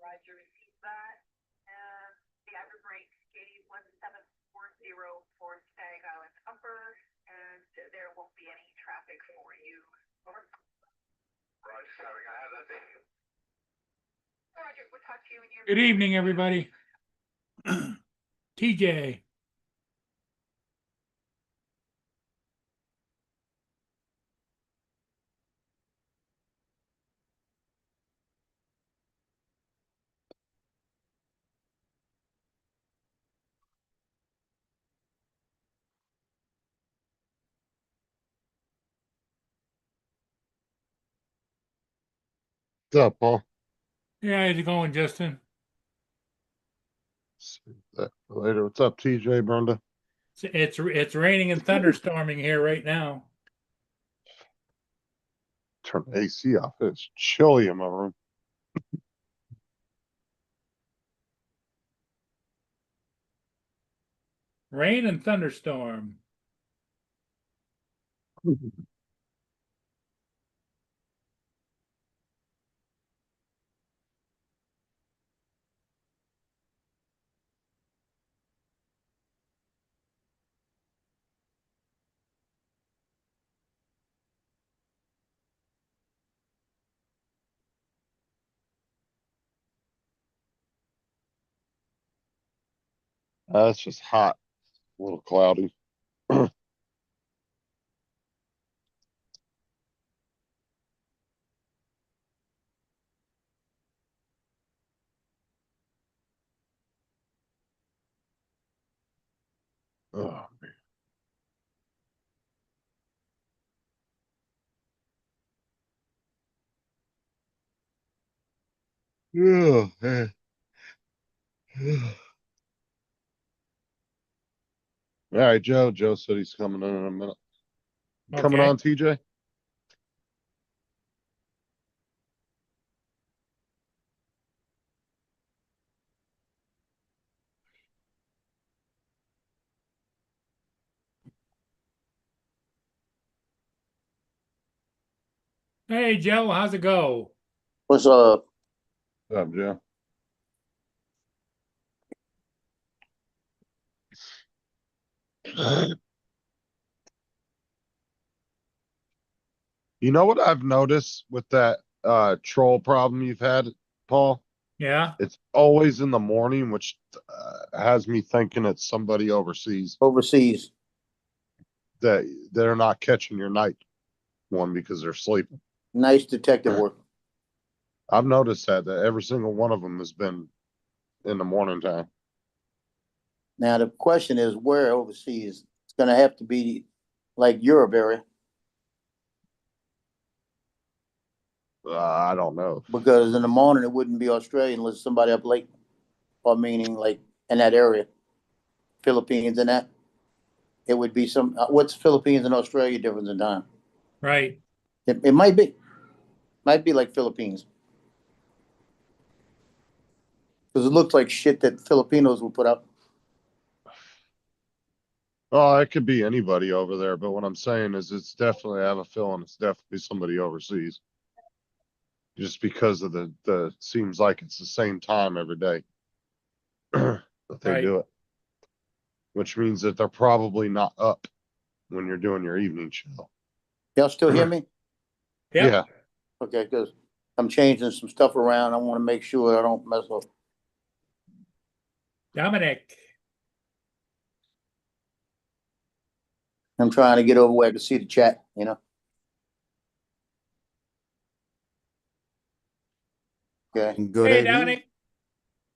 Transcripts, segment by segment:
Roger, receive that. And the average rate gauge 1740 for Stag Island Upper, and there won't be any traffic for you. Over. Roger, sorry, I have that thing. Roger, we'll talk to you in your. Good evening, everybody. TJ. What's up, Paul? Yeah, how's it going, Justin? See that later. What's up, TJ, Brenda? It's raining and thunderstorming here right now. Turn the AC off. It's chilly in my room. Rain and thunderstorm. It's just hot, a little cloudy. Oh, man. Yeah, man. All right, Joe. Joe said he's coming in a minute. Coming Okay. on, TJ? Hey, Joe, how's it go? What's up? What's up, Joe? You know what I've noticed with that troll problem you've had, Paul? Yeah. It's always in the morning, which has me thinking it's somebody overseas Overseas. that they're not catching your night one because they're sleeping. Nice detective work. I've noticed that every single one of them has been in the morning time. Now the question is where overseas? It's gonna have to be like Europe area I don't know. because in the morning it wouldn't be Australia unless somebody up late, or meaning like in that area, Philippines and that. It would be some. What's Philippines and Australia difference in time? Right. It might be like Philippines. Cause it looks like shit that Filipinos will put up. Oh, it could be anybody over there, but what I'm saying is it's definitely, I have a feeling it's definitely somebody overseas. Just because of seems like it's the same time every day that they Right. do it. Which means that they're probably not up when you're doing your evening show. Y'all still hear me? Yep. Yeah, Okay, cause I'm changing some stuff around. I wanna make sure I don't mess up. Dominic. I'm trying to get over where I can see the chat, you know? Okay, Good Hey, evening. Dominic.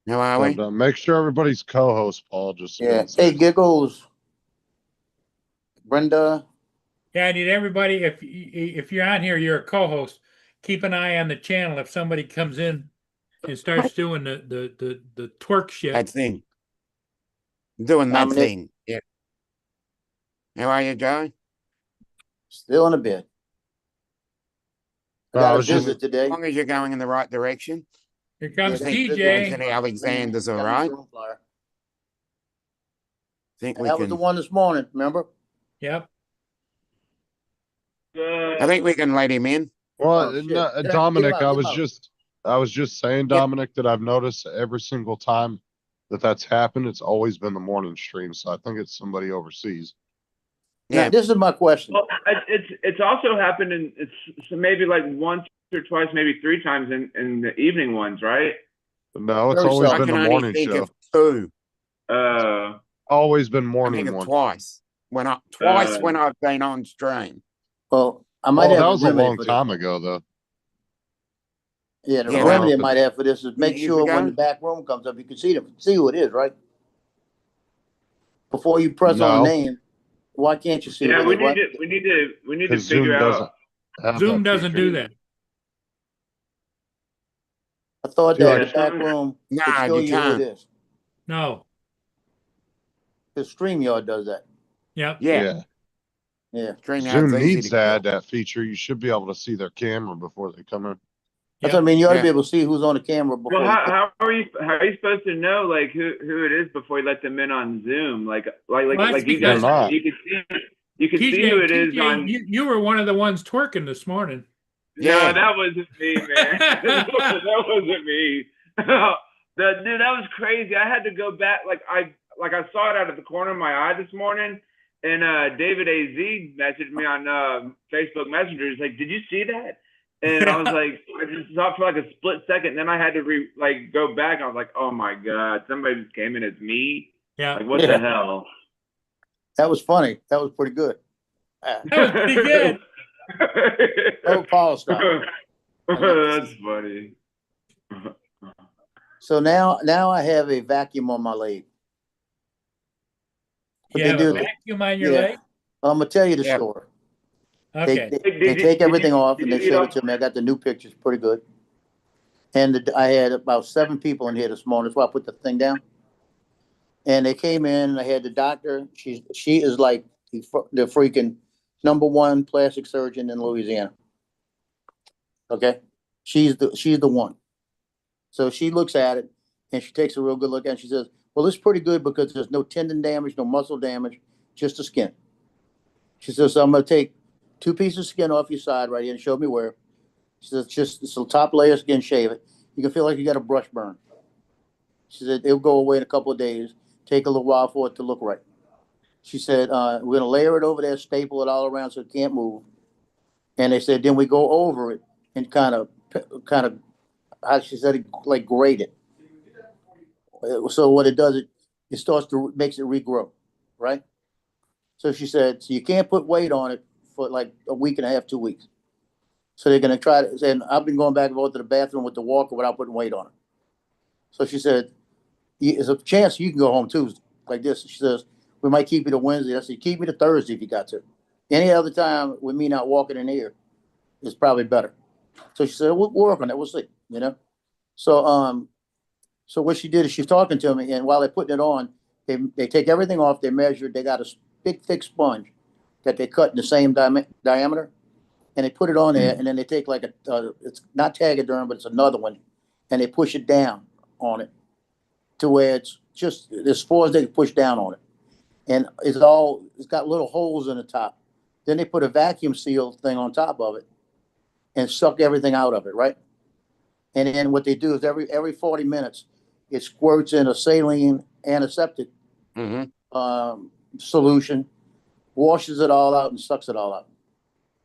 How are but, we? make sure everybody's co-host, Paul, just so we yeah. don't say Hey, it's- Giggles. Brenda, Yeah, I need everybody, if you're on here, you're a co-host, keep an eye on the channel. If somebody comes in and starts doing the twerk shit. That thing. Doing that Dominic. thing. Yeah. How are you, Joe? still in the bed. I No, I got a was just- visit As today. long as you're going in the right direction. Here comes Yeah, TJ. Anthony Alexander's all Got my right. room flyer. Think we That was the can. one this morning, remember? Yep. I think we can let him in. Well, Oh, shit. no, Get him Dominic, out, I get him was out. just saying, Dominic, that I've noticed every single time that's happened, it's always been the morning stream. So I think it's somebody overseas. Now, Yeah. this is my question. Well, it's also happened in it's maybe like once or twice, maybe three times in the evening ones, right? No, it's Very always I been can the only morning think show. of two. Always been I morning think of one. twice. Twice Uh, when I've been on stream. Well, I might Oh, have that a was a remedy long for this. time ago, though. Yeah, the Yeah, remedy I well- might have for this is make Years sure when ago? the back room comes up, you can see who it is, right? Before you press on No. the name, why can't you see yeah, who it is? we need to Because Zoom figure doesn't out. have Zoom that doesn't feature. do that. I thought Yeah, that the back room Nah, could show you you who it can't. is. No. The StreamYard does that. Yep. Yeah. Yeah. StreamYard's Zoom easy needs to to kill. add that feature. You should be able to see their camera before they come in. That's what I mean. You ought to Yeah. be able to see who's on the camera before. Well, how are you supposed to know like who it is before you let them in on Zoom? Like Well, that's you because- guys, They're not. you can see who it is TJ, on. you were one of the ones twerking this morning. Yeah. No, that wasn't me, man. that wasn't me. Dude, that was crazy. I had to go back. I saw it out of the corner of my eye this morning, and David Az messaged me on Facebook Messenger. He's like, "Did you see that?" And I was like, I just saw it for like a split second. And then I had to go back. I was like, "Oh my god, somebody just came in as me." Yeah. Like, what Yeah. the hell? That was funny. That was pretty good. That was pretty good. Oh, Paul, stop. That's funny. So now I have a vacuum on my leg. What You they have a do- vacuum on your Yeah. leg? I'm gonna tell you the Yeah. story. Okay. They take everything off and they show it to me. I got the new pictures, pretty good. And I had about 7 people in here this morning. That's why I put the thing down. And they came in and I had the doctor. She is like the freaking #1 plastic surgeon in Louisiana. Okay, she's the one. So she looks at it and she takes a real good look at it. And she says, "Well, it's pretty good because there's no tendon damage, no muscle damage, just the skin." She says, "So I'm going to take 2 pieces of skin off your side right here and show me where." She says, "Just this little top layer of skin, shave it. You can feel like you got a brush burn." She said, "It'll go away in a couple of days. Take a little while for it to look right." She said, "We're going to layer it over there, staple it all around so it can't move." And they said, then we go over it and kind of, how she said, like grate it. So what it does, it starts to, makes it regrow, right? So she said, so you can't put weight on it for like a week and a half, 2 weeks. So they're going to try to, and I've been going back and forth to the bathroom with the walker without putting weight on it. So she said, there's a chance you can go home Tuesday like this. She says, we might keep you to Wednesday. I said, keep me to Thursday if you got to. Any other time with me not walking in here is probably better. So she said, we'll work on it. We'll see, you know? So, so what she did is she's talking to me, and while they're putting it on, they take everything off, they measure, they got a big thick sponge that they cut in the same diameter, and they put it on there, and then they take like it's not Tegaderm, but it's another one, and they push it down on it to where it's just as far as they can push down on it. And it's got little holes in the top. Then they put a vacuum seal thing on top of it and suck everything out of it, right? And then what they do is every 40 minutes, it squirts in a saline antiseptic Mm-hmm. solution, washes it all out and sucks it all out.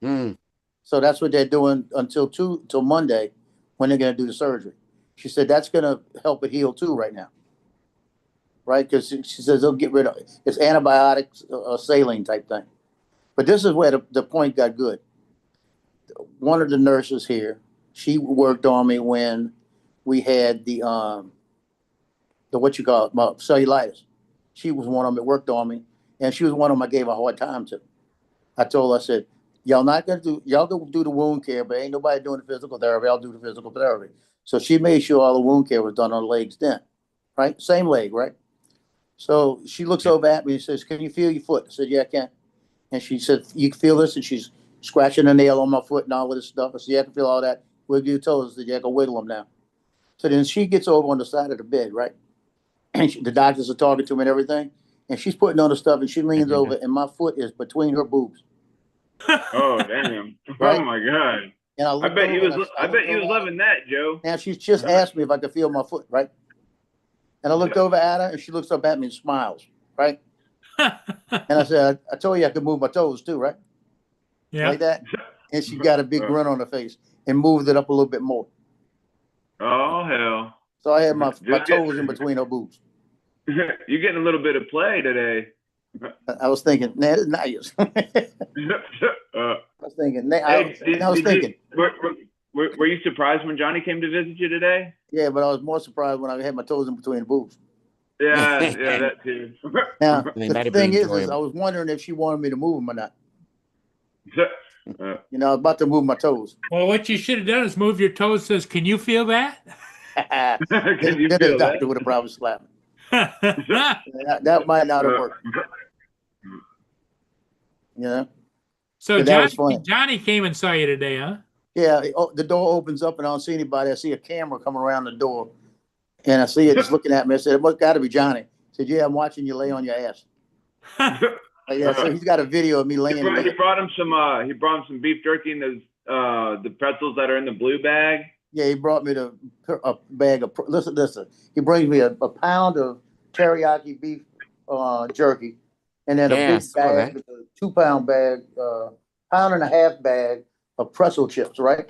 Mm. So that's what they're doing till Monday when they're going to do the surgery. She said that's going to help it heal too right now. Right? Because she says they'll get rid of it. It's antibiotics, saline type thing. But this is where the point got good. One of the nurses here, she worked on me when we had the what you call it, cellulitis. She was one of them that worked on me, and she was one of them I gave a hard time to. I told her, I said, y'all go do the wound care, but ain't nobody doing the physical therapy. I'll do the physical therapy. So she made sure all the wound care was done on the legs then, right? Same leg, right? So she looks over at me and says, can you feel your foot? I said, yeah, I can. And she said, you can feel this? And she's scratching a nail on my foot and all of this stuff. I said, yeah, I can feel all that. Wiggle your toes. I said, yeah, I can wiggle them now. So then she gets over on the side of the bed, right? And the doctors are talking to me and everything. And she's putting on the stuff and she leans over and my foot is between her boobs. Oh damn! Right? Oh my god! And I bet you was loving that, Joe. Now she's just asked me if I could feel my foot, right? And I looked over at her and she looks up at me and smiles, right? And I said, I told you I could move my toes too, right? Yeah. Like that. And she got a big grin on her face and moved it up a little bit more. Oh hell! So I had my Just toes in between her boobs. You're getting a little bit of play today. I was thinking, man, it's nice. I was thinking, Were you surprised when Johnny came to visit you today? yeah, but I was more surprised when I had my toes in between the boobs. Yeah, that too. Now, I mean, the that'd be thing is enjoyable. I was wondering if she wanted me to move them or not. Uh, You know, I was about to move my toes. Well, what you should have done is move your toes. Says, can you feel that? Can you Then the feel doctor that? would have probably slapped me. So That might not have worked. You know? But that was funny. Johnny came and saw you today, huh? Yeah, the door opens up and I don't see anybody. I see a camera coming around the door. And I see it just looking at me. I said, it must got to be Johnny. I said, yeah, I'm watching you lay on your ass. Yeah, so he's got a video of me laying He there. brought him some beef jerky and those the pretzels that are in the blue bag. Yeah, he brought me a bag of, listen. He brings me a pound of teriyaki beef jerky. And then Yeah, I a big saw bag, a 2-pound bag, pound and a half bag of pretzel chips, right?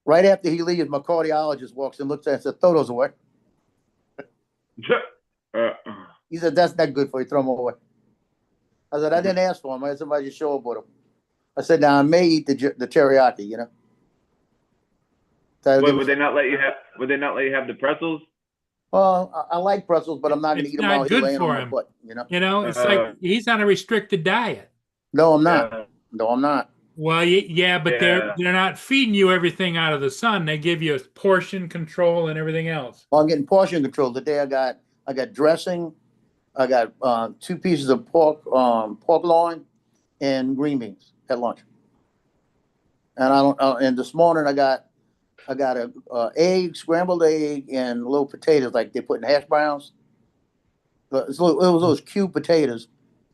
Right after he leaves, my cardiologist walks and looks at it and says, throw those away. He said, that's not good for you, throw them away. I said, I didn't ask for them. I had somebody just show up with them. I said, now I may eat the teriyaki, you know. So Would they not let you have? Would they not let you have the pretzels? well, I like pretzels, but I'm not going to It's eat them not all here good laying for on my him. butt, you know. You know, it's like he's on a restricted diet. No, I'm not. No, I'm not. Well, yeah, but they're not feeding you everything out of the sun. They give you portion control and everything else. Well, I'm getting portion control. Today I got dressing. I got 2 pieces of pork loin and green beans at lunch. And and this morning I got a egg, scrambled egg, and little potatoes like they put in hash browns. But it was those cube potatoes,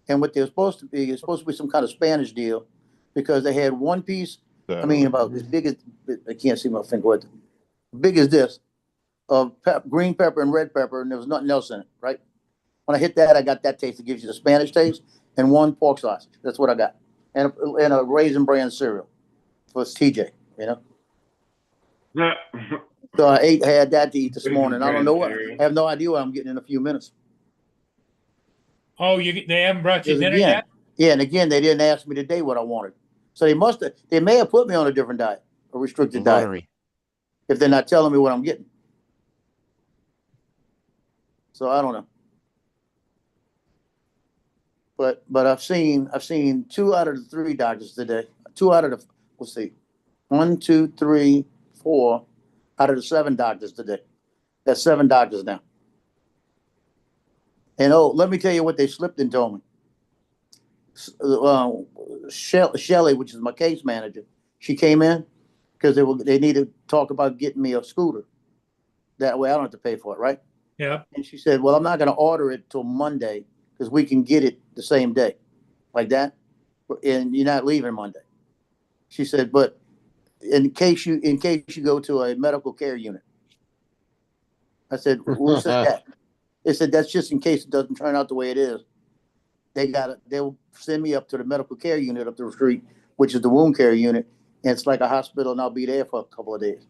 and what they're supposed to be is supposed to be some kind of Spanish deal, because they had 1 piece. I mean, about as big as, I can't see my finger. What big as this of green pepper and red pepper, and there was nothing else in it, right? When I hit that, I got that taste. It gives you the Spanish taste, and 1 pork sausage. That's what I got, and a Raisin Bran cereal for TJ, you know. So I had that to eat this morning. I don't know what. I have no idea what I'm getting in a few minutes. Oh, they haven't brought you dinner yet? Yeah, and again, they didn't ask me today what I wanted. So they may have put me on a different diet, a restricted diet, Lottery. if they're not telling me what I'm getting. So I don't know. But I've seen 2 out of the 3 doctors today. 2 out of the, let's see, 1, 2, 3, 4 out of the 7 doctors today. That's 7 doctors now. And let me tell you what they slipped and told me. Shelley, which is my case manager, she came in because they needed to talk about getting me a scooter. That way I don't have to pay for it, right? Yep. And she said, well, I'm not going to order it till Monday because we can get it the same day, like that. And you're not leaving Monday. She said, but in case you go to a medical care unit. I said, who said that? They said, that's just in case it doesn't turn out the way it is. They'll send me up to the medical care unit up the street, which is the wound care unit. And it's like a hospital, and I'll be there for a couple of days.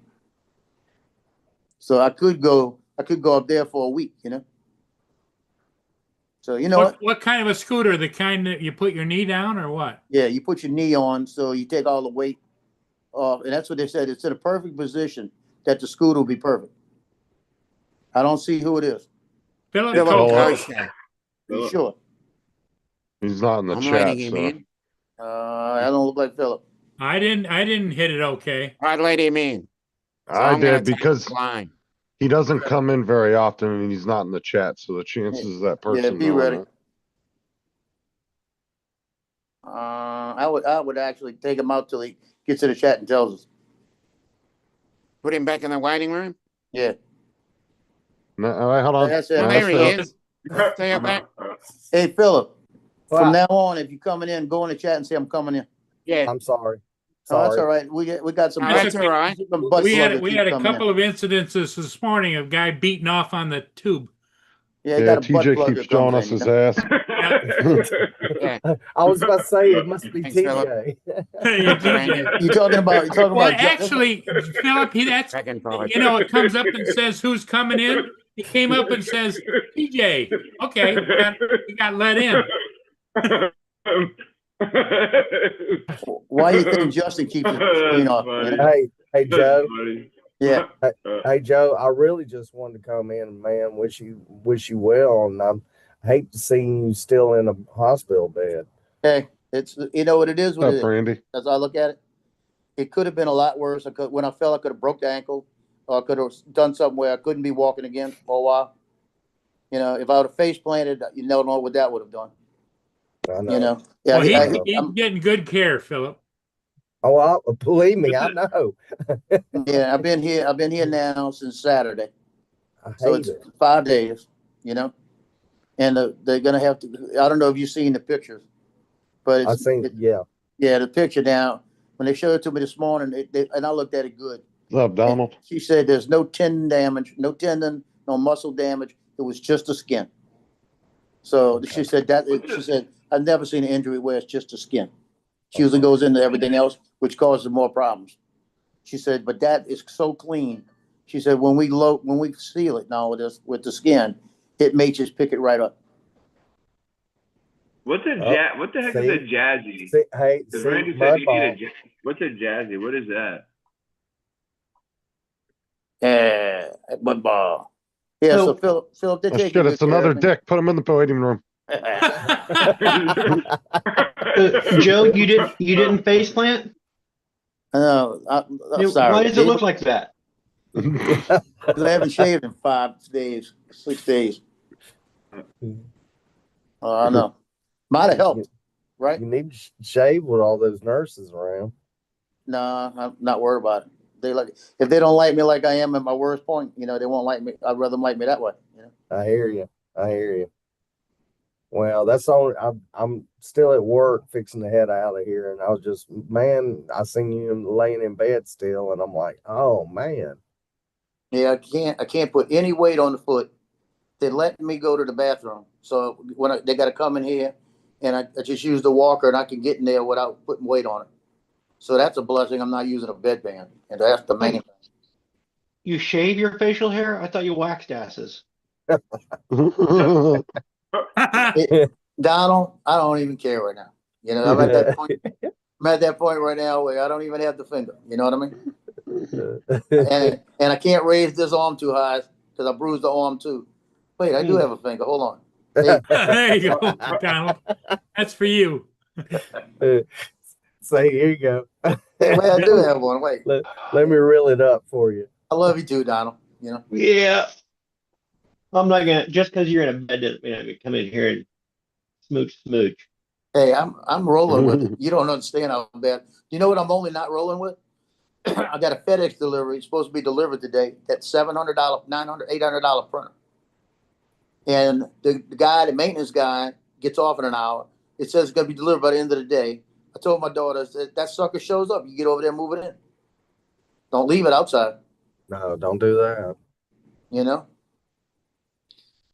So I could go up there for a week, you know? So you know What kind of a scooter? The kind that you put your knee down or what? Yeah, you put your knee on, so you take all the weight off, and that's what they said. It's in a perfect position that the scooter will be perfect. I don't see who it is. Philip Philip Coco. Kosha. You sure? He's not in the I'm chat, writing him so. in. I don't look like Philip. I didn't hit it okay. I'd let him in. So I I'm gonna did take because the line. he doesn't come in very often and he's not in the chat, so the chances that person be knowing ready. it. I would actually take him out till he gets to the chat and tells us. Put him back in the waiting room. Yeah. No, all right, hold on. That's it. Well, No, there he that's is. Stay up back. Hey, Philip. Well, From now on, if you're coming in, go in the chat and say I'm coming in. Yeah. I'm sorry. Oh, that's Sorry. all right. We got some. No, that's all right. some butt We had pluggers we keep had a coming in. couple of incidences this morning of guy beating off on the tube. Yeah, Yeah, got a butt TJ plugger keeps showing comes us in, his you ass. Yeah. I was about to say it must be Thanks, Philip. TJ. You DJ. know? You talking about? Well, actually, Philip, that's Second probably. you know, it comes up and says who's coming in. He came up and says TJ. Okay, we got let in. Why do you think Justin keeps his screen off? Funny. You know? Hey, Joe. Funny. Yeah. Hey, Joe. I really just wanted to come in and man, wish you well, and I hate to see you still in a hospital bed. Hey, it's you know what it is. What What's it up, is. Randy? As I look at it, it could have been a lot worse. When I fell, I could have broke the ankle, or I could have done something where I couldn't be walking again for a while. You know, if I would have face planted, you don't know what that would have done. I know. You know, yeah. Well, he's getting good care, Philip. Oh, believe me, I know. Yeah, I've been here now since Saturday, I so hate it's it. 5 days. You know, and they're gonna have to. I don't know if you've seen the pictures, but I seen. Yeah. yeah, the picture now. When they showed it to me this morning, and I looked at it good. What's up, Donald? And she said there's no tendon damage, no tendon, no muscle damage. It was just the skin. So she said she said, I've never seen an injury where it's just the skin. She usually goes into everything else, which causes more problems. She said, but that is so clean. She said, when we seal it now with the skin, it may just pick it right up. What the heck is a jazzy? Hey, Because see, Randy said you Mudball. need a what's a jazzy? What is that? Yeah, mud ball. Yeah, so Philip, they're Oh, taking shit, good it's another care dick. Put him in the waiting room. Joe, you didn't face plant? No, I'm sorry. Why does it look like that? Because I haven't shaved in 6 days. I know. Might have helped, right? You need to shave with all those nurses around. No, I'm not worried about it. If they don't like me like I am at my worst point, you know, they won't like me. I'd rather them like me that way. You know? I hear you. Well, that's all. I'm still at work fixing to head out of here, and I was just, man, I seen you laying in bed still, and I'm like, oh man. Yeah, I can't put any weight on the foot. They let me go to the bathroom, so when they got to come in here, and I just use the walker, and I can get in there without putting weight on it. So that's a blessing. I'm not using a bedband, and that's the main thing. You shave your facial hair? I thought you waxed asses. Donald, I don't even care right now. You know, I'm at that point. I'm at that point right now where I don't even have the finger. You know what I mean? And I can't raise this arm too high because I bruised the arm too. Wait, I do have a finger. Hold on. Hey, There you go, Donald. That's for you. Say, here you go. wait, I do have one. Wait, Let me reel it up for you. I love you too, Donald. You know. Yeah. I'm not gonna just because you're in a bed doesn't mean I'm gonna come in here and smooch. Hey, I'm rolling with it. You don't understand how bad. You know what I'm only not rolling with? I got a FedEx delivery. It's supposed to be delivered today. That $700, $900, $800 printer. And the guy, the maintenance guy, gets off in an hour. It says it's gonna be delivered by the end of the day. I told my daughter, I said, that sucker shows up, you get over there and move it in. Don't leave it outside, No, don't do that. you know?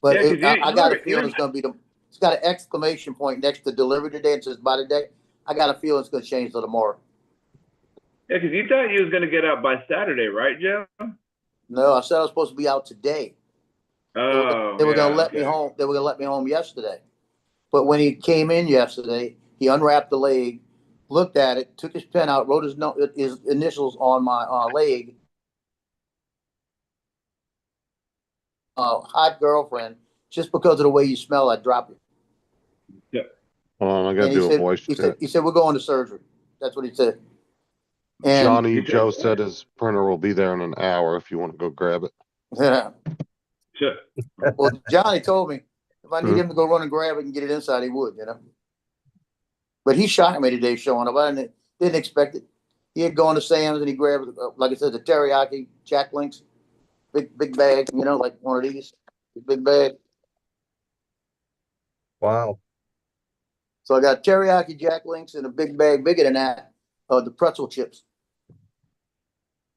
But Yeah, 'cause I got a you feeling were- it's gonna be it's got an exclamation point next to delivery today. It says by the day. I got a feeling it's gonna change till tomorrow. Yeah, because you thought you was gonna get out by Saturday, right, Joe? No, I said I was supposed to be out today. Oh, They were gonna yeah, let me okay. home. They were gonna let me home yesterday. But when he came in yesterday, he unwrapped the leg, looked at it, took his pen out, wrote his initials on my leg. Hot girlfriend. Just because of the way you smell, I drop it. Hold on, I gotta And he do a said, voice check. he said, we're going to surgery. That's what he said. And Johnny You Joe said- said his printer will be there in an hour if you want to go grab it. Sure. well, Johnny told me if I need him to go run and grab it and get it inside, he would, you know. But he shocked me today showing up. I didn't expect it. He had gone to Sam's and he grabbed, like I said, the teriyaki Jack Links, big bag, you know, like one of these, big bag. Wow. So I got teriyaki Jack Links in a big bag, bigger than that, the pretzel chips.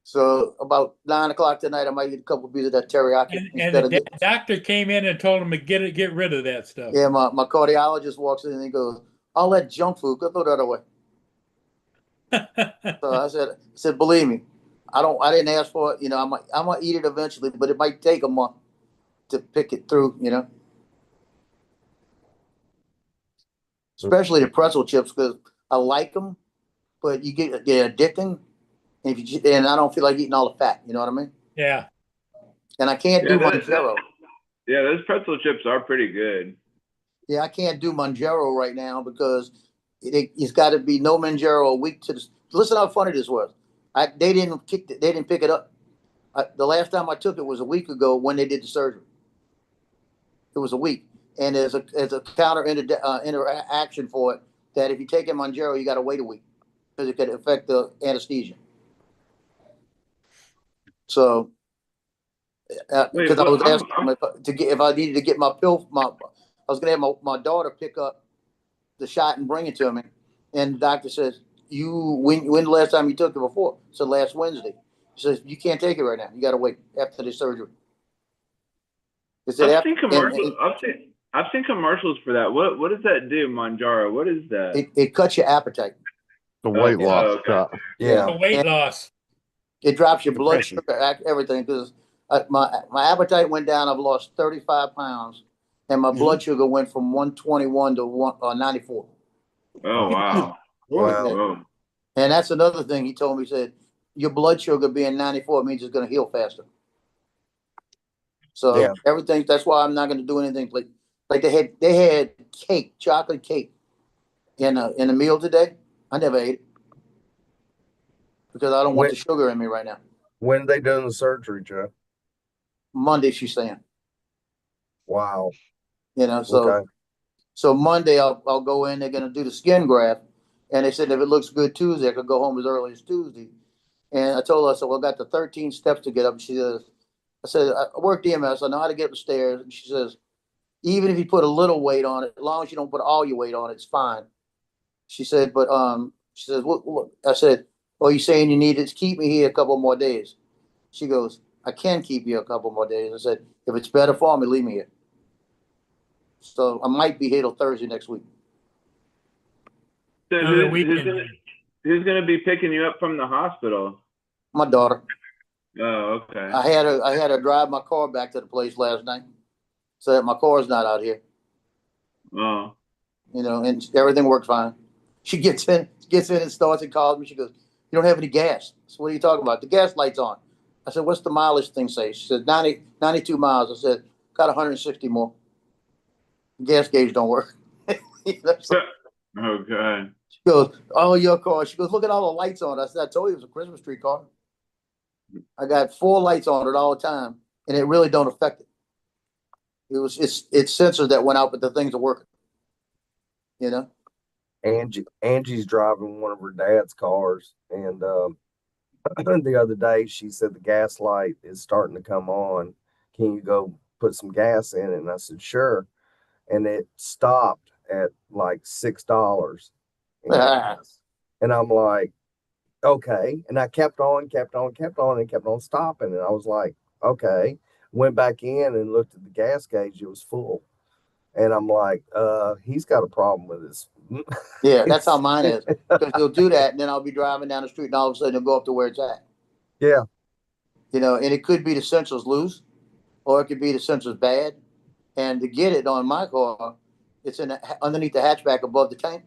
So about 9 o'clock tonight, I might eat a couple pieces of that teriyaki. And instead of the doctor came in and told him to get rid of that stuff. yeah, my cardiologist walks in and he goes, all that junk food, go throw that away. So I said, believe me, I didn't ask for it. You know, I might eat it eventually, but it might take a month to pick it through, you know. Especially the pretzel chips, because I like them, but they're addicting. And and I don't feel like eating all the fat, you know what I mean? Yeah. And I can't do Manjaro. Yeah, those pretzel chips are pretty good. Yeah, I can't do Manjaro right now because it's got to be no Manjaro a week to this. Listen how funny this was. They didn't pick it up. The last time I took it was a week ago when they did the surgery. It was a week, and there's a counter interaction for it that if you take Manjaro, you got to wait a week because it could affect the anesthesia. So, because I was asking if I needed to get my pill, I was going to have my daughter pick up the shot and bring it to me, and the doctor says, when the last time you took it before? So last Wednesday. He says, you can't take it right now. You got to wait after the surgery. I've seen commercials. I've seen commercials for that. What does that do, Manjaro? What is that? It cuts your appetite. The weight loss okay. shot. Yeah. The weight loss. It drops your blood Depression. sugar, everything. Because my appetite went down. I've lost 35 pounds, and my blood sugar went from 121 to 94. Oh wow. Wow. Whoa. And that's another thing he told me. He said, your blood sugar being 94 means it's going to heal faster. So Yeah. everything. That's why I'm not going to do anything like they had cake, chocolate cake, in a meal today. I never ate it because I don't want the sugar in me right now. When they doing the surgery, Joe? Monday, she's saying. Wow. You know, so Okay. so Monday I'll go in. They're going to do the skin graft, and they said if it looks good Tuesday, I could go home as early as Tuesday. And I told her, I said, well, I got the 13 steps to get up. She says, I said, I work DMS. I know how to get up the stairs. And she says, even if you put a little weight on it, as long as you don't put all your weight on it, it's fine. She said, but she says, look. I said, oh, you saying you need to keep me here a couple more days? She goes, I can keep you a couple more days. I said, if it's better for me, leave me here. So I might be here till Thursday next week. So Another who's weekend. gonna be picking you up from the hospital? My daughter. Oh, okay. I had her drive my car back to the place last night, so that my car's not out here. Oh. You know, and everything worked fine. She gets in and starts and calls me. She goes, you don't have any gas. So what are you talking about? The gas light's on. I said, what's the mileage thing say? She said, 92 miles. I said, got 160 more. The gas gauge don't work. You know, so Oh god. she goes, oh, your car. She goes, look at all the lights on. I said, I told you it was a Christmas tree car. I got 4 lights on it all the time, and it really don't affect it. It's sensors that went out, but the things are working. You know? Angie's driving one of her dad's cars, and the other day she said the gas light is starting to come on. Can you go put some gas in it? And I said, sure. And it stopped at like $6 in gas. And I'm like, okay. And I kept on, and kept on stopping. And I was like, okay. Went back in and looked at the gas gauge. It was full. And I'm like, he's got a problem with this. Yeah, that's how mine is. Because he'll do that, and then I'll be driving down the street, and all of a sudden it'll go up to where it's at. Yeah. You know, and it could be the sensor's loose, or it could be the sensor's bad. And to get it on my car, it's underneath the hatchback above the tank.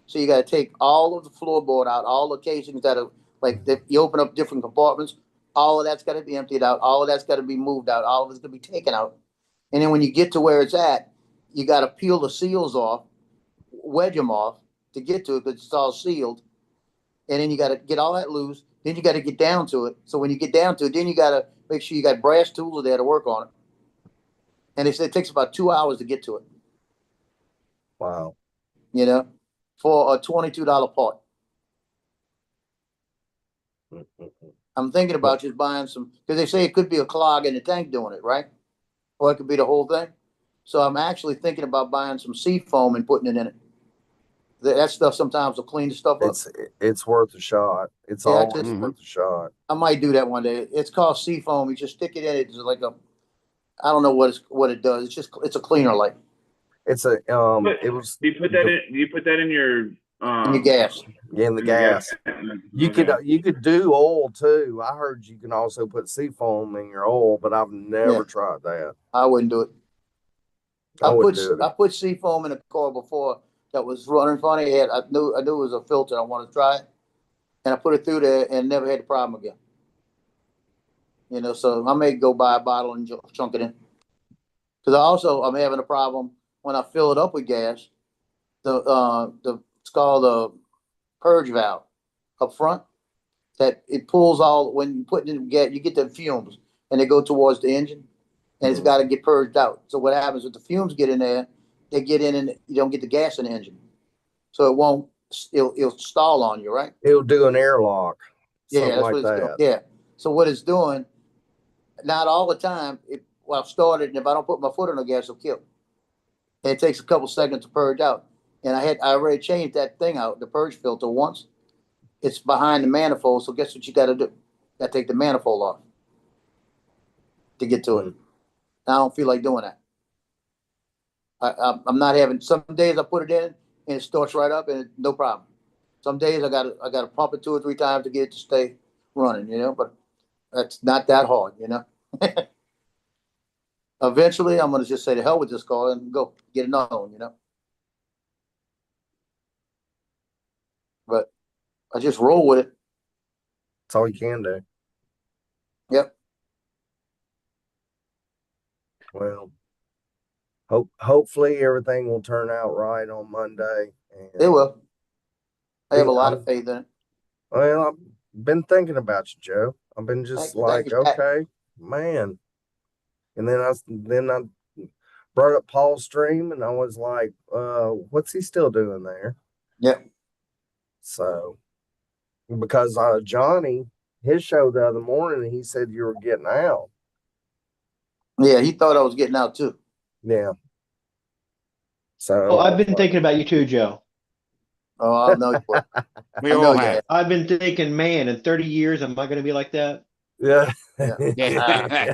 So you got to take all of the floorboard out, all the casings that are like you open up different compartments. All of that's got to be emptied out. All of that's got to be moved out. All of it's going to be taken out. And then when you get to where it's at, you got to peel the seals off, wedge them off to get to it because it's all sealed. And then you got to get all that loose. Then you got to get down to it. So when you get down to it, then you got to make sure you got brass tools there to work on it. And they say it takes about 2 hours to get to it. Wow. You know, for a $22 part. I'm thinking about just buying some, because they say it could be a clog in the tank doing it, right? Or it could be the whole thing. So I'm actually thinking about buying some sea foam and putting it in it. That stuff sometimes will clean the stuff up. It's worth a shot. It's Yeah, always just- worth a shot. I might do that one day. It's called sea foam. You just stick it in it. It's like I don't know what it does. It's a cleaner like It's a But it was Do you put that in? Do you put that in your in your gas. in the gas. You could do oil too. I heard you can also put seafoam in your oil, but I've never Yeah. tried that. I wouldn't do it. I wouldn't do it. I put sea foam in a car before that was running funny. I knew it was a filter. I wanted to try it, and I put it through there and never had the problem again. You know, so I may go buy a bottle and chunk it in. Because I'm having a problem when I fill it up with gas. It's called the purge valve up front. That it pulls all when you put it in gas, you get the fumes and they go towards the engine, and it's got to get purged out. So what happens if the fumes get in there? They get in and you don't get the gas in the engine, so it won't. It'll stall on you, right? It'll do an airlock. Yeah, Something that's like what it's that. doing. Yeah. So what it's doing, not all the time. I've started, and if I don't put my foot on the gas, it'll kill. And it takes a couple seconds to purge out. And I already changed that thing out, the purge filter once. It's behind the manifold. So guess what you got to do? You got to take the manifold off to get to it. I don't feel like doing that. I'm not having. Some days I put it in and it starts right up and no problem. Some days I got to pump it 2 or 3 times to get it to stay running. You know, but that's not that hard. You know. Eventually, I'm going to just say to hell with this car and go get another one. You know. But I just roll with it. That's all you can do. Yep. Well, hopefully everything will turn out right on Monday. And, It will. I have a Yeah, lot of faith in it. well, I've been thinking about you, Joe. I've been just Thank you. okay, man. And then I brought up Paul Stream, and I was like, what's he still doing there? Yep. So, because Johnny, his show the other morning, he said you were getting out. Yeah, he thought I was getting out too. Yeah. So Oh, I've been thinking about you too, Joe. Oh, I know you were. We I know all you have. have. I've been thinking, man, in 30 years, am I going to be like that? yeah. Yeah.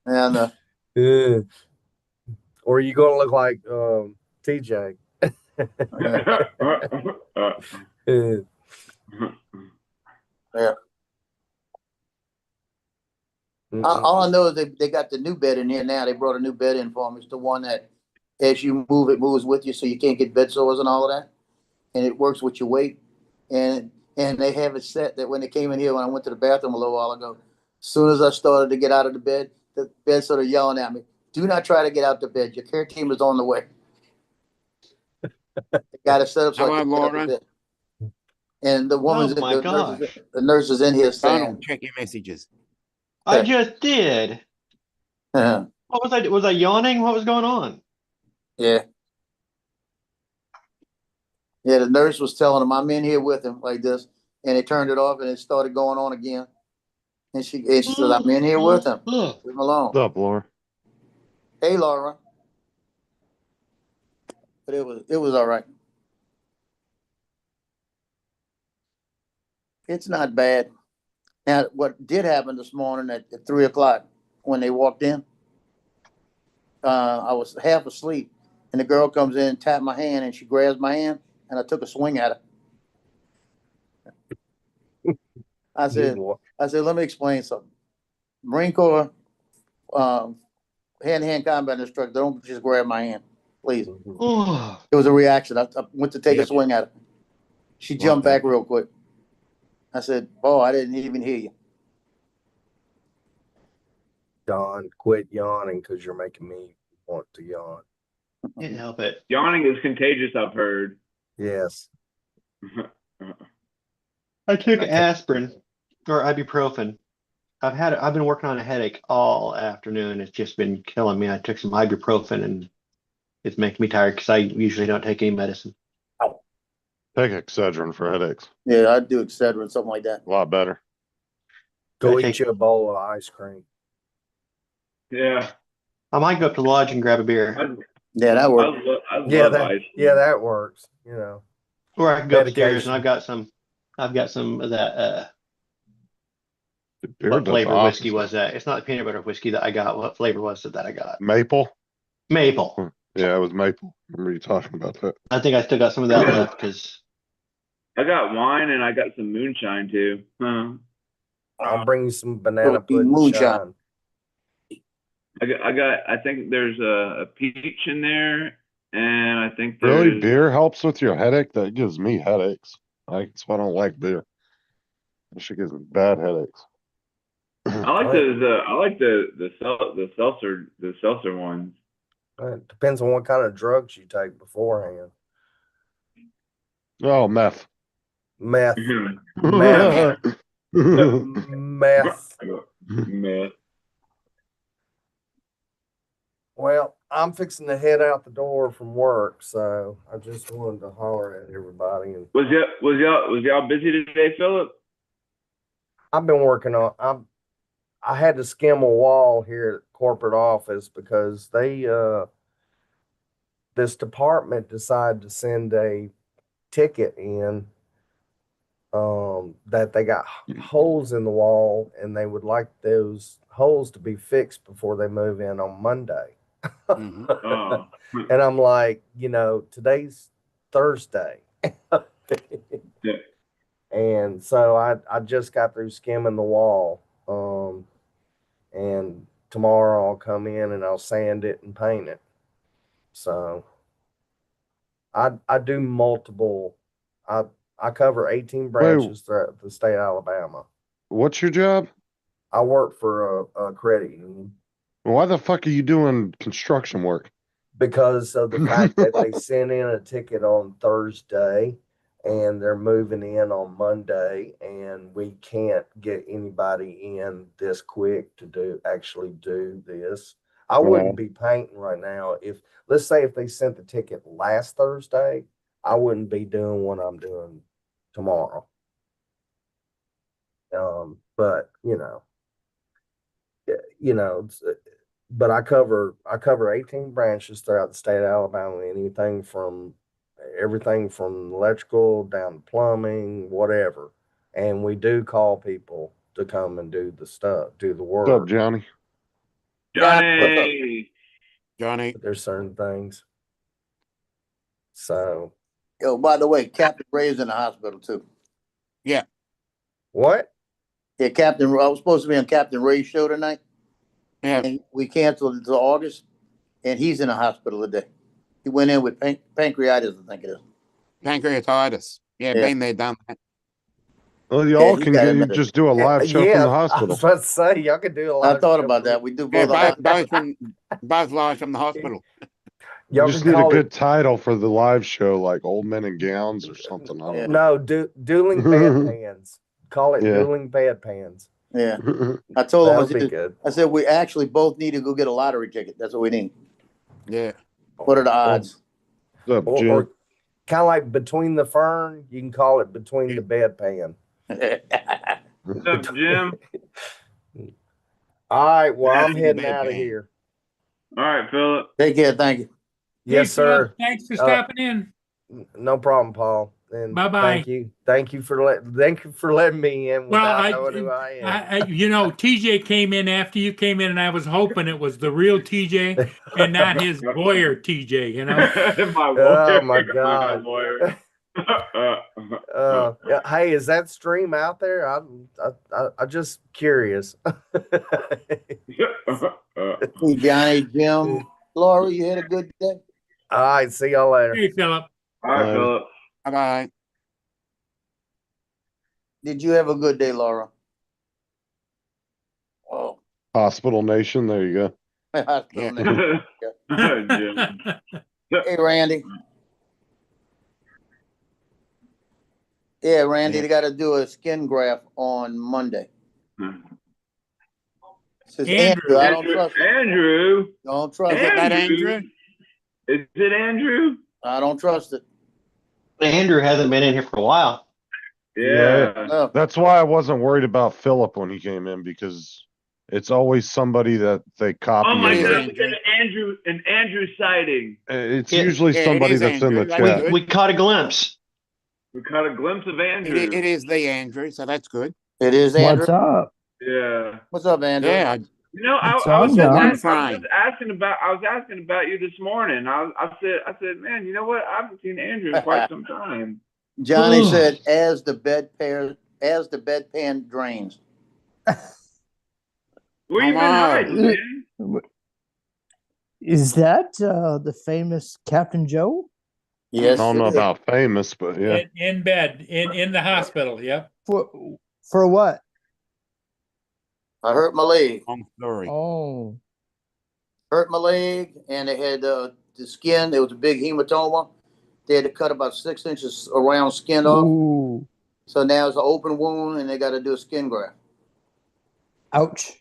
And Yeah. Or are you gonna look like TJ? Yeah. all I know is they got the new bed in here now. They brought a new bed in for me. It's the one that, as you move, it moves with you, so you can't get bed sores and all of that. And it works with your weight. And they have it set that when they came in here, when I went to the bathroom a little while ago, as soon as I started to get out of the bed started yelling at me, "Do not try to get out the bed. Your care team is on the way." They got it set up so How I can about get out of Laura? bed. And the woman's Oh my the nurse is in here saying, Donald, check your messages. I just did. uh, What was I yawning? What was going on? yeah. Yeah, the nurse was telling him, I'm in here with him like this, and they turned it off and it started going on again. And she said, I'm in here with him. Leave him alone. What's up, Laura? Hey, Laura. But it was all right. It's not bad. Now, what did happen this morning at 3 o'clock when they walked in, I was half asleep, and the girl comes in and tapped my hand, and she grabs my hand, and I took a swing at her. I said, let me explain something. Marine Corps hand-to-hand combat instructor, don't just grab my hand, please. It was a reaction. I went to take a Yep. swing at her. She jumped back real quick. I said, "Oh, I didn't even hear you." Don, quit yawning because you're making me want to yawn. Can't help it. Yawning is contagious, I've heard. Yes. I took aspirin or ibuprofen. I've been working on a headache all afternoon. It's just been killing me. I took some ibuprofen and it's making me tired because I usually don't take any medicine. Take Excedrin for headaches. Yeah, I'd do Excedrin, something like that. A lot better. Go I eat take- you a bowl of ice cream. Yeah. I might go up to the lodge and grab a beer, Yeah, that I worked. love ice. Yeah, that works. You know. or I can go upstairs Medication. and I've got some of that. Beer What does the flavor whiskey opposite. was that? It's not the peanut butter whiskey that I got. What flavor was it that I got? Maple? Maple. Yeah, it was maple. Remember you talking about that? I think I still got some of that left because I got wine and I got some moonshine too. Huh. I'll bring you some banana eat pudding moonshine. shine. I think there's a peach in there, and I think there's Really? Beer helps with your headache? That gives me headaches. That's why I don't like beer. That shit gives me bad headaches. I like the seltzer ones. It depends on what kind of drugs you take beforehand. Oh, meth. Meth. Meth. Meth. Meth. Well, I'm fixing to head out the door from work, so I just wanted to holler at everybody. And Was y'all busy today, Philip? I've been working on. I had to skim a wall here at corporate office because this department decided to send a ticket in that they got holes in the wall and they would like those holes to be fixed before they move in on Monday. Mhm. Oh. And I'm like, today's Thursday. Yeah. And so I just got through skimming the wall. And tomorrow I'll come in and I'll sand it and paint it. So I do multiple. I cover 18 branches throughout the state of Alabama. What's your job? I work for a credit union Why the fuck are you doing construction work? because of the fact that they sent in a ticket on Thursday and they're moving in on Monday, and we can't get anybody in this quick to actually do this. I wouldn't be painting right now let's say if they sent the ticket last Thursday, I wouldn't be doing what I'm doing tomorrow. But but I cover 18 branches throughout the state of Alabama, everything from electrical down to plumbing, whatever. And we do call people to come and do the stuff, do the work. What's up, Johnny? Johnny. Johnny, But there's certain things. So Yo, by the way, Captain Ray's in the hospital too. what? Yeah, I was supposed to be on Captain Ray's show tonight, yeah, and we canceled it until August, and he's in the hospital today. He went in with pancreatitis, I think it is. pancreatitis. Yeah, Yeah. been there, done that. Well, y'all he can got you admitted. just do a live show from the I hospital. was about to say, y'all could do a lot. I thought about that. We do Yeah, both. both live from the hospital. Y'all just can need a call good it. title for the live show, like Old Men in Gowns or something. I don't No, dueling bedpans. Call it Yeah. dueling bedpans. Yeah, know. I told him. That'll be good. I said we actually both need to go get a lottery ticket. That's what we need. Yeah. What are the odds? What's up, Or Jim? kind of like between the fern. You can call it between the bedpan. What's up, Jim? All right. Well, I'm Between the heading out of bedpan. here. All right, Philip. Take care, thank you. Yes, Hey, Phil, sir. Thanks for stopping in. No problem, Paul. And Bye-bye. Thank you for letting me in Well, without knowing who I am. TJ came in after you came in, and I was hoping it was the real TJ and not his lawyer TJ. My Oh lawyer. my God. lawyer. Yeah, hey, is that stream out there? I'm just curious. Hey, Johnny, Jim, Laura, you had a good day? All right, see y'all later. Hey, Philip. All right, Philip. Bye-bye. Did you have a good day, Laura? Oh. Hospital Nation, there you go. Yeah. Jim. Hey, Randy. Yeah, Randy, Yeah. they got to do a skin graft on Monday. Says Andrew. Andrew, I don't trust it. Andrew. Don't trust Is it. that Andrew? Is it Andrew? I don't trust it. Andrew hasn't been in here for a while. Yeah. No. That's why I wasn't worried about Philip when he came in, because it's always somebody that they copy. Oh my It is God! Andrew. An Andrew sighting. It's Yeah. usually Yeah, it somebody is that's in the Andrew. That's chat. good. We caught a glimpse. We caught a glimpse of Andrew. It is the Andrew, so that's good. It is Andrew. What's up? Yeah. What's up, Andrew? Yeah. You know, What's I was up, just John? asking about you this morning. I said, man, you know what? I haven't seen Andrew in quite some time. Johnny Oh. said, as the bedpan drains. Where you been Come on. hiding, man? Is that the famous Captain Joe? I Yes. don't know it is. about famous, but yeah. In bed, in the hospital. Yep. For what? I hurt my leg. Long story. Oh, Hurt my leg, and they had the skin. There was a big hematoma. They had to cut about 6 inches around skin off. ooh, So now it's an open wound, and they got to do a skin graft. ouch.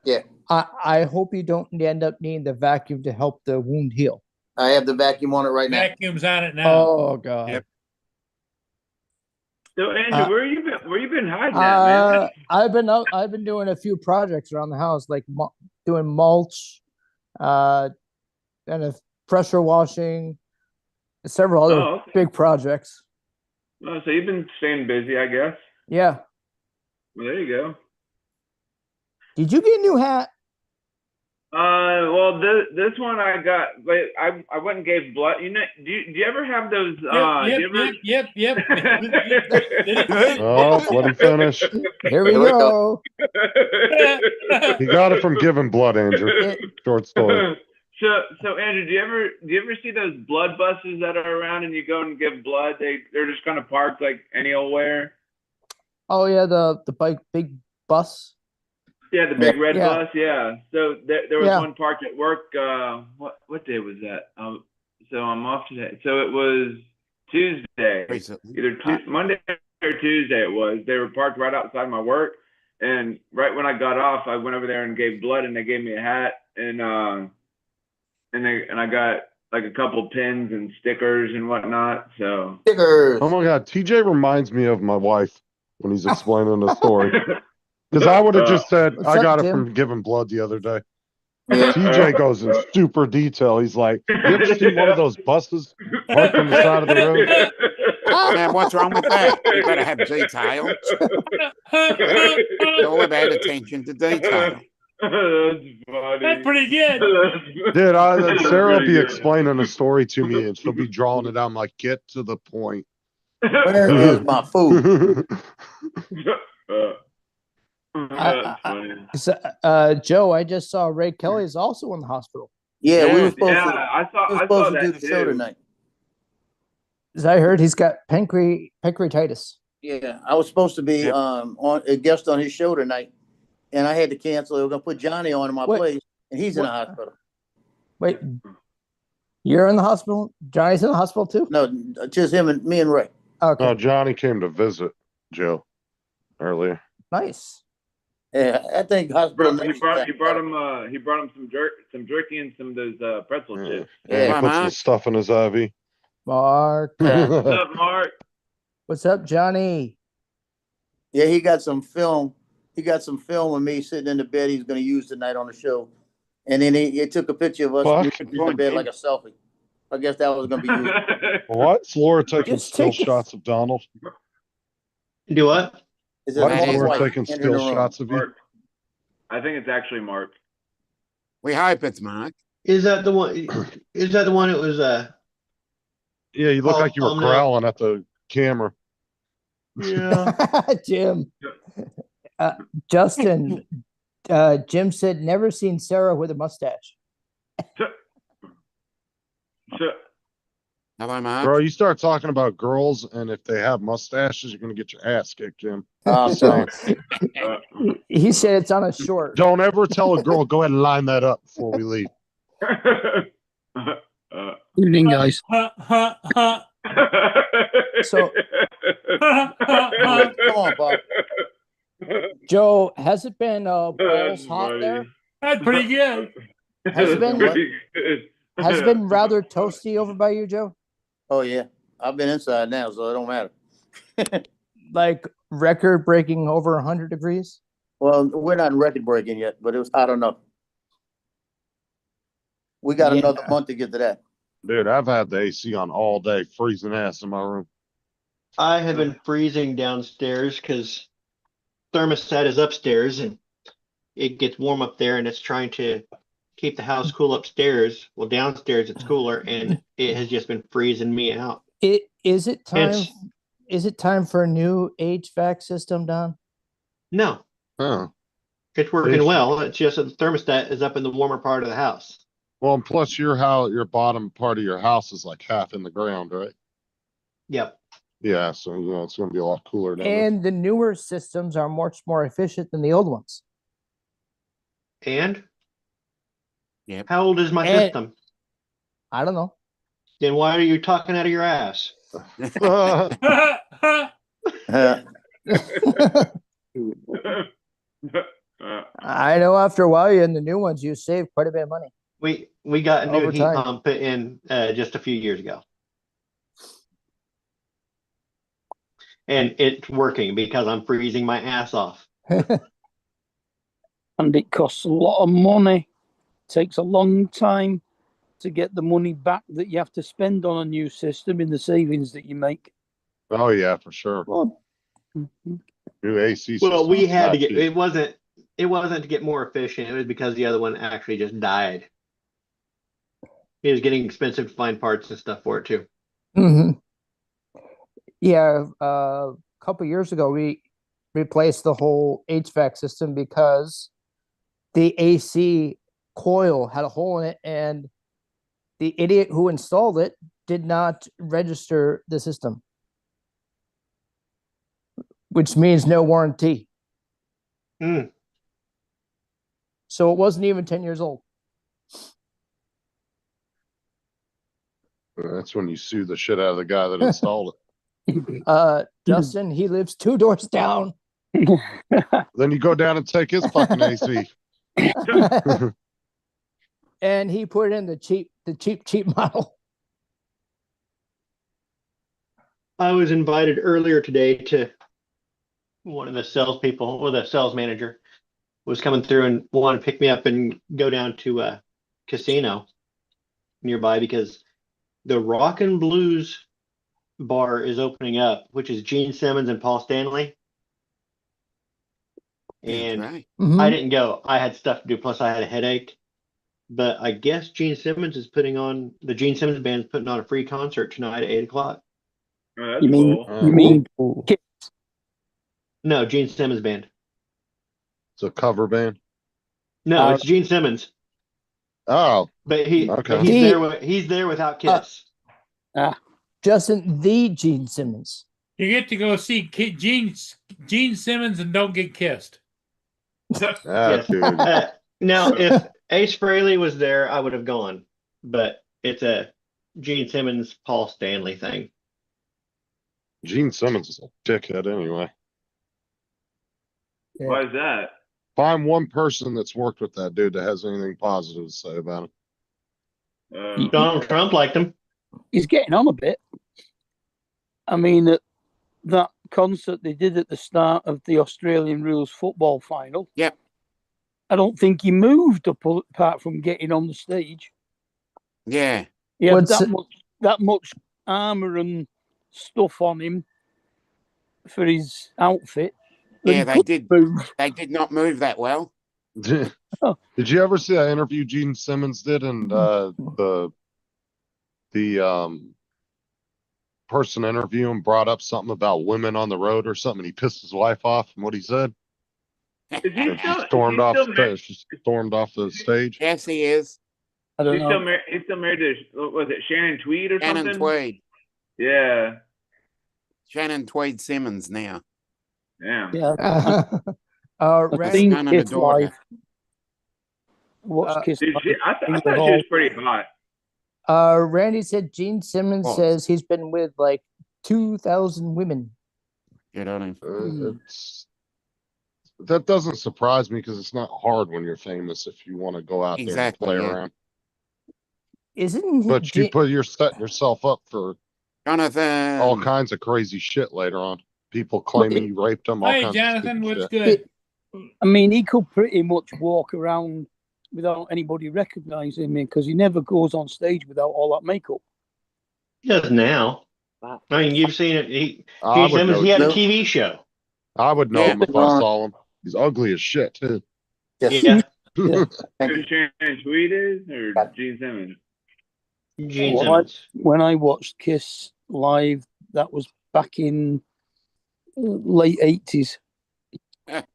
Yeah. I hope you don't end up needing the vacuum to help the wound heal. I have the vacuum on it right now. Vacuum's on it now. Oh God. Yep. So Andrew, where you been hiding at, man? I've been doing a few projects around the house, like doing mulch, and a pressure washing, and several other Oh, okay. big projects. Oh, so you've been staying busy, I guess. Yeah. Well, there you go. Did you get a new hat? Well, this one I got. Like, I went and gave blood. You know, do you ever have those? Yep. Oh, let him finish. Here we Here we go. He got it from giving blood, Andrew. Short story. So Andrew, do you ever see those blood buses that are around and you go and give blood? They're just kind of parked like any old where. Oh yeah, the big bus. Yeah, the big red Yeah. bus. Yeah. So there was Yeah. one parked at work. What day was that? So I'm off today. So it was Tuesday. Recently. Either Monday or Tuesday it was. They were parked right outside my work, and right when I got off, I went over there and gave blood, and they gave me a hat, and I got like a couple pins and stickers and whatnot. So Stickers. Oh my God, TJ reminds me of my wife when he's explaining the story. Because I would have just said, What's I up, got it Jim? from giving blood the other day. Yeah. TJ goes in super detail. He's like, you ever see one of those buses parked on the side of the road? Man, what's wrong with that? You better have detail. It's all about attention to detail. That's funny. That's pretty good. Dude, Sarah will be Pretty good. explaining a story to me and she'll be drawing it out. I'm like, get to the point. Where is my food? That's funny. Joe, I just saw Ray Kelly is also in the hospital. Yeah, we were Yeah. supposed Yeah, to. I We saw were supposed to that do the show too. tonight. As I heard, he's got pancreatitis. Yeah, I was supposed to be Yep. on a guest on his show tonight, and I had to cancel. They were gonna put Johnny on in my Wait. place, and he's in the What? hospital. Wait, you're in the hospital? Johnny's in the hospital too? No, just him and me and Ray. Okay, No, Johnny came to visit Joe earlier. nice. Yeah, I think hospital. He brought him some jerky and some of those pretzel Yeah. chips. Yeah, he Yeah. put some stuff in his IV. Mark. What's up, Mark? What's up, Johnny? Yeah, he got some film. He got some film of me sitting in the bed he's gonna use tonight on the show. And then he took a picture of us Fuck. in the bed like a selfie. I guess that was gonna be used. What's Laura taking Just still take a- shots of Donald? Do what? Is it Why That is is Mark Laura White taking entered still the room? shots of you? Mark. I think it's actually Mark. We hope it's Mark. Is that the one? Is that the one? It was Yeah, you look Oh, like you were no. growling at the camera. Yeah. Jim. Justin. Jim said never seen Sarah with a mustache. So, Hello, Mark. Bro, you start talking about girls, and if they have mustaches, you're gonna get your ass kicked, Jim. Oh, sorry. He said it's on a short. Don't ever tell a girl, go ahead and line that up before we leave. Evening, guys. So- Come on, Bob. Joe, has it been balls hot there? That's pretty good. Has it been- Pretty good. Has it been rather toasty over by you, Joe? Oh yeah, I've been inside now, so it don't matter. Like record breaking over 100 degrees? Well, we're not record breaking yet, but it was hot enough. We got Yeah. another month to get to that. Dude, I've had the AC on all day, freezing ass in my room. I have been freezing downstairs because thermostat is upstairs and it gets warm up there and it's trying to keep the house cool upstairs. Well, downstairs it's cooler and it has just been freezing me out. Is it time? It's- Is it time for a new HVAC system, Don? No, Huh. it's working It's- well. It's just that the thermostat is up in the warmer part of the house. Well, and plus your bottom part of your house is like half in the ground, right? Yep. Yeah, so it's gonna be a lot cooler down there. And the newer systems are much more efficient than the old ones. And? Yep. How old is my And- system? I don't know. Then why are you talking out of your ass? I know after a while, you in the new ones, you save quite a bit of money. We got a new Over heat time. pump put in just a few years ago. And it's working because I'm freezing my ass off. And it costs a lot of money. Takes a long time to get the money back that you have to spend on a new system in the savings that you make. Oh yeah, for sure. Mhm. New AC. Well, we system's had to not get cheap. it wasn't to get more efficient. It was because the other one actually just died. It was getting expensive to find parts and stuff for it too. hmm Yeah, a couple years ago, we replaced the whole HVAC system because the AC coil had a hole in it, and the idiot who installed it did not register the system, which means no warranty. Hmm. So it wasn't even 10 years old. That's when you sue the shit out of the guy that installed Justin, he lives 2 doors down. it. Then you go down and take his fucking AC. And he put in the cheap model. I was invited earlier today to one of the salespeople or the sales manager was coming through and wanted to pick me up and go down to a casino nearby because the Rock and Blues bar is opening up, which is Gene Simmons and Paul Stanley. And Right. Mhm. I didn't go. I had stuff to do. Plus, I had a headache. But I guess Gene Simmons is the Gene Simmons band is putting on a free concert tonight at 8 o'clock. Oh, that's You mean cool. you mean Ooh. No, Gene Simmons band. It's a cover band. No, it's Gene Simmons. Oh, But Okay. he's there without Kiss. Justin, the Gene Simmons. You get to go see Gene Simmons and don't get kissed. ah, dude. Now, if Ace Frehley was there, I would have gone. But it's a Gene Simmons, Paul Stanley thing. Gene Simmons is a dickhead anyway. Why is that? Find one person that's worked with that dude that has anything positive to say about him. Uh, Donald Trump liked him. he's getting on a bit. I mean, that concert they did at the start of the Australian rules football final. Yep. I don't think he moved up apart from getting on the stage. Yeah. He had What's- that much armor and stuff on him for his outfit. that Yeah, he they couldn't did. move. They did not move that well. Did Oh. you ever see that interview Gene Simmons did and the person interviewing brought up something about women on the road or something, and he pissed his wife off and what he said? Is he And still? she stormed is he off still mar- she stormed off the stage. Yes, he is. I don't He's know. still married to, was it Shannon Tweed or Shannon something? Tweed. Yeah. Shannon Tweed Simmons now. Yeah. Yeah, uh, I Randy- think son and a Kiss daughter. Live. Watch Kiss Dude, Live. I thought she was pretty hot. Randy said Gene Simmons What? says he's been with like 2,000 women. Good on him. That doesn't surprise me because it's not hard when you're famous if you want to go out Exactly, there and play yeah. around. Isn't he? But you're setting yourself up for Jonathan. all kinds of crazy shit later on. People claiming you raped them. All Hey, kinds Jonathan, of what's stupid shit. good? I mean, he could pretty much walk around without anybody recognizing him because he never goes on stage without all that makeup. He does now. I mean, you've seen it. I Gene would Simmons, know, he had a No. TV show. I would know Yeah. him if I saw him. He's ugly as shit too. Yes. Yeah, Thank Who you. Shannon Tweed is or Gene Simmons? Gene Well, Simmons. When I watched Kiss live, that was back in late 80s.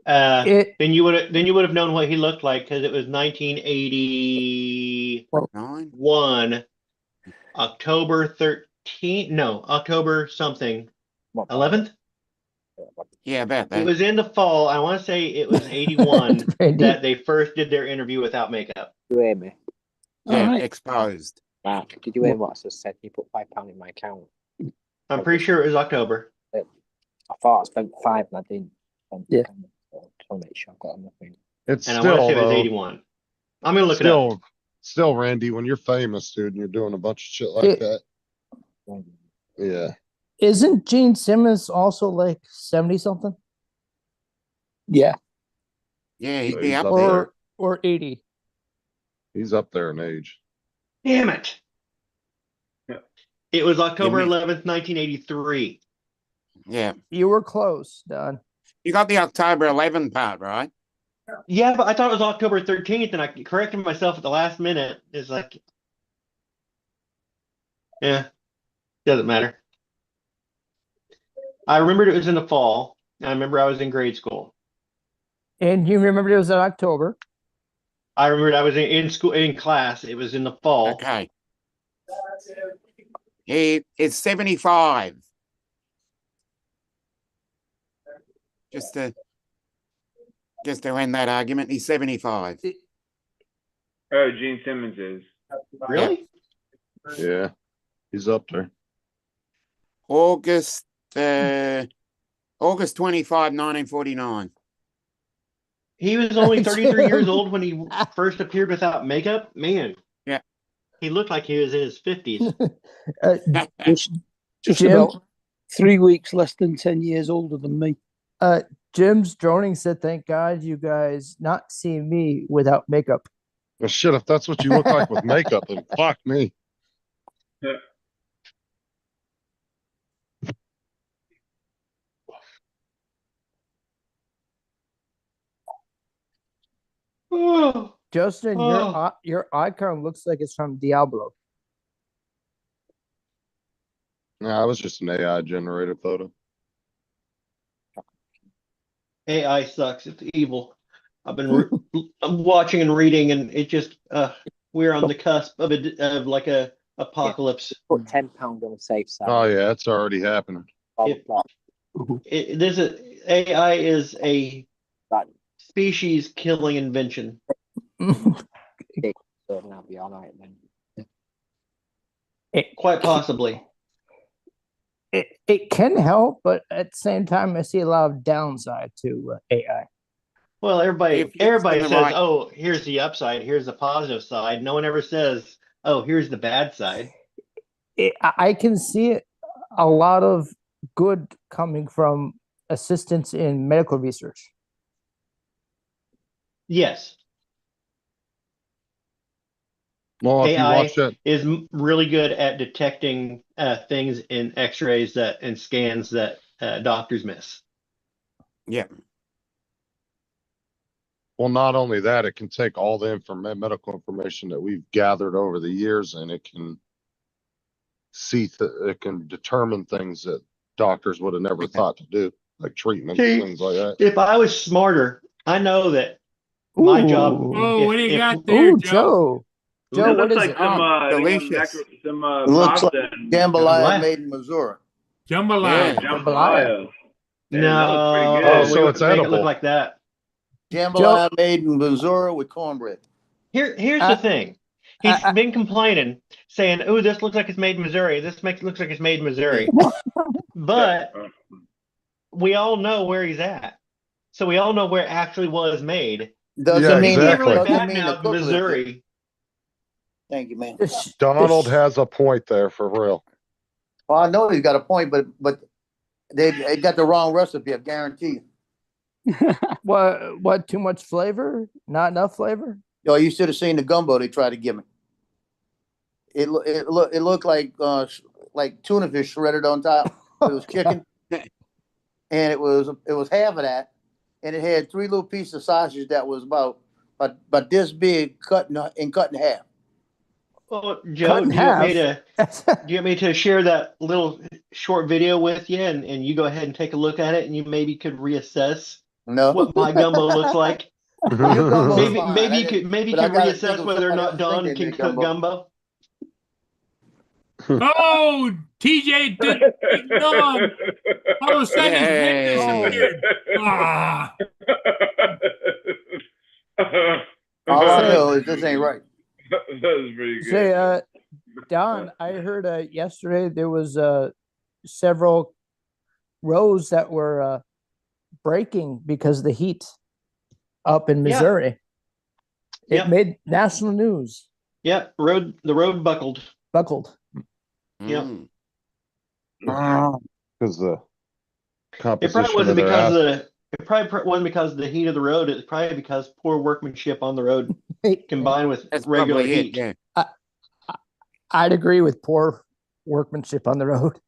It, Then you would have known what he looked like because it was 1981, 9. October 13th. No, October something. 11th. Yeah, about It that. was in the fall. I want to say it was 81 Randy, that they first did their interview without makeup. Did you hear me? Yeah, Alright. exposed. Right. Did you hear what I just said? You put £5 in my account. I'm pretty sure it was October. I thought I spent 5 and I didn't. Yeah. So I want to make sure I've got nothing. It's And I want to still say it was though, 81. I'm going to look it up. still Randy, when you're famous, dude, and you're doing a bunch of shit like It- that. Yeah. isn't Gene Simmons also like 70 something Yeah. Yeah, he'd So be he's up up there. there. or 80? He's up there in age. Damn it. Yeah. It was October Give me- 11th, 1983. Yeah. You were close, Don. You got the October 11 part, right? Yeah, but I thought it was October 13th, and I corrected myself at the last minute. It's like, yeah, doesn't matter. I remembered it was in the fall. I remember I was in grade school. And you remember it was in October. I remembered I was in school, in class. It was in the fall. Okay. It's 75. Just to end that argument, he's 75. Oh, Gene Simmons is. Really? Yeah. He's up there. August 25, 1949. He was only 33 years old when he first appeared without makeup. Man. Yeah. He looked like he was in his 50s. Just Jim? about 3 weeks less than 10 years older than me. Jim's droning said, "Thank God you guys not see me without makeup." Well, shit, if that's what you look like with makeup, then fuck me. Oh, Justin, Oh. your icon looks like it's from Diablo. Nah, it was just an AI generated photo. AI sucks. It's evil. I've been I'm watching and reading, and it just we're on the cusp of like a apocalypse. Put £10 on the safe side. Oh yeah, it's already happening. This is AI is a That- species killing invention. So now be all right then. Quite possibly. It can help, but at the same time, I see a lot of downside to AI. Well, everybody If you everybody spend says, the right- "Oh, here's the upside. Here's the positive side." No one ever says, "Oh, here's the bad side." I can see a lot of good coming from assistance in medical research. Yes, Well, if you AI watch that, is really good at detecting things in X-rays and scans that doctors miss. Yeah. well, not only that, it can take all the medical information that we've gathered over the years, and it can it can determine things that doctors would have never thought to do, like treatments, See, things like that. if I was smarter, I know that my job. Ooh. Oh, what do you if got there, Ooh, Joe? Joe. Joe, That what looks is like it? some delicious. some It looks pasta like and jambalaya Jambalaya. made in Missouri. Jambalaya. Yeah. jambalaya. Damn, that looks pretty No, good. Oh, we so wouldn't it's make it edible. look like that. Jambalaya made in Missouri with cornbread. Here's Uh, the thing. He's I- been complaining, saying, "Oh, this looks like it's made in Missouri. This looks like it's made in Missouri." But we all know where he's at, so we all know where it actually was made. Doesn't Yeah, mean He can't really exactly. doesn't back mean the now cook lived there. Missouri. Thank you, man. Donald has a point there for real. Well, I know he's got a point, but they got the wrong recipe. I guarantee you. what? Too much flavor? Not enough flavor? Yo, you should have seen the gumbo they tried to give me. It looked like tuna fish shredded on top. It was chicken, and it was half of that, and it had 3 little pieces of sausage that was about this big, cut in half. Well, Joe, Cut in do you want me half. to do you want me to share that little short video with you, and you go ahead and take a look at it, and you maybe could reassess No, what my gumbo looks like? Your gumbo's Maybe fine. maybe I you didn't- could but I gotta think reassess of whether or somebody not else Don think they can made cook gumbo. Oh, TJ did Don. All of a sudden, his head Yay. disappeared. Ah. All I Say- know is this ain't right. That was pretty good. Say, Don, I heard yesterday there was several rows that were breaking because of the heat up in Yeah. Missouri. It Yep. made national news. Yeah, the road buckled. Buckled. Yep. Mm. Because the It composition probably of wasn't their because ass. of the. It probably wasn't because of the heat of the road. It's probably because poor workmanship on the road combined with That's regular probably it. heat. Yeah. I'd agree with poor workmanship on the road.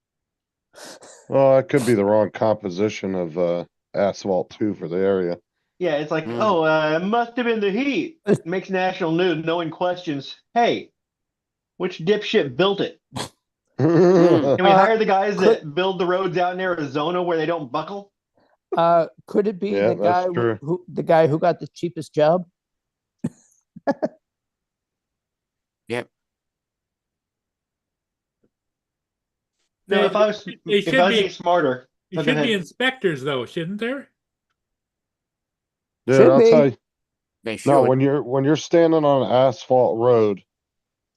Well, it could be the wrong composition of asphalt too for the area. Yeah, it's like, Mm. it must have been the heat. It makes national news. No one questions. Hey, which dipshit built it? Can we hire the guys that build the roads out in Arizona where they don't buckle? Could it be Yeah, the guy that's true. who got the cheapest job? Yep. No, if I was They if should I was be being smarter, There go should be ahead. inspectors, though, shouldn't there? Dude, Should I'll be. tell you. They should. No, when you're standing on an asphalt road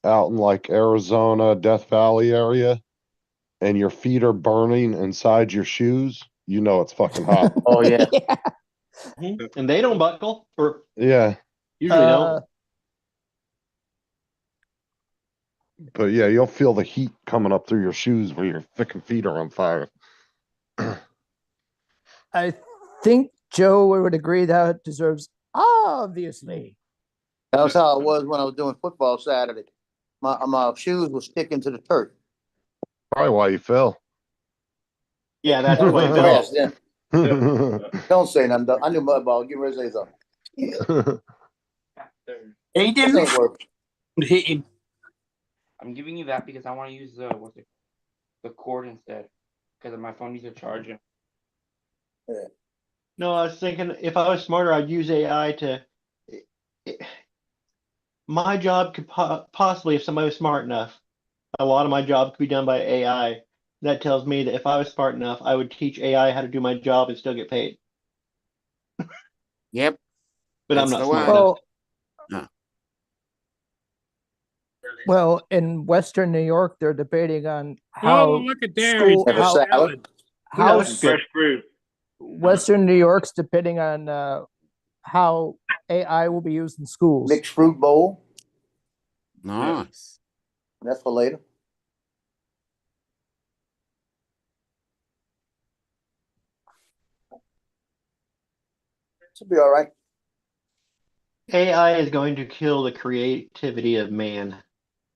out in like Arizona, Death Valley area, and your feet are burning inside your shoes, you know it's fucking hot. Oh yeah. And they don't buckle, or Yeah, usually don't. but yeah, you'll feel the heat coming up through your shoes where your fucking feet are on fire. I think Joe would agree that it deserves obviously. That was how it was when I was doing football Saturday. My shoes were sticking to the turf. Probably why you fell. Yeah, that's why it Grass fell. then. Don't say nothing. Doug. I knew mudball. Get ready to say something. Hey, This ain't working. hit him. I'm giving you that because I want to use the cord instead because my phone needs a charger. No, I was thinking if I was smarter, I'd use AI to. My job could possibly, if somebody was smart enough, a lot of my job could be done by AI. That tells me that if I was smart enough, I would teach AI how to do my job and still get paid. Yep. But I'm That's not the smart one. enough. Well, in Western New York, they're debating on how Oh, look at there. school, He's got how, salad. how Fresh fruit. Western New York's depending on how AI will be used in schools. Mixed fruit bowl. Nice. That's for later. Should be all right. AI is going to kill the creativity of man.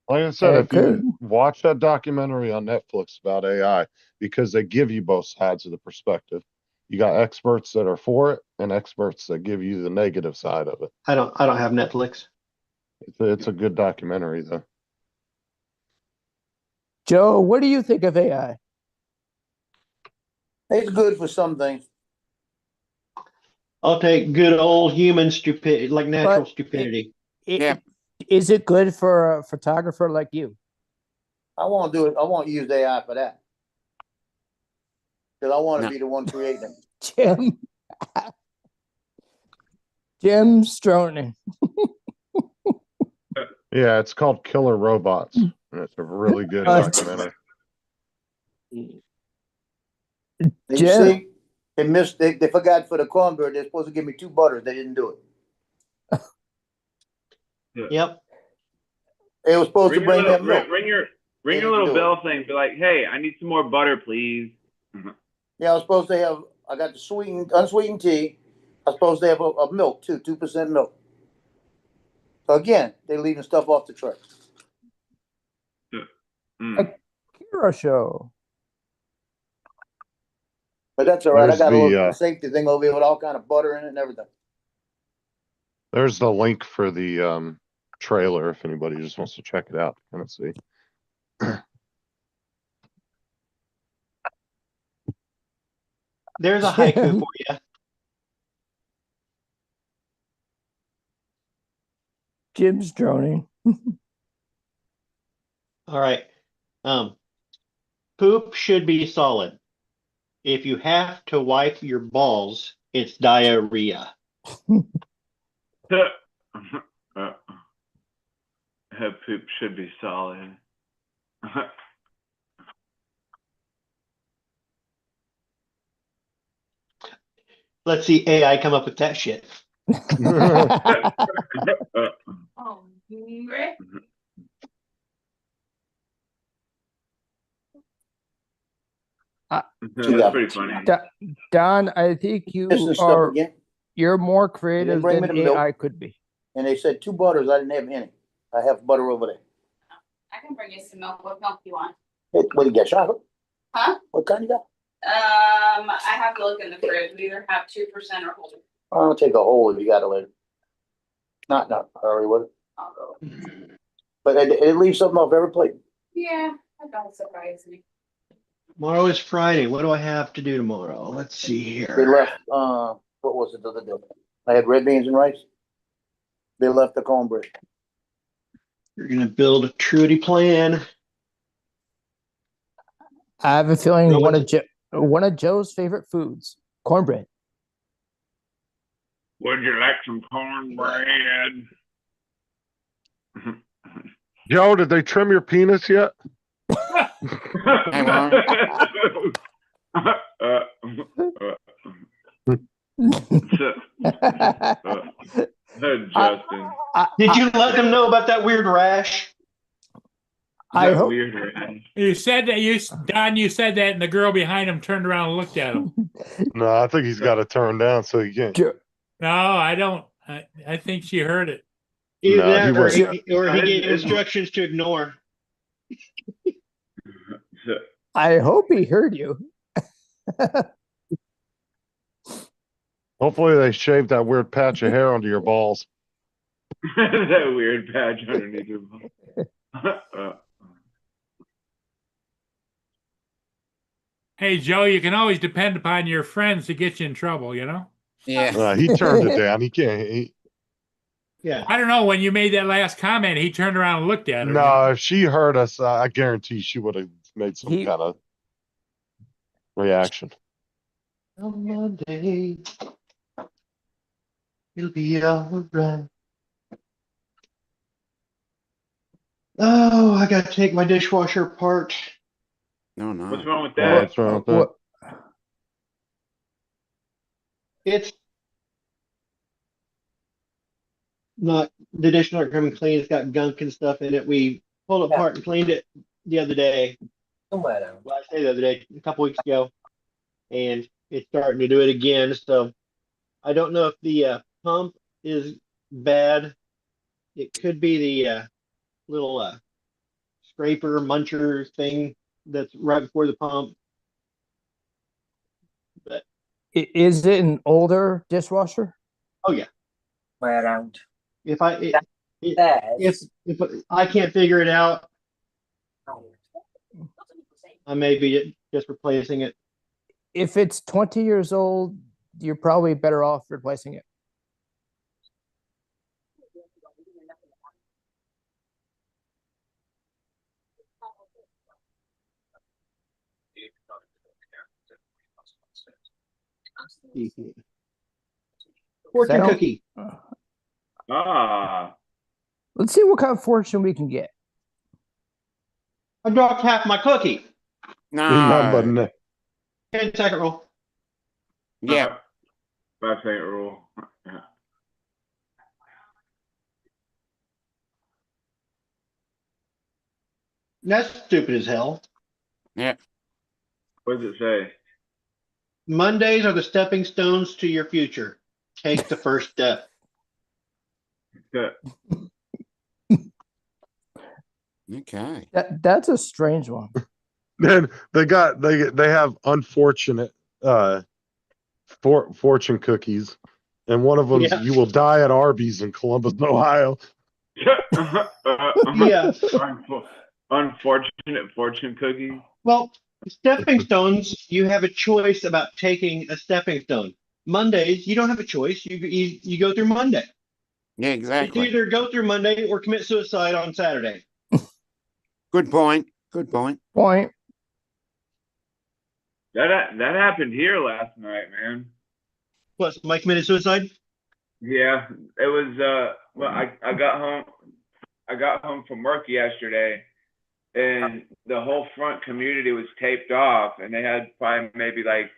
Like I said, It if you could. watch that documentary on Netflix about AI, because they give you both sides of the perspective. You got experts that are for it and experts that give you the negative side of it. I don't have Netflix. It's a good documentary though. Joe, what do you think of AI? It's good for some things. I'll take good old human stupidity, like natural But stupidity. Yeah. Is it good for a photographer like you? I won't do it. I won't use AI for that. Because I want to No. be the one creating it. Jim. Jim Stroning. Yeah, it's called Killer Robots. And it's a really good documentary. You Jim. see, they forgot for the cornbread, they're supposed to give me 2 butters. They didn't do it. Yep. They were supposed to Ring bring your them little, milk. ring your They didn't little do bell thing. Be like, hey, I need some more butter, please. Yeah, I was supposed to have, I got the unsweetened tea. I was supposed to have a milk too, 2% milk. So again, they're leaving stuff off the tray. Kira Show. But that's all right. There's I got a the, little safety thing over here with all kind of butter in it and everything. There's the link for the trailer if anybody just wants to check it out. Kind of see. There's a haiku for you. Jim's droning. All right. Poop should be solid. If you have to wipe your balls, it's diarrhea. Her poop should be solid. Let's see AI come up with that shit. Oh, That's pretty funny. Don, I think Missing stuff again. you're more They creative didn't bring me than the milk. AI could be. And they said 2 butters. I didn't have any. I have butter over there. I can bring you some milk. What milk do you want? What do you got, chocolate? Huh? What kind you got? I have to look in the fridge. We either have 2% or whole. I'll take a whole if you got it later. Not hurry with it. I'll go. But it leaves something off every plate. Yeah, that don't surprise me. Tomorrow is Friday. What do I have to do tomorrow? Let's see They here. left, what was it the other day? I had red beans and rice. They left the cornbread. You're going to build a Trudy plan. I have a feeling No, one of Joe's favorite foods, cornbread. Would you like some cornbread? Joe, did they trim your penis yet? Hang on. Justin. Did you let them know about that weird rash? I That hope weird rash. You said that Don, you said that, and the girl behind him turned around and looked at him. No, I think he's got to turn down so he can't. No, I don't. I think she heard it. Either No, he that, or wasn't. he gave instructions to ignore. I hope he heard you. Hopefully they shaved that weird patch of hair onto your balls. That weird patch underneath your ball. Hey, Joe, you can always depend upon your friends to get you in trouble, you know? Yeah. He turned it down. He can't. Yeah. I don't know. When you made that last comment, he turned around and looked at her. No, if she heard us, I guarantee she would have made some kind of reaction. On Monday, it'll be all right. Oh, I got to take my dishwasher apart. No, no. What's wrong with Oh, that? what's wrong with that? It's not, the dish not coming clean. It's got gunk and stuff in it. We pulled it apart and cleaned it the other day. Well, I say the other day, a couple weeks ago, and it's starting to do it again. So I don't know if the pump is bad. It could be the little scraper muncher thing that's right before the pump. But Is it an older dishwasher? oh yeah, Way around. if I it, it, There's. if I can't figure it out, I may be just replacing it. If it's 20 years old, you're probably better off replacing it. Fortune don't- cookie. Ah, Let's see what kind of fortune we can get. I dropped half my cookie. Remember, No. 10-second rule. Yeah. 5-second rule. Yeah. That's stupid as hell. Yeah. What does it say? Mondays are the stepping stones to your future. Take the first step. Okay. That's a strange one. then they have unfortunate fortune cookies, and one of them Yeah. you will die at Arby's in Columbus, Ohio. Yeah. Unfortunate fortune cookies. Well, stepping stones, you have a choice about taking a stepping stone. Mondays, you don't have a choice. You go through Monday. Yeah, You exactly. either go through Monday or commit suicide on Saturday. Good point. Good point. Point. That happened here last night, man. What, somebody committed suicide? Yeah, it was well, I got home from work yesterday, and the whole front community was taped off, and they had probably maybe like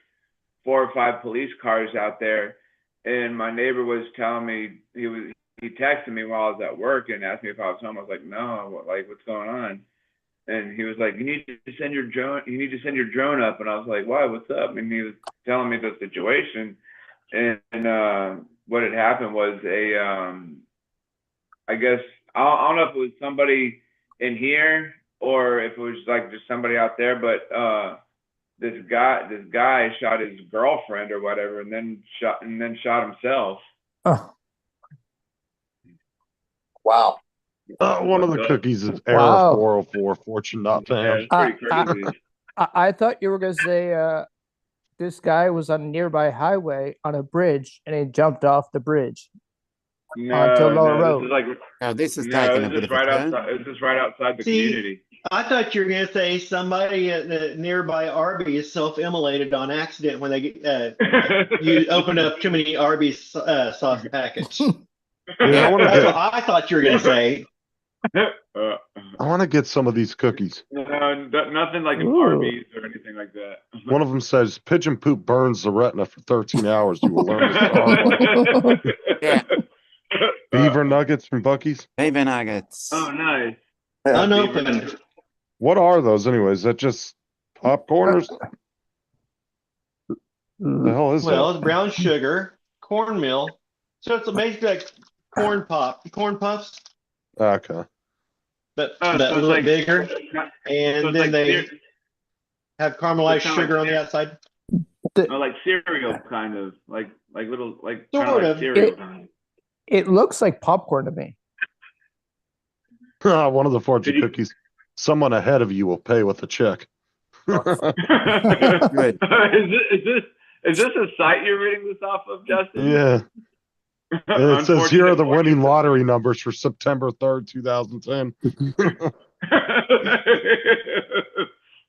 4 or 5 police cars out there. And my neighbor was telling me he texted me while I was at work and asked me if I was home. I was like, no, what's going on? And he was like, you need to send your drone up. And I was like, why? What's up? And he was telling me the situation. And what had happened was I guess I don't know if it was somebody in here or if it was like just somebody out there, but this guy shot his girlfriend or whatever, and then shot himself. Oh, Wow. One of the cookies is error Wow. 404 fortune not Yeah, found. it's pretty crazy. I thought you were gonna say this guy was on a nearby highway on a bridge and he jumped off the bridge. Onto Lower Road. This is like This is no, taking a this bit is of a right turn. outside. This is right outside the See, community. I thought you were going to say somebody at the nearby Arby's self-immolated on accident when they you opened up too many Arby's sauce packets. Yeah, That's what I thought you were going to say. I want to get some of these cookies. No, nothing like an Ooh. Arby's or anything like that. One of them says pigeon poop burns the retina for 13 hours. You will learn to starve. Yeah. Beaver nuggets from Bucky's. Beaver nuggets. Oh, nice. Unopened. What are those anyways? Is that just popcorners? The hell is Well, that? it's brown sugar, cornmeal. So it's basically like corn puffs, Okay. but Oh, a so it's little like- bigger. So And it's then like they have caramelized It's kinda sugar like on the outside. like cereal, kind of like little like kind Sort of of. like cereal. It looks like popcorn to me. One of the fortune Did you- cookies. Someone ahead of you will pay with a check. Good. Is this a site you're reading this off of, Justin? Yeah. And it says here are the Unfortunate winning lottery numbers for September 3rd, 2010.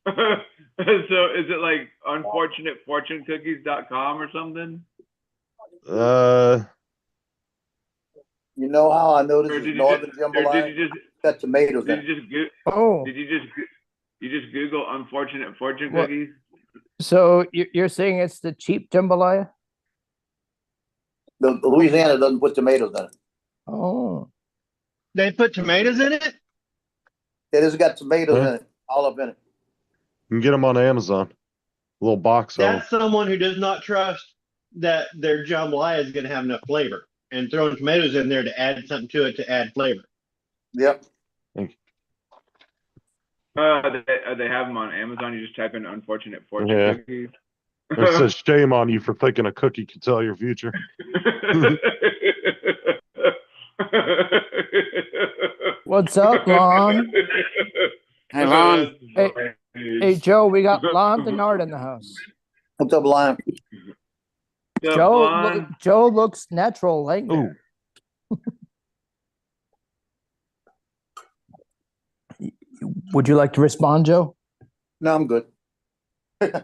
So is it like unfortunatefortunecookies.com or something? You know how I know this Or is did Northern you Jambalaya? just Got tomatoes in did it. you just go, Oh, did you just Google unfortunate fortune What? cookies? so you're saying it's the cheap jambalaya? The Louisiana doesn't put tomatoes in it. Oh, They put tomatoes in it? It has got tomatoes Huh? in it, all up in it. You can get them on Amazon. A little box of them. That's someone who does not trust that their jambalaya is going to have enough flavor, and throwing tomatoes in there to add something to it to add flavor. Yep. They have them on Amazon. You just type in "unfortunate fortune Yeah. cookies." It says shame on you for thinking a cookie can tell your future. What's up, Lon? Hey, Lon. Hey, Joe, we got Lon Denard in the house. What's up, Lion? Joe looks natural laying there. Would you like to respond, Joe? No, I'm good. Oh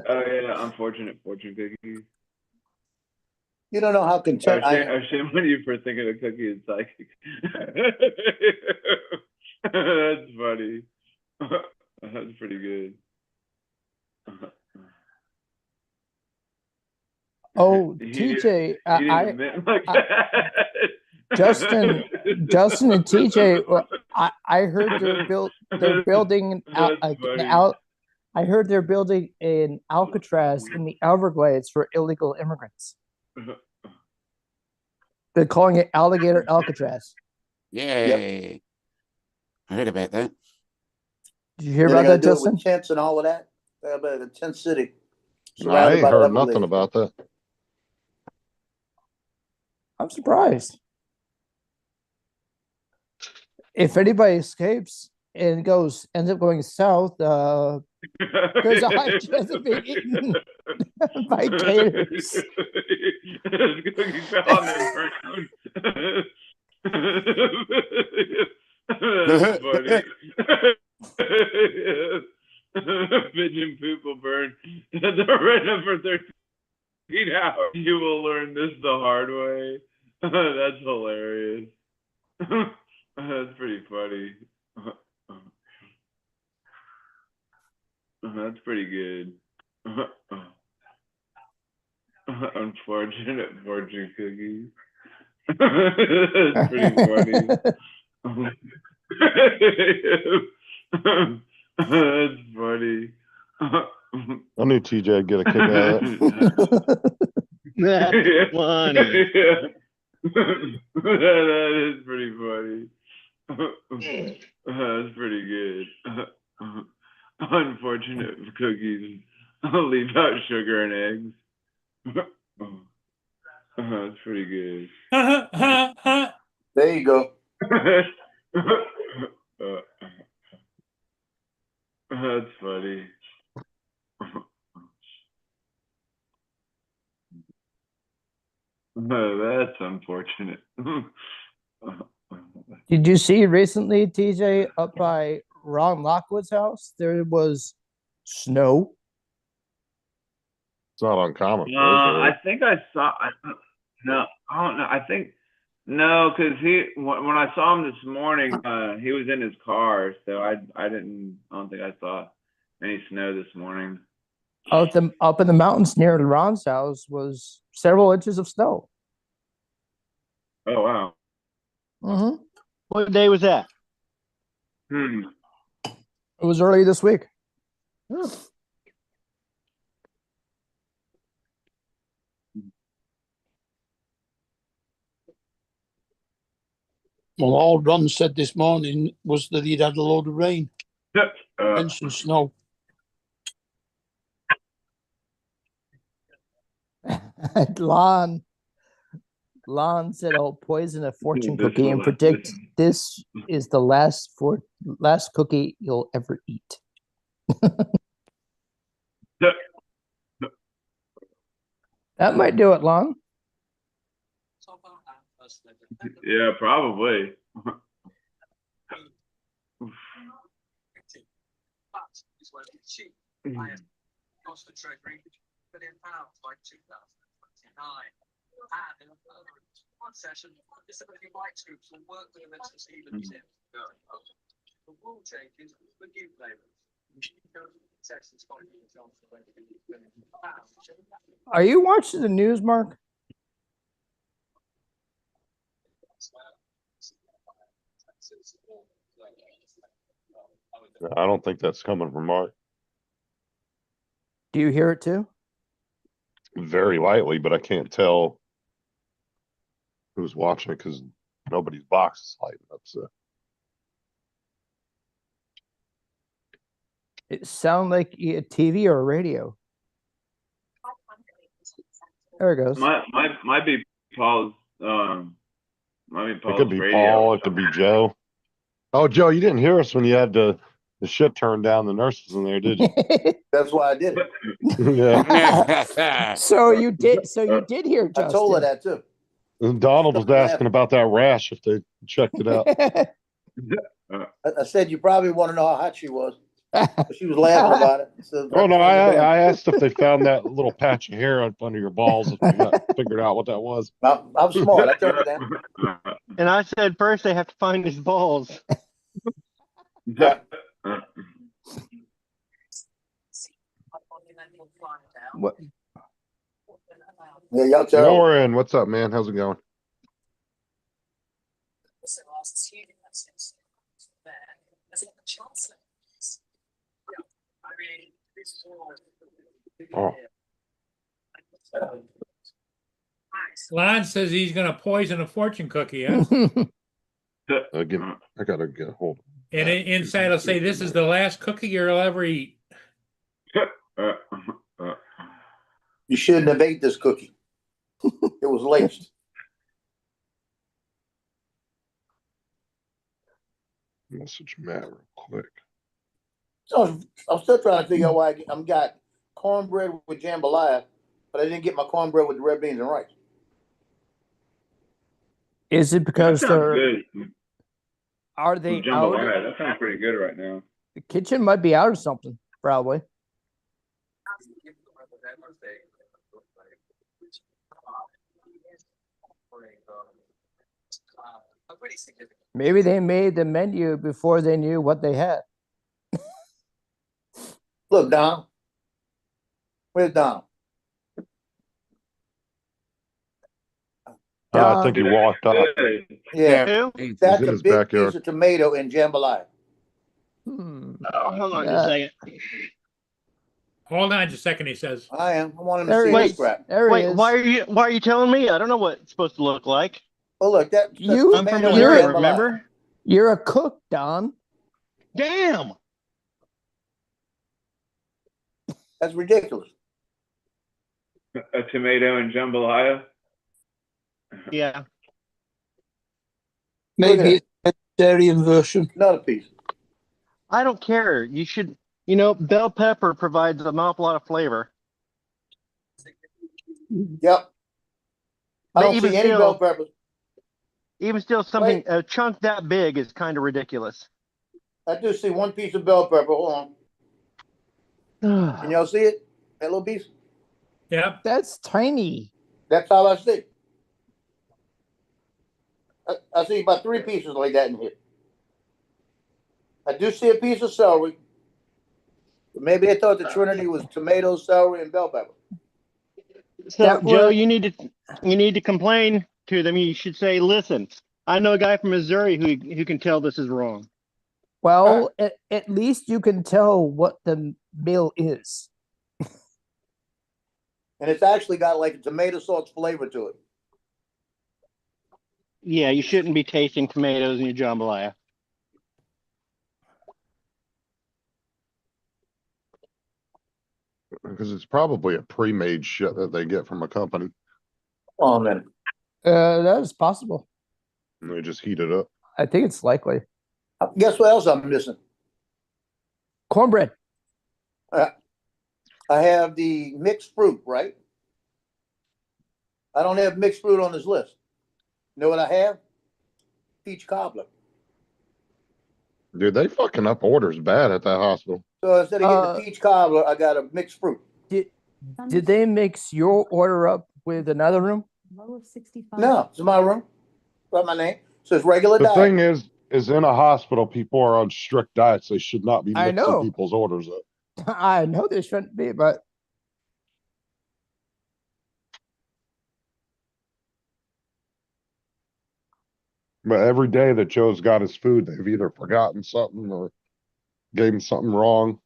yeah, unfortunate fortune cookies. You don't know how content I am. Shame on you for thinking a cookie is psychic. That's funny. That's pretty good. Oh, TJ, Justin and TJ, I heard they're building out. I heard they're building an Alcatraz in the Everglades for illegal immigrants. They're calling it Alligator Alcatraz. Yay. Yep. I heard about that. Did you hear about that, Justin? Tents and all of that. About a tent city. I ain't heard nothing about that. I'm surprised. If anybody escapes and ends up going south, there's a high chance of being eaten by gators. That's funny. Pigeon poop will burn. They're right for 13 hours. You will learn this the hard way. That's hilarious. That's pretty funny. That's pretty good. Unfortunate fortune cookies. That's pretty funny. That's funny. I knew TJ would get a kick out of that. That's funny. That is pretty funny. That's pretty good. Unfortunate cookies. I'll leave out sugar and eggs. That's pretty good. There you go. That's funny. That's unfortunate. Did you see recently, TJ, up by Ron Lockwood's house? There was snow. It's not uncommon. I think I saw. No, I don't know. I think no, because when I saw him this morning, he was in his car, so I don't think I saw any snow this morning. Up in the mountains near Ron's house was several inches of snow. Oh wow. Mm-hmm. What day was that? It was early this week. Well, all Ron said this morning was that he'd had a load of rain and some snow. Lon said, "I'll poison a fortune cookie and predict this is the last cookie you'll ever eat." That might do it, Lon. Yeah, probably. Cost the Treasury £1 billion by 2029. And in a further one session, disability rights groups will work with Mr. Stephen Tim. The rule changes for new flavors. Are you watching the news, Mark? I don't think that's coming from Mark. Do you hear it too? very lightly, but I can't tell who's watching it because nobody's box is lighting up. So It sound like a TV or a radio. There it goes. Might be Paul's might be it Paul's could be radio. Paul, it could be Joe. Oh, Joe, you didn't hear us when you had the shit turned down. The nurses in there, did you? That's why I did it. Yeah. So you did. So you did hear I Justin. told her that too. And Donald was asking about that rash if they checked it out. I said you probably want to know how hot she was. But she was laughing about it. So Oh no, I asked if they found that little patch of hair up under your balls, if they got figured out what that was. I'm smart. I turned it down. And I said first they have to find his balls. Yeah. What? Yeah, y'all tell. Lauren, what's up, man? How's it going? Oh. Lon says he's gonna poison a fortune cookie, yeah? Again, I gotta get hold. And inside will say, this is the last cookie you'll ever eat. You shouldn't have ate this cookie. It was laced. Message Matt real quick. So I'm still trying to figure out why I'm got cornbread with jambalaya, but I didn't get my cornbread with the red beans and rice. Is it because That sounds they're good. are they out? Jambalaya, that sounds pretty good right now. The kitchen might be out of something, probably. Maybe they made the menu before they knew what they had. Look, Don. Where's Don? I think he walked out. Yeah, Who? that's in a his big backyard. piece of tomato and jambalaya. Oh, hold on just a second. Hold on just a second, he says. I am. I want him to There see he this is. scrap. There he Wait, is. why are you telling me? I don't know what it's supposed to look like. Oh, look, that's You- I'm from tomato and Missouri, jambalaya. remember? You're a cook, Don. Damn. That's ridiculous. A tomato and jambalaya. Yeah. Look at Maybe it's a vegetarian version. Another piece. I don't care. You should, bell pepper provides an awful lot of flavor. Yep. I But don't even see any still- bell peppers. Even still, something a chunk that big is kind of ridiculous. I do see one piece of bell pepper. Hold on. Can y'all see it? That little piece? Yep. That's tiny. That's all I see. I see about 3 pieces like that in here. I do see a piece of celery. But maybe I thought the Trinity was tomato, celery, and bell pepper. So, That Joe, was- you need to complain to them. You should say, "Listen, I know a guy from Missouri who can tell this is wrong." Well, at least you can tell what the meal is. And it's actually got like a tomato sauce flavor to it. Yeah, you shouldn't be tasting tomatoes in your jambalaya. Because it's probably a pre-made shit that they get from a company. Oh, man. That is possible. And they just heat it up. I think it's likely. Guess what else I'm missing? Cornbread. I have the mixed fruit, right? I don't have mixed fruit on this list. You know what I have? Peach cobbler. Dude, they fucking up orders bad at that hospital. So instead of getting the peach cobbler, I got a mixed fruit. Did they mix your order up with another room? Low of 65. No, it's my room. Got my name. So it's regular The diet. thing is in a hospital, people are on strict diets. They should not be I mixing know. people's orders up. I know they shouldn't be, but But every day that Joe's got his food, they've either forgotten something or gave him something wrong.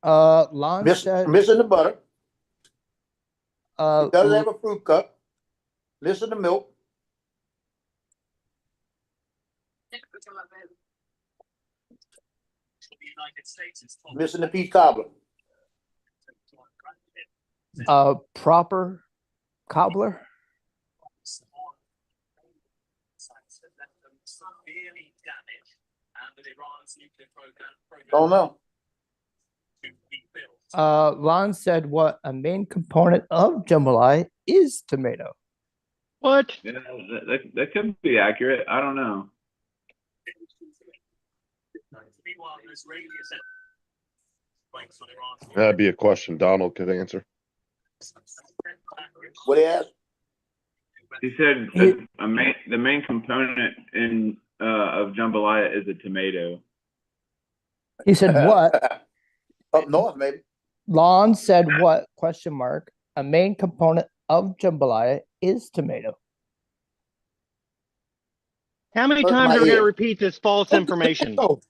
Lon Missing, said, missing the butter. uh, It does have a fruit cup. Missing the milk. The United States is top Missing the peach cobbler. proper cobbler. severely damaged, and that Iran's nuclear program Don't know. to rebuild. Lon said what a main component of jambalaya is tomato. What? Yeah, that could be accurate. I don't know. Meanwhile, the Israeli assembly ranks on Iran's That'd be a question Donald could answer. What he asked? He said that the main component in of jambalaya is a tomato. He said what? Up north, maybe. Lon said what? Question mark. A main component of jambalaya is tomato. How many Hurt times my are we going to ear. repeat this false information? Well,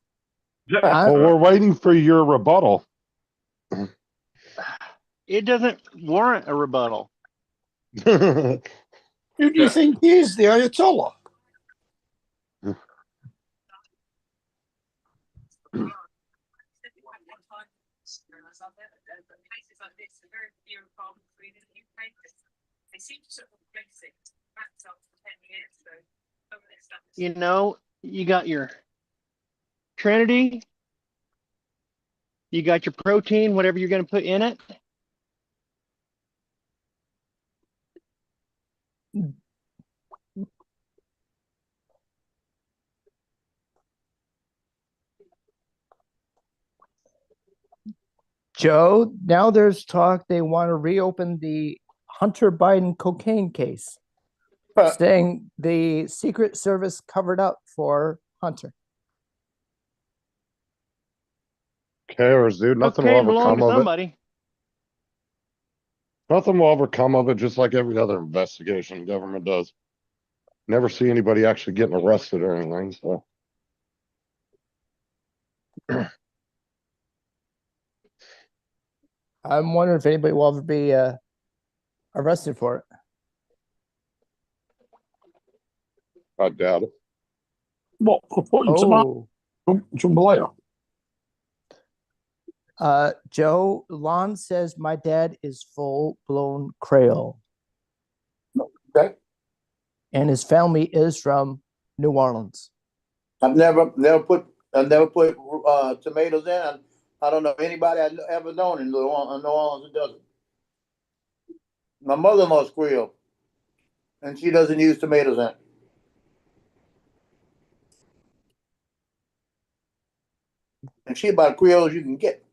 we're waiting for your rebuttal. It doesn't warrant a rebuttal. Who do you think is the Ayatollah? Places like this are very few and far between in the UK. They seem to sort of replace it. That's up to 10 years, so some of this stuff is You know, you got your Trinity, you got your protein, whatever you're going to put in it. Joe, now there's talk they want to reopen the Hunter Biden cocaine case, saying the Secret Service covered up for Hunter. Cares, dude. Nothing will Cocaine ever belonged come to of it. somebody. Nothing will ever come of it, just like every other investigation the government does. Never see anybody actually getting arrested or anything. So I'm wondering if anybody will ever be arrested for it. I doubt it. What in tomato? Jambalaya. Joe, Lon says my dad is full-blown Creole. Okay. And his family is from New Orleans. I've never put tomatoes in. I don't know anybody I've ever known in New Orleans who does it. My mother-in-law's Creole, and she doesn't use tomatoes in it. And she about Creole as you can get.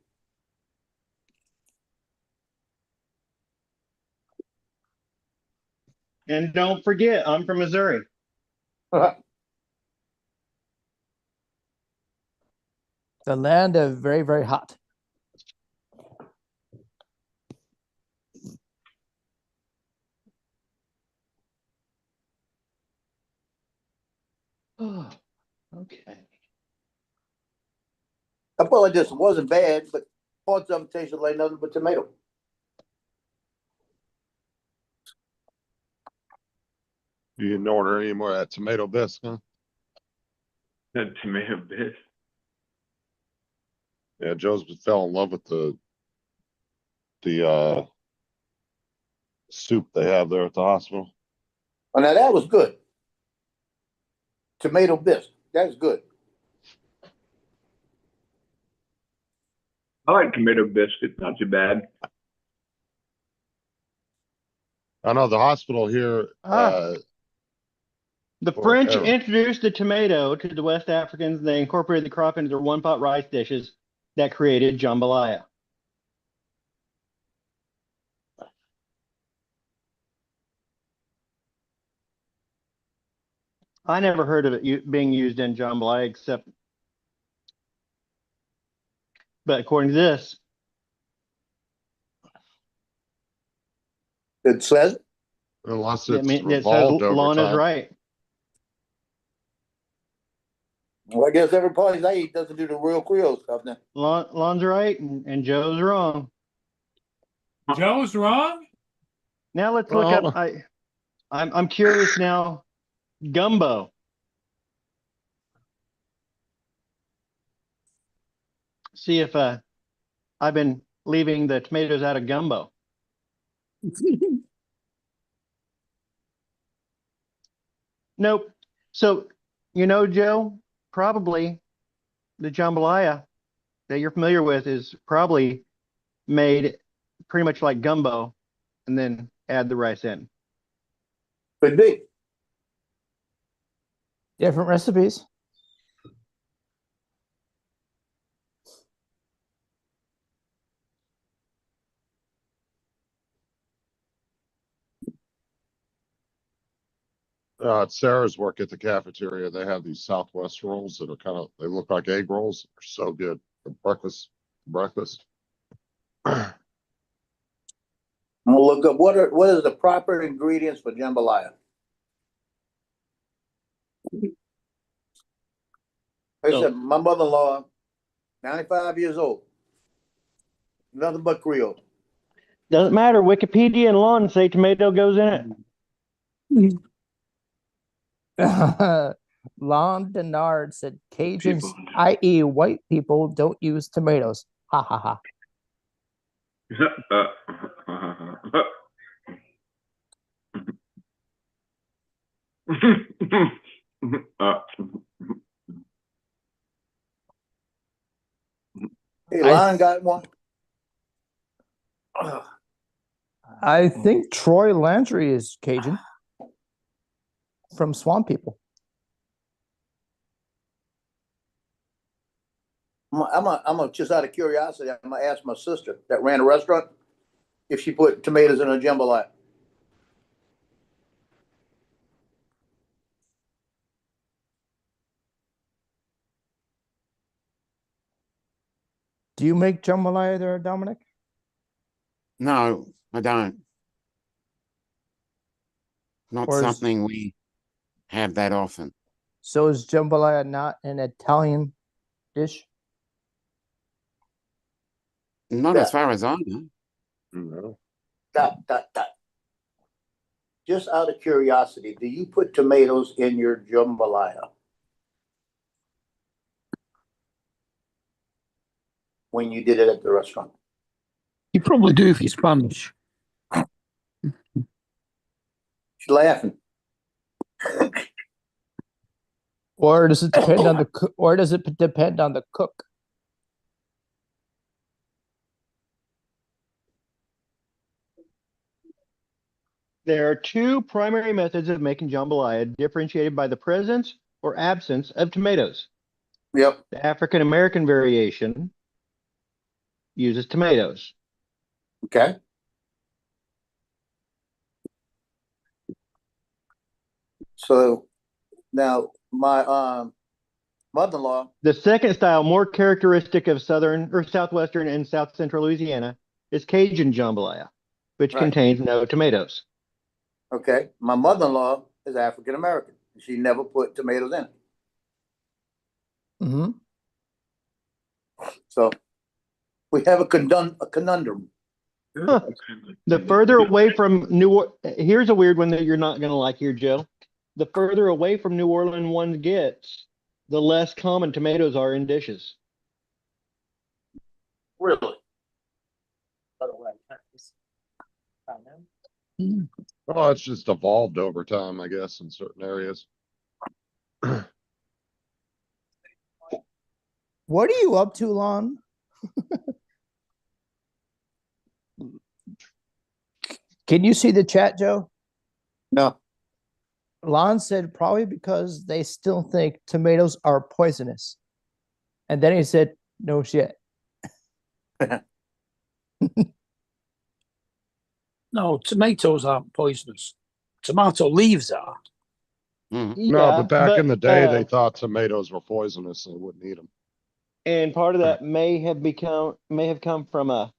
And don't forget, I'm from Missouri. The land of very, very hot. Oh, okay. I felt like this wasn't bad, but parts of it tasted like nothing but tomato. you didn't order any more of that tomato bisque, huh? That tomato bisque. Yeah, Joe's fell in love with the soup they have there at the hospital. Oh, now that was good. Tomato bisque. That's good. I like tomato biscuit. Not too bad. I know the hospital here. The Or French whatever. introduced the tomato to the West Africans. They incorporated the crop into their one-pot rice dishes that created jambalaya. I never heard of it being used in jambalaya except, but according to this, It says Unless it it's says revolved over Lon is time. right. Well, I guess every place I eat doesn't do the real Creole stuff now. Lon's right and Joe's wrong. Joe's wrong? Now let's look Well- up. I'm curious now. Gumbo. See if I've been leaving the tomatoes out of gumbo. Nope. So, Joe, probably the jambalaya that you're familiar with is probably made pretty much like gumbo and then add the rice in. Could be. Different recipes. At Sarah's work at the cafeteria, they have these Southwest rolls that are they look like egg rolls. They're so good for breakfast. I'm gonna look up what is the proper ingredients for jambalaya. Like I said, my mother-in-law, 95 years old, nothing but Creole. Doesn't matter. Wikipedia and Lon say tomato goes in it. Lon Denard said Cajuns, i.e., white people, don't use tomatoes. Ha ha ha. Hey, Lon got one. I think Troy Landry is Cajun from Swamp People. I'm just out of curiosity, I'm gonna ask my sister that ran a restaurant if she put tomatoes in her jambalaya. Do you make jambalaya there, Dominic? No, I don't. Not Or is- something we have that often. So is jambalaya not an Italian dish? Not as far as I know. No. Dot. Just out of curiosity, do you put tomatoes in your jambalaya? When you did it at the restaurant? You probably do if you're Spanish. She's laughing. Or does it depend on the cook? Or does it depend on the cook? There are two primary methods of making jambalaya, differentiated by the presence or absence of tomatoes. Yep. The African American variation uses tomatoes. Okay. So now my mother-in-law. The second style, more characteristic of southern or southwestern and south central Louisiana, is Cajun jambalaya, which Right. contains no tomatoes. Okay, my mother-in-law is African American. She never put tomatoes in it. Mm-hmm. So we have a conundrum. Huh. The further away from here's a weird one that you're not going to like here, Joe. The further away from New Orleans one gets, the less common tomatoes are in dishes. Really? Oh, it's just evolved over time, I guess, in certain areas. What are you up to, Lon? Can you see the chat, Joe? No. Lon said probably because they still think tomatoes are poisonous. And then he said, no shit. No, tomatoes aren't poisonous. Tomato leaves are. No, but back in the day, they thought tomatoes were poisonous and they wouldn't eat them. And part of that may have come from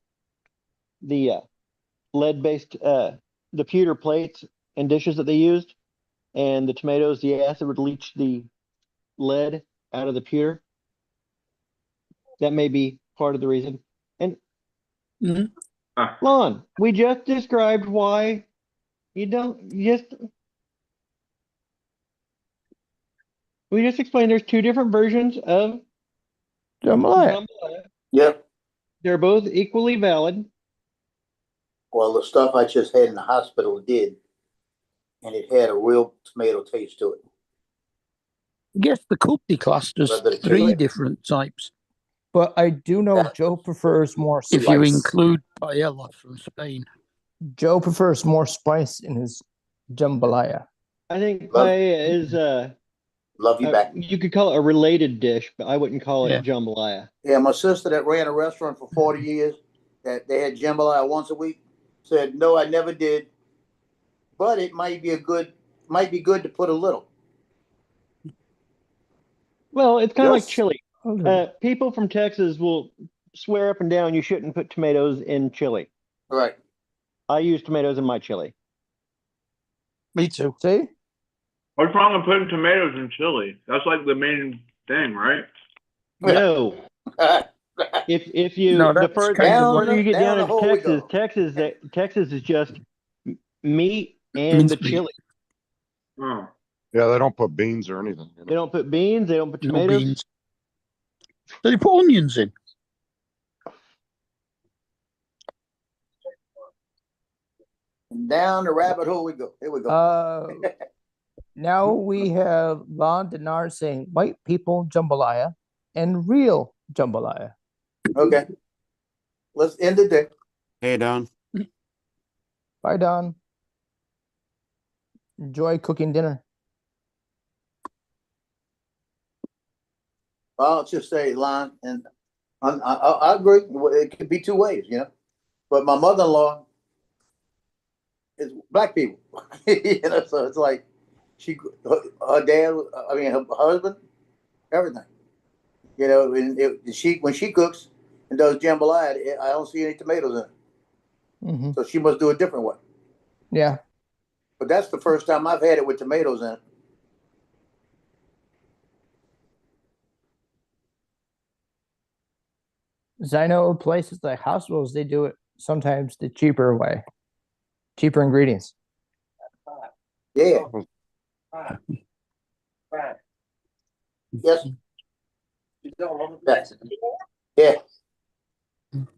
the lead-based the pewter plates and dishes that they used, and the tomatoes, the acid would leach the lead out of the pewter. That may be part of the reason. And Lon, we just described why you don't we just explained there's two different versions of Jambalaya. Yep. They're both equally valid. Well, the stuff I just had in the hospital did, and it had a real tomato taste to it. I guess the could be classed as Rather than three taste. different types. But I do know Joe prefers more spice. If you include paella from Spain. Joe prefers more spice in his jambalaya. I think paella is Love you back. you could call it a related dish, but I wouldn't call it jambalaya. Yeah, my sister that ran a restaurant for 40 years, that they had jambalaya once a week, said, no, I never did. But it might be good to put a little. Well, it's kind of like Yes. chili. People from Texas will swear up and down you shouldn't put tomatoes in chili. Right. I use tomatoes in my chili. Me too. See? What's wrong with putting tomatoes in chili? That's like the main thing, right? No. If you No, the that's further you get down into Texas is just meat and the Mincemeat. chili. Oh. Yeah, they don't put beans or anything. They don't put beans. They don't put No tomatoes. beans. Do they put onions in? And down the rabbit hole we go. Here we go. Now we have Lon Denard saying white people jambalaya and real jambalaya. Okay. Let's end it there. Hey, Don. Bye, Don. Enjoy cooking dinner. I'll just say, Lon, and I agree. It could be two ways, you know. But my mother-in-law is black people, you know. So it's like her dad, I mean, her husband, everything, you know. And when she cooks and does jambalaya, I don't see any tomatoes in it. Mm-hmm. So she must do a different way. Yeah. But that's the first time I've had it with tomatoes in it. As I know places like hospitals, they do it sometimes the cheaper way, cheaper ingredients. Yeah. Yes. Yeah.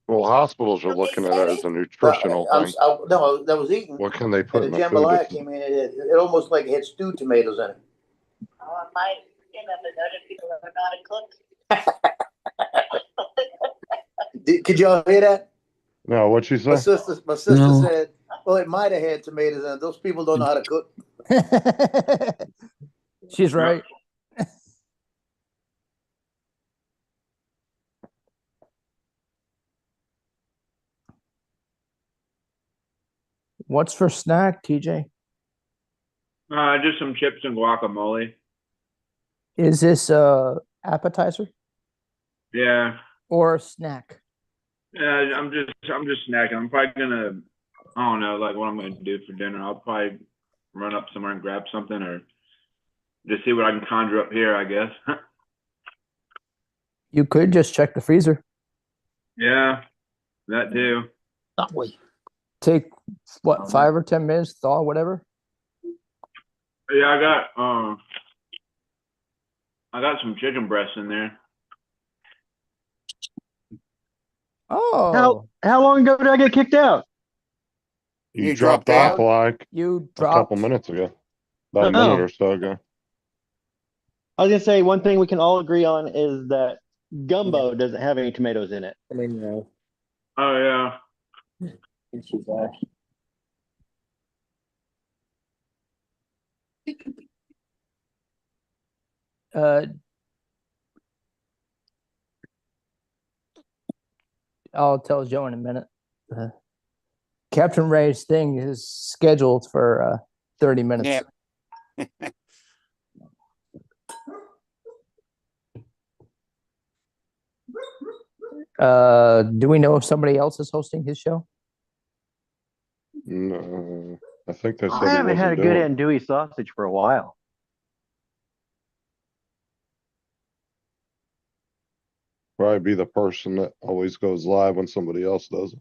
Well, hospitals are looking at it as a nutritional thing. No, that was eating. What can they And put the in the food? jambalaya came in, it almost like it had stewed tomatoes in it. Oh, I might, but other people are not a cook. Could y'all hear that? No, what'd she say? My sister said, well, it might have had tomatoes in it. Those people don't know how to cook. She's right. What's for snack, TJ? Just some chips and guacamole. Is this a appetizer Yeah. or a snack? Yeah, I'm just snacking. I'm probably gonna, I don't know, like what I'm gonna do for dinner. I'll probably run up somewhere and grab something, or just see what I can conjure up here, I guess. You could just check the freezer. Yeah, that too. That way. Take what, 5 or 10 minutes, thaw, whatever. Yeah, I got some chicken breasts in there. Oh, How long ago did I get kicked out? You dropped off like you a couple minutes ago, about a minute or so ago. I was gonna say one thing we can all agree on is that gumbo doesn't have any tomatoes in it. I mean, no. Oh yeah. She's I'll tell Joe in a minute. Captain Ray's thing is scheduled for 30 minutes. Yeah. Do we know if somebody else is hosting his show? No, I think they said I he haven't had a wasn't good doing it. andouille sausage for a while. probably be the person that always goes live when somebody else does it.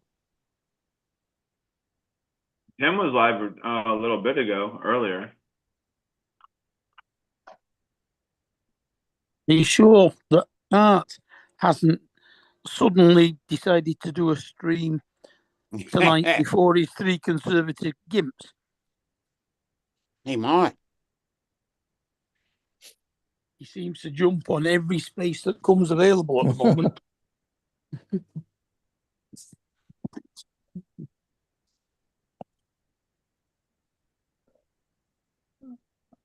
Tim was live a little bit ago, earlier. Are you sure that Art hasn't suddenly decided to do a stream tonight before his 3 conservative gimps? He might. He seems to jump on every space that comes available at the moment.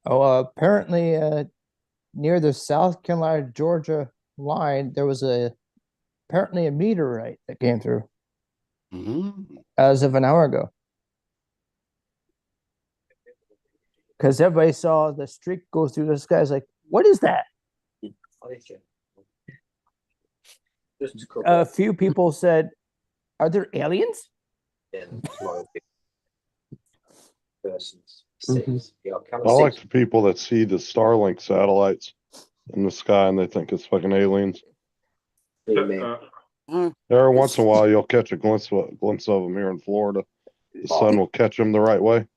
Oh, apparently, near the South Carolina Georgia line, there was apparently a meteorite that came through as of an hour ago. Because everybody saw the streak go through the sky. It's like, what is that? A few people said, "Are there aliens?" I like the people that see the Starlink satellites in the sky and they think it's fucking aliens. Every once in a while, you'll catch a glimpse of them here in Florida. The sun will catch them the right way.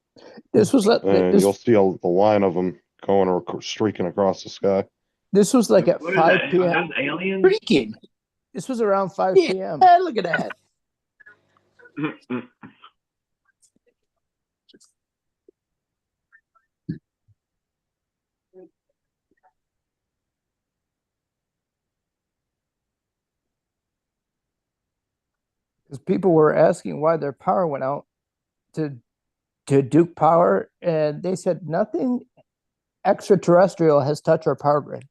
This was and you'll see a line of them going or streaking across the sky. This was like at What is 5 that? p.m. Are those aliens? Freaking. This was around 5 p.m. Yeah, look at that. Because people were asking why their power went out to Duke Power, and they said nothing extraterrestrial has touched our power grid.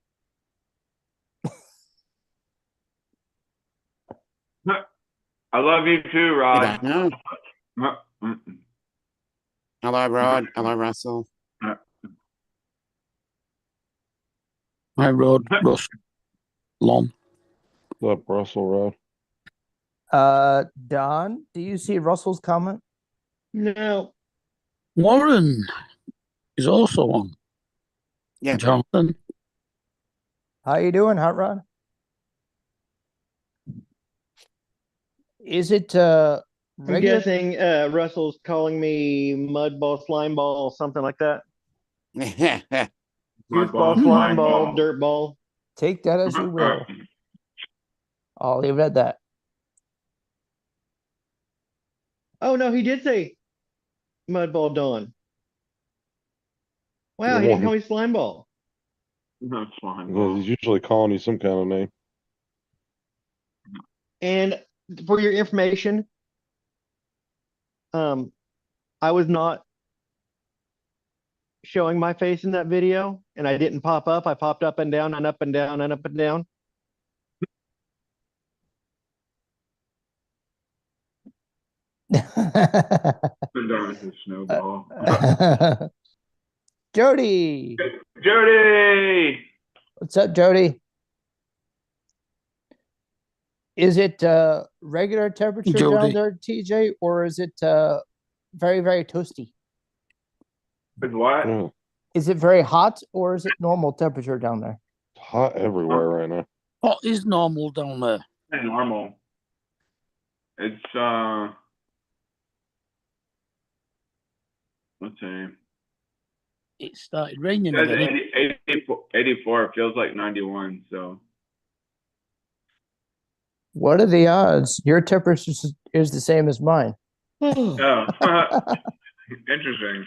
I love you too, Rod. I don't know. Hello, Rod. Hello, Russell. Hi, Rod. Russ. Lon. What's up, Russell, Rod? Don, do you see Russell's comment? No. Warren is also on. Yeah. Jonathan. How you doing, Hot Rod? Is it I'm regular? guessing Russell's calling me mudball, slimeball, something like that. Goofball, slimeball, dirtball. Take that as you will. I'll leave it at that. Oh no, he did say mudball Dawn. Wow, he didn't call me slimeball. That's fine. Well, he's usually calling you some kind of name. And for your information, I was not showing my face in that video, and I didn't pop up. I popped up and down and up and down and up and down. Snowball. Jody. Jody. What's up, Jody? Is it regular temperature down Jody. there, TJ, or is it very, very toasty? It's what? Yeah, Is it very hot, or is it normal temperature down there? it's hot everywhere right now. What is normal down there? It's normal. It's let's see. It started raining It says again. 84. It feels like 91. So What are the odds? Your temperature is the same as mine. oh, interesting.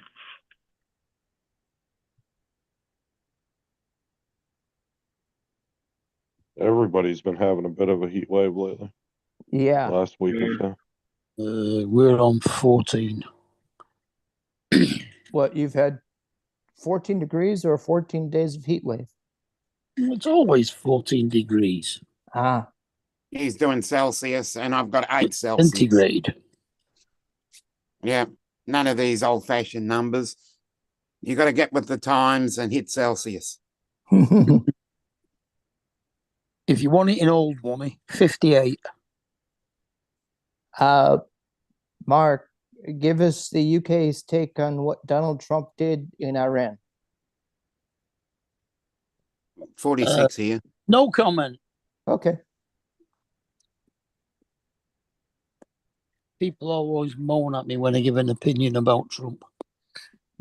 Everybody's been having a bit of a heat wave lately. Yeah. Last week or so. We're on 14. What, you've had 14 degrees or 14 days of heat wave? It's always 14 degrees. Ah. He's doing Celsius, and I've got 8 Celsius. Centigrade. Yeah, none of these old-fashioned numbers. You got to get with the times and hit Celsius. If you want it in old money, 58. Mark, give us the UK's take on what Donald Trump did in Iran. 46 here. No comment. Okay. People always moan at me when I give an opinion about Trump.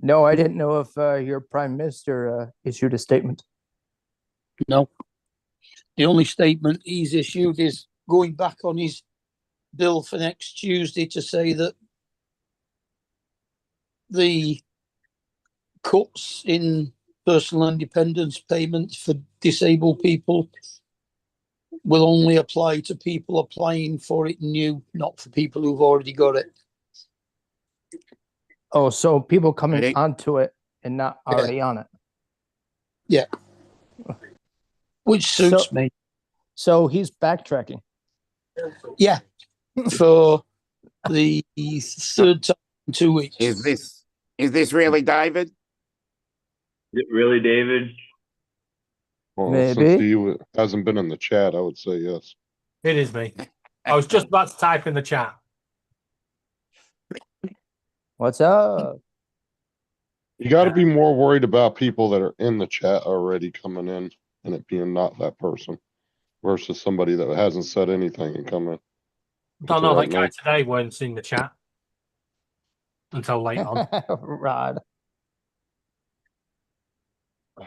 No, I didn't know if your prime minister issued a statement. No. The only statement he's issued is going back on his bill for next Tuesday to say that the cuts in personal independence payments for disabled people will only apply to people applying for it new, not for people who've already got it. Oh, so people coming Ready? onto it and not already on it. Yeah. Which suits me. So he's backtracking. Yeah. For the third time in 2 weeks. Is this really David? Is it really David? Well, Maybe. since he hasn't been in the chat, I would say yes. It is me. I was just about to type in the chat. What's up? You got to be more worried about people that are in the chat already coming in and it being not that person versus somebody that hasn't said anything and come in. Don't know, Right that guy now. today wasn't in the chat until late on. Rod.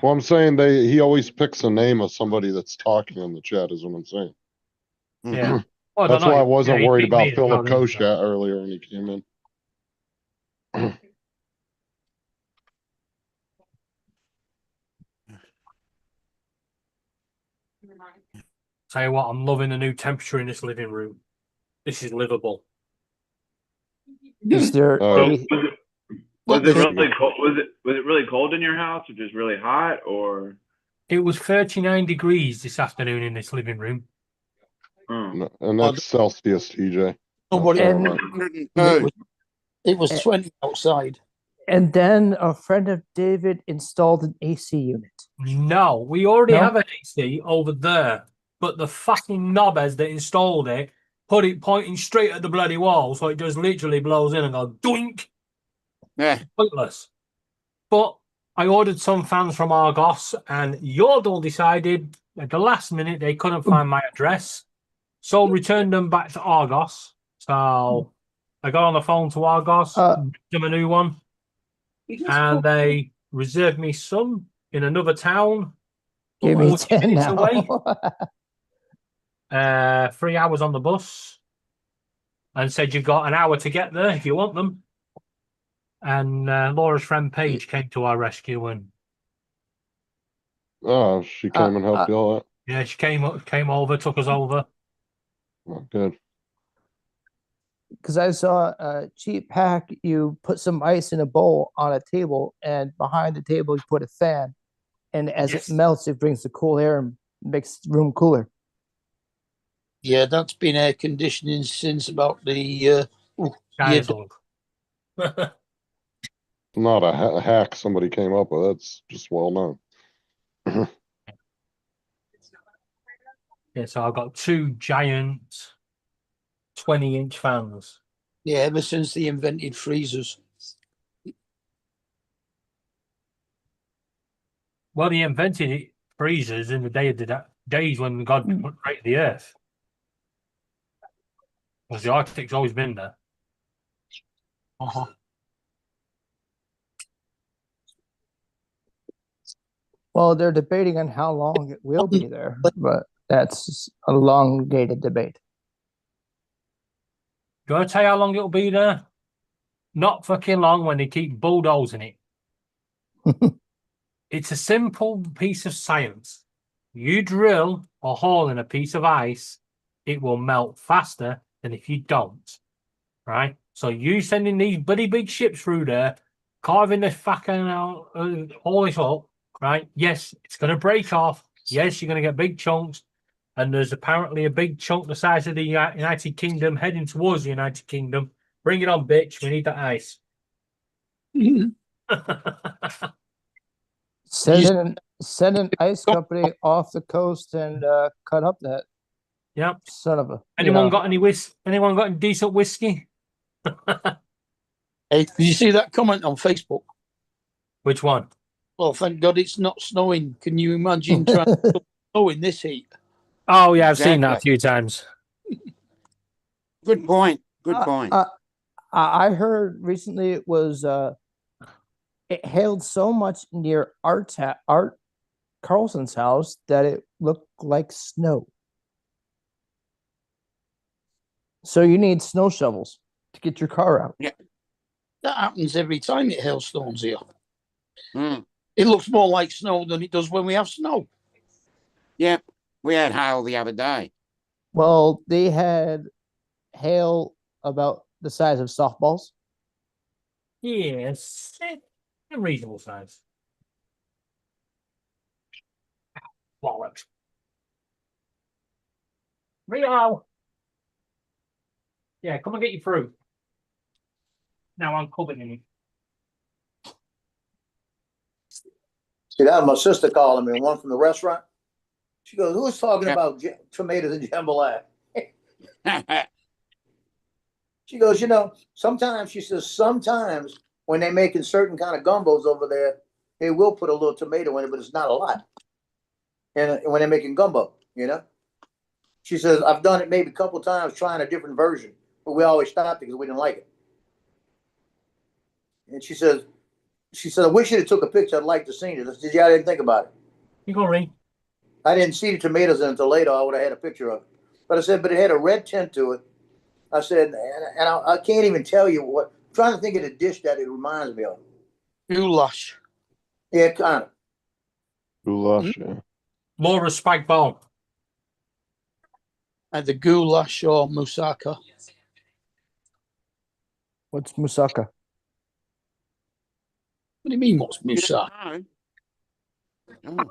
Well, I'm saying he always picks a name of somebody that's talking in the chat is what I'm saying. Yeah. Well, That's why I wasn't he worried picked me about as well, Philip didn't he? Koshat earlier when he came in. Tell you what, I'm loving the new temperature in this living room. This is livable. Is there Was it really cold? Was it really cold in your house, or just really hot, or? It was 39 degrees this afternoon in this living room. No, and that's Celsius, TJ. Nobody- Fahrenheit. It was 20 outside. And then a friend of David installed an AC unit. No, we already No? have an AC over there, but the fucking knobheads that installed it put it pointing straight at the bloody wall, so it just literally blows in and goes doink. Yeah. Pointless. But I ordered some fans from Argos, and Yordle decided at the last minute they couldn't find my address, so returned them back to Argos. So I got on the phone to Argos, give them a new one, and they reserved me some in another town. Give me 40 10 minutes now. away. 3 hours on the bus, and said you've got an hour to get there if you want them. And Laura's friend Paige came to our rescue, and Oh, she came and helped you all out. yeah, she came over, took us over. Oh, good. Because I saw a cheap pack, you put some ice in a bowl on a table, and behind the table you put a fan, and as Yes. it melts, it brings the cool air and makes the room cooler. Yeah, that's been air conditioning since about the year. Dinosaur. Not a hack somebody came up with. That's just well known. Yeah, so I've got two giant 20-inch fans. Yeah, ever since they invented freezers. Well, they invented freezers in the days when God created the Earth. Because the Arctic's always been there. Well, they're debating on how long it will be there, but that's a elongated debate. Do I tell you how long it'll be there? Not fucking long when they keep bulldozing it. It's a simple piece of science. You drill a hole in a piece of ice, it will melt faster than if you don't. Right? So you sending these bloody big ships through there, carving this fucking all this up, right? Yes, it's going to break off. Yes, you're going to get big chunks. And there's apparently a big chunk the size of the United Kingdom heading towards the United Kingdom. Bring it on, bitch. We need that ice. Send an ice company off the coast and cut up that. Yep. Son of a. Anyone got any Anyone got any decent whiskey? Hey, did you see that comment on Facebook? Which one? Well, thank God it's not snowing. Can you imagine trying to snow in this heat? Oh, yeah, I've seen that a few times. Good point. Good point. I heard recently it was it hailed so much near Art Carlson's house that it looked like snow. So you need snow shovels to get your car out. Yeah. That happens every time it hailstorms here. Mm. It looks more like snow than it does when we have snow. Yeah, we had hail the other day. Well, they had hail about the size of softballs. Yes, a reasonable size. Bollocks. Rio. Yeah, come and get your fruit. Now I'm covered in it. See, that was my sister calling me, one from the restaurant. She goes, "Who's talking about tomatoes and jambalaya?" She goes, "You know, sometimes," she says, "sometimes when they're making certain kind of gumbos over there, they will put a little tomato in it, but it's not a lot. And when they're making gumbo, you know." She says, "I've done it maybe a couple times trying a different version, but we always stopped because we didn't like it." And she said, "I wish you'd have took a picture. I'd like to see it." I said, "Yeah, I didn't think about it. You go, Ray. I didn't see the tomatoes until later. I would have had a picture of it." But I said, "But it had a red tint to it." I said, and I can't even tell you what. I'm trying to think of the dish that it reminds me of. Goulash. Yeah, kind of. Goulash, yeah. More of spike bone. Either goulash or moussaka. What's moussaka? What do you mean, what's moussaka?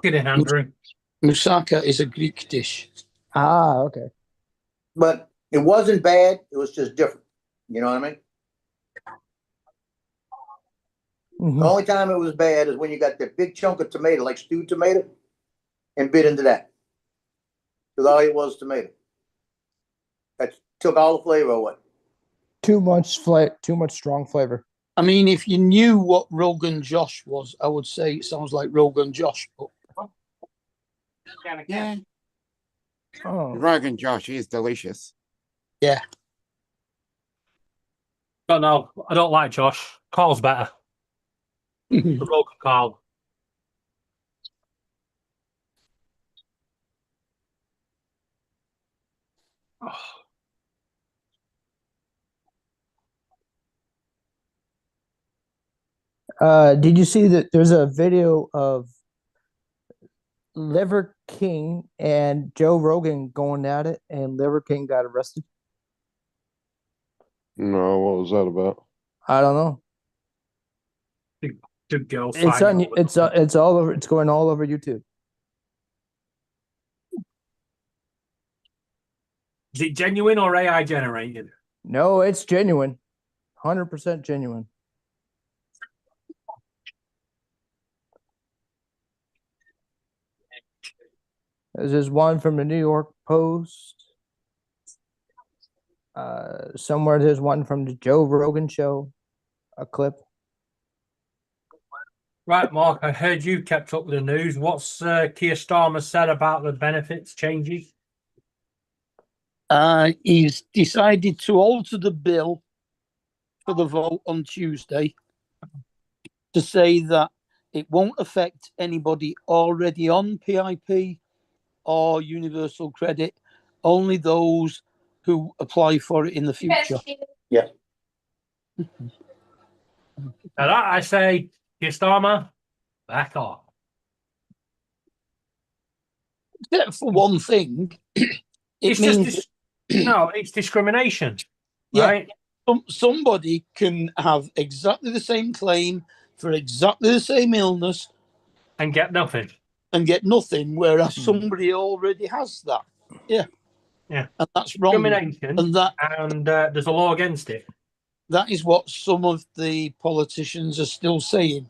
Get it, Andrew. Moussaka is a Greek dish. Ah, okay. But it wasn't bad. It was just different. You know what I mean? The only time it was bad is when you got that big chunk of tomato, like stewed tomato, and bit into that. Because all it was tomato. That took all the flavor away. Too much strong flavor. I mean, if you knew what Rogan Josh was, I would say it sounds like Rogan Josh. But Yeah. Oh. Rogan Josh is delicious. Yeah. But no, I don't like Josh. Carl's better. The Rogan Carl. Did you see that there's a video of Liver King and Joe Rogan going at it, and Liver King got arrested? No, what was that about? I don't know. The girls It's fighting on. It's all over. It's going all over YouTube. Is it genuine or AI generated? No, it's genuine. 100% genuine. There's one from the New York Post. Somewhere there's one from the Joe Rogan show, a clip. Right, Mark, I heard you kept up with the news. What's Keir Starmer said about the benefits changes? He's decided to alter the bill for the vote on Tuesday to say that it won't affect anybody already on PIP or universal credit, only those who apply for it in the future. Yeah. And I say, Keir Starmer, back off. Except for one thing, It's means no, it's discrimination. Yeah. Right? Somebody can have exactly the same claim for exactly the same illness and get nothing. Whereas somebody already has that. Yeah. Yeah. And that's wrong. Discrimination. And there's a law against it. That is what some of the politicians are still saying.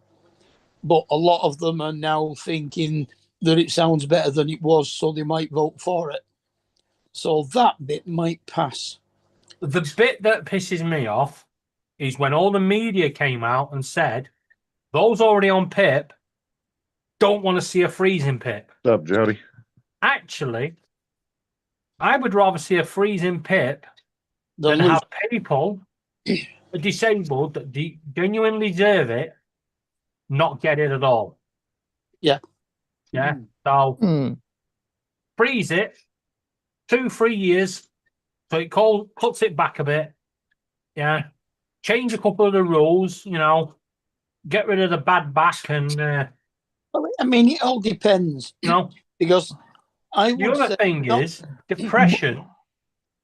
But a lot of them are now thinking that it sounds better than it was, so they might vote for it. So that bit might pass. The bit that pisses me off is when all the media came out and said those already on PIP don't want to see a freezing PIP. What's up, Jody? Actually, I would rather see a freezing PIP They'll than lose. have people who are disabled that genuinely deserve it not get it at all. Yeah. Yeah. So Hmm. freeze it 2-3 years so it cuts it back a bit. Yeah. Change a couple of the rules, get rid of the bad back and Well, I mean, it all depends, because I the would other say thing not- is depression,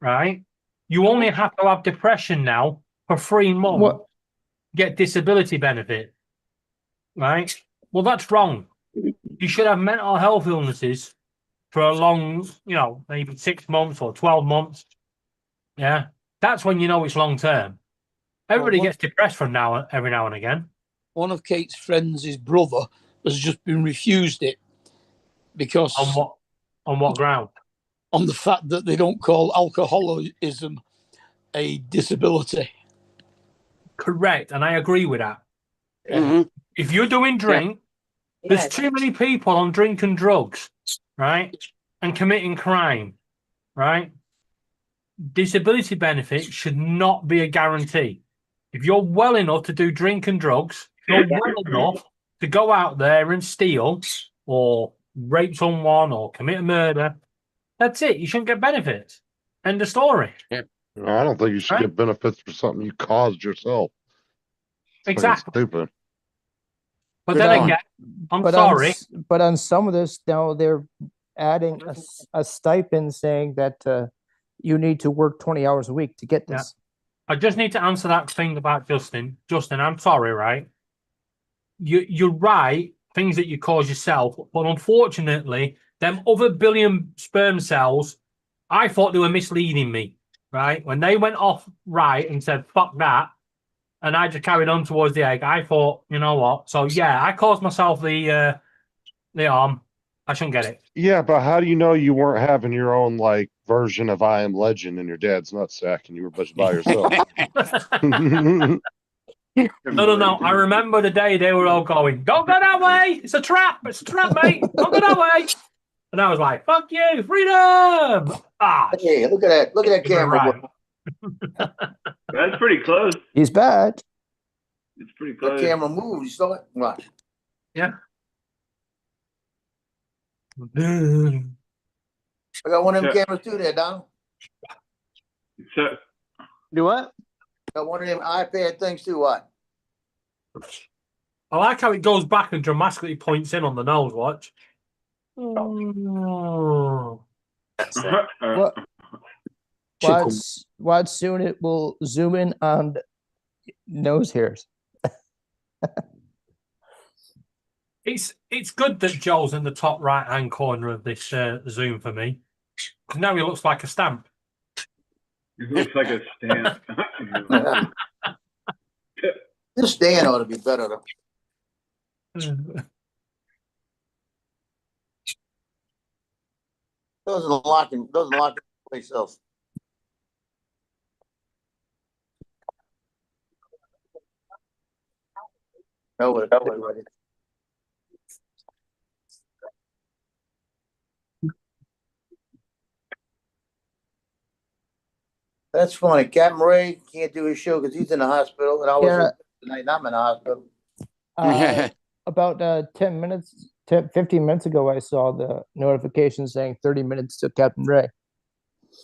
right? You only have to have depression now for 3 months, What? get disability benefit, right? Well, that's wrong. You should have mental health illnesses for a long, maybe 6 months or 12 months. Yeah. That's when you know it's long term. Everybody gets depressed from every now and again. one of Kate's friends, his brother, has just been refused it because On what ground? On the fact that they don't call alcoholism a disability. Correct, and I agree with that. Mhm. If you're doing drink, there's too many people on drink and drugs, right? And committing crime, right? Disability benefit should not be a guarantee. If you're well enough to do drink and drugs, you're well enough to go out there and steal or rape someone or commit a murder, that's it. You shouldn't get benefits. End of story. I don't think you should get benefits for something you caused yourself. Exactly. Stupid. But then again, I'm sorry. But on some of this now, they're adding a stipend saying that you need to work 20 hours a week to get this. I just need to answer that thing about Justin. Justin, I'm sorry, right? You're right, things that you cause yourself, but unfortunately, them other billion sperm cells, I thought they were misleading me, right? When they went off right and said, fuck that, and I just carried on towards the egg, I thought, you know what? So yeah, I caused myself the arm. I shouldn't get it. Yeah, but how do you know you weren't having your own version of I Am Legend in your dad's nutsack and you were just by yourself? No. I remember the day they were all going, "Don't go that way! It's a trap! It's a trap, mate! Don't go that way!" And I was like, "Fuck you, freedom!" Hey, look at that! Look at that camera. Right. That's pretty close. He's back. It's pretty The close. camera moves. You saw it? Watch. Yeah. I got one of them cameras too there, Donald. So, Do what? Got one of them iPad things too. What? I like how it goes back and dramatically points in on the nose. Watch. Oh. Watch soon it will zoom in on nose hairs. It's good that Joel's in the top right hand corner of this Zoom for me. Now he looks like a stamp. It looks like a stamp. This stand ought to be better though. Doesn't lock in place else. No, that's funny. Captain Ray can't do his show because he's in the hospital, and I was tonight. And I'm in the hospital. About 15 minutes ago, I saw the notification saying 30 minutes to Captain Ray.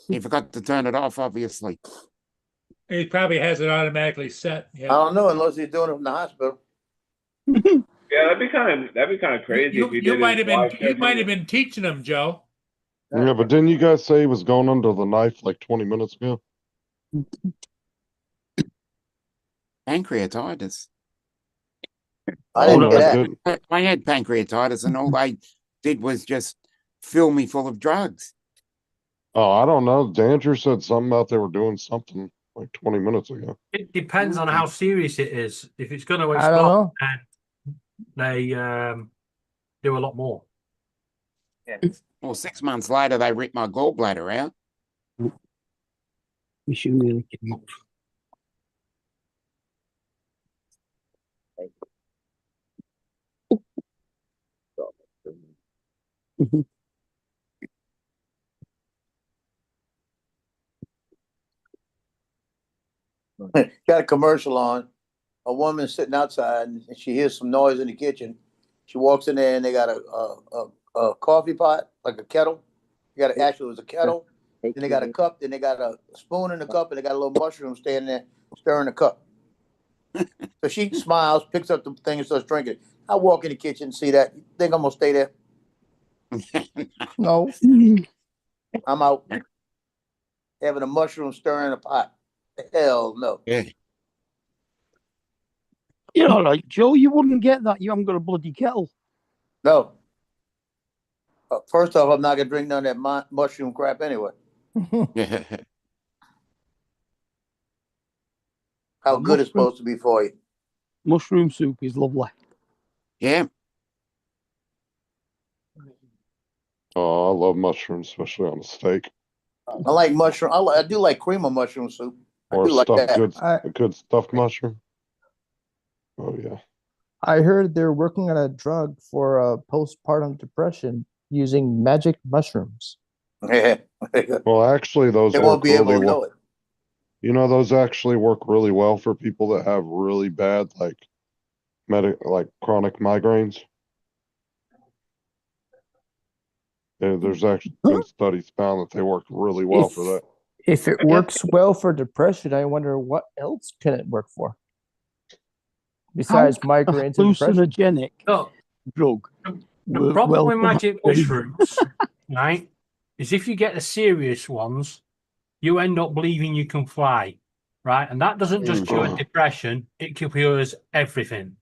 He forgot to turn it off, obviously. He probably has it automatically set. I don't know unless he's doing it from the hospital. Yeah, that'd be kind of crazy if you did. You might have been teaching him, Joe. Yeah, but didn't you guys say he was going under the knife like 20 minutes ago? Pancreatitis. I didn't get that. I had pancreatitis, and all they did was just fill me full of drugs. Oh, I don't know. Danger said something about they were doing something like 20 minutes ago. It depends on how serious it is. If it's going to I don't know. they do a lot more. Well, 6 months later, they ripped my gallbladder out. We should really get off. got a commercial on. A woman sitting outside and she hears some noise in the kitchen. She walks in there and they got a coffee pot, like a kettle. Actually, it was a kettle. Then they got a cup. Then they got a spoon in the cup, and they got a little mushroom standing there stirring the cup. So she smiles, picks up the thing, and starts drinking. I walk in the kitchen and see that. You think I'm gonna stay there? No. I'm out. Having a mushroom stirring a pot. Hell no. Yeah. You're all right, Joe. You wouldn't get that. You haven't got a bloody kettle. No. First off, I'm not gonna drink none of that mushroom crap anyway. How good it's supposed to be for you. Mushroom soup is lovely. Yeah. Oh, I love mushrooms, especially on a steak. I like mushroom. I do like cream of mushroom soup. I Or do like stuffed that. a good stuffed mushroom. Oh yeah. I heard they're working on a drug for postpartum depression using magic mushrooms. Well, actually, those They work won't be able really to well. know it. You know, those actually work really well for people that have really bad, like chronic migraines. There's actually been studies found that they work really well for that. If it works well for depression, I wonder what else can it work for? Besides migraines and depression. Hallucinogenic drug. The problem with magic mushrooms, right, is if you get the serious ones, you end up believing you can fly, right? And that doesn't just cure depression, it cures everything,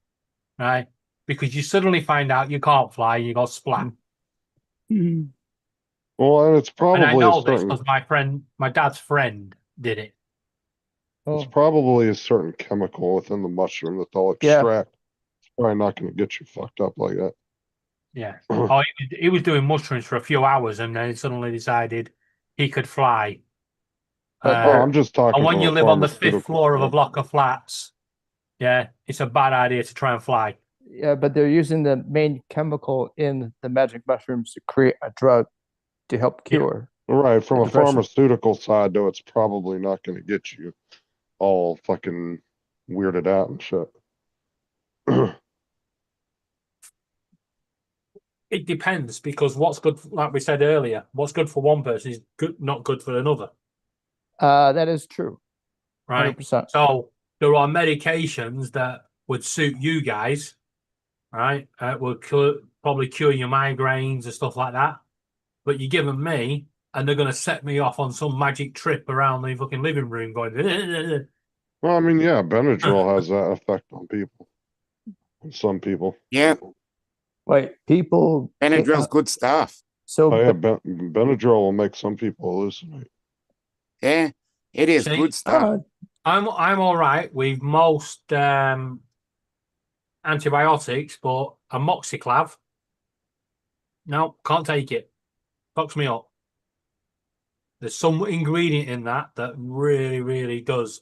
right? Because you suddenly find out you can't fly, you got splat. Well, and it's probably And I know a this certain, because my dad's friend did it. it's probably a certain chemical within the mushroom that they'll extract. It's probably not going to get you fucked up like that. Yeah. Oh, he was doing mushrooms for a few hours and then suddenly decided he could fly. I'm just talking. And when from you a live on the fifth pharmaceutical floor of a standpoint. block of flats, yeah, it's a bad idea to try and fly. Yeah, but they're using the main chemical in the magic mushrooms to create a drug to help cure. Right, from a depression. pharmaceutical side, though, it's probably not going to get you all fucking weirded out and shit. It depends because what's good, like we said earlier, what's good for one person is good, not good for another. That is true. Right. 100%. So there are medications that would suit you guys, right? Will probably cure your migraines and stuff like that. But you give them me, and they're going to set me off on some magic trip around the fucking living room going. Well, I mean, yeah, Benadryl has that effect on people. On some people. Yeah. Wait, people. Benadryl's good stuff. So, Oh, yeah, Benadryl will make some people hallucinate. Yeah, it is See, good stuff. I'm all right with most antibiotics, but amoxiclav, no, can't take it. Fucks me up. There's some ingredient in that really, really does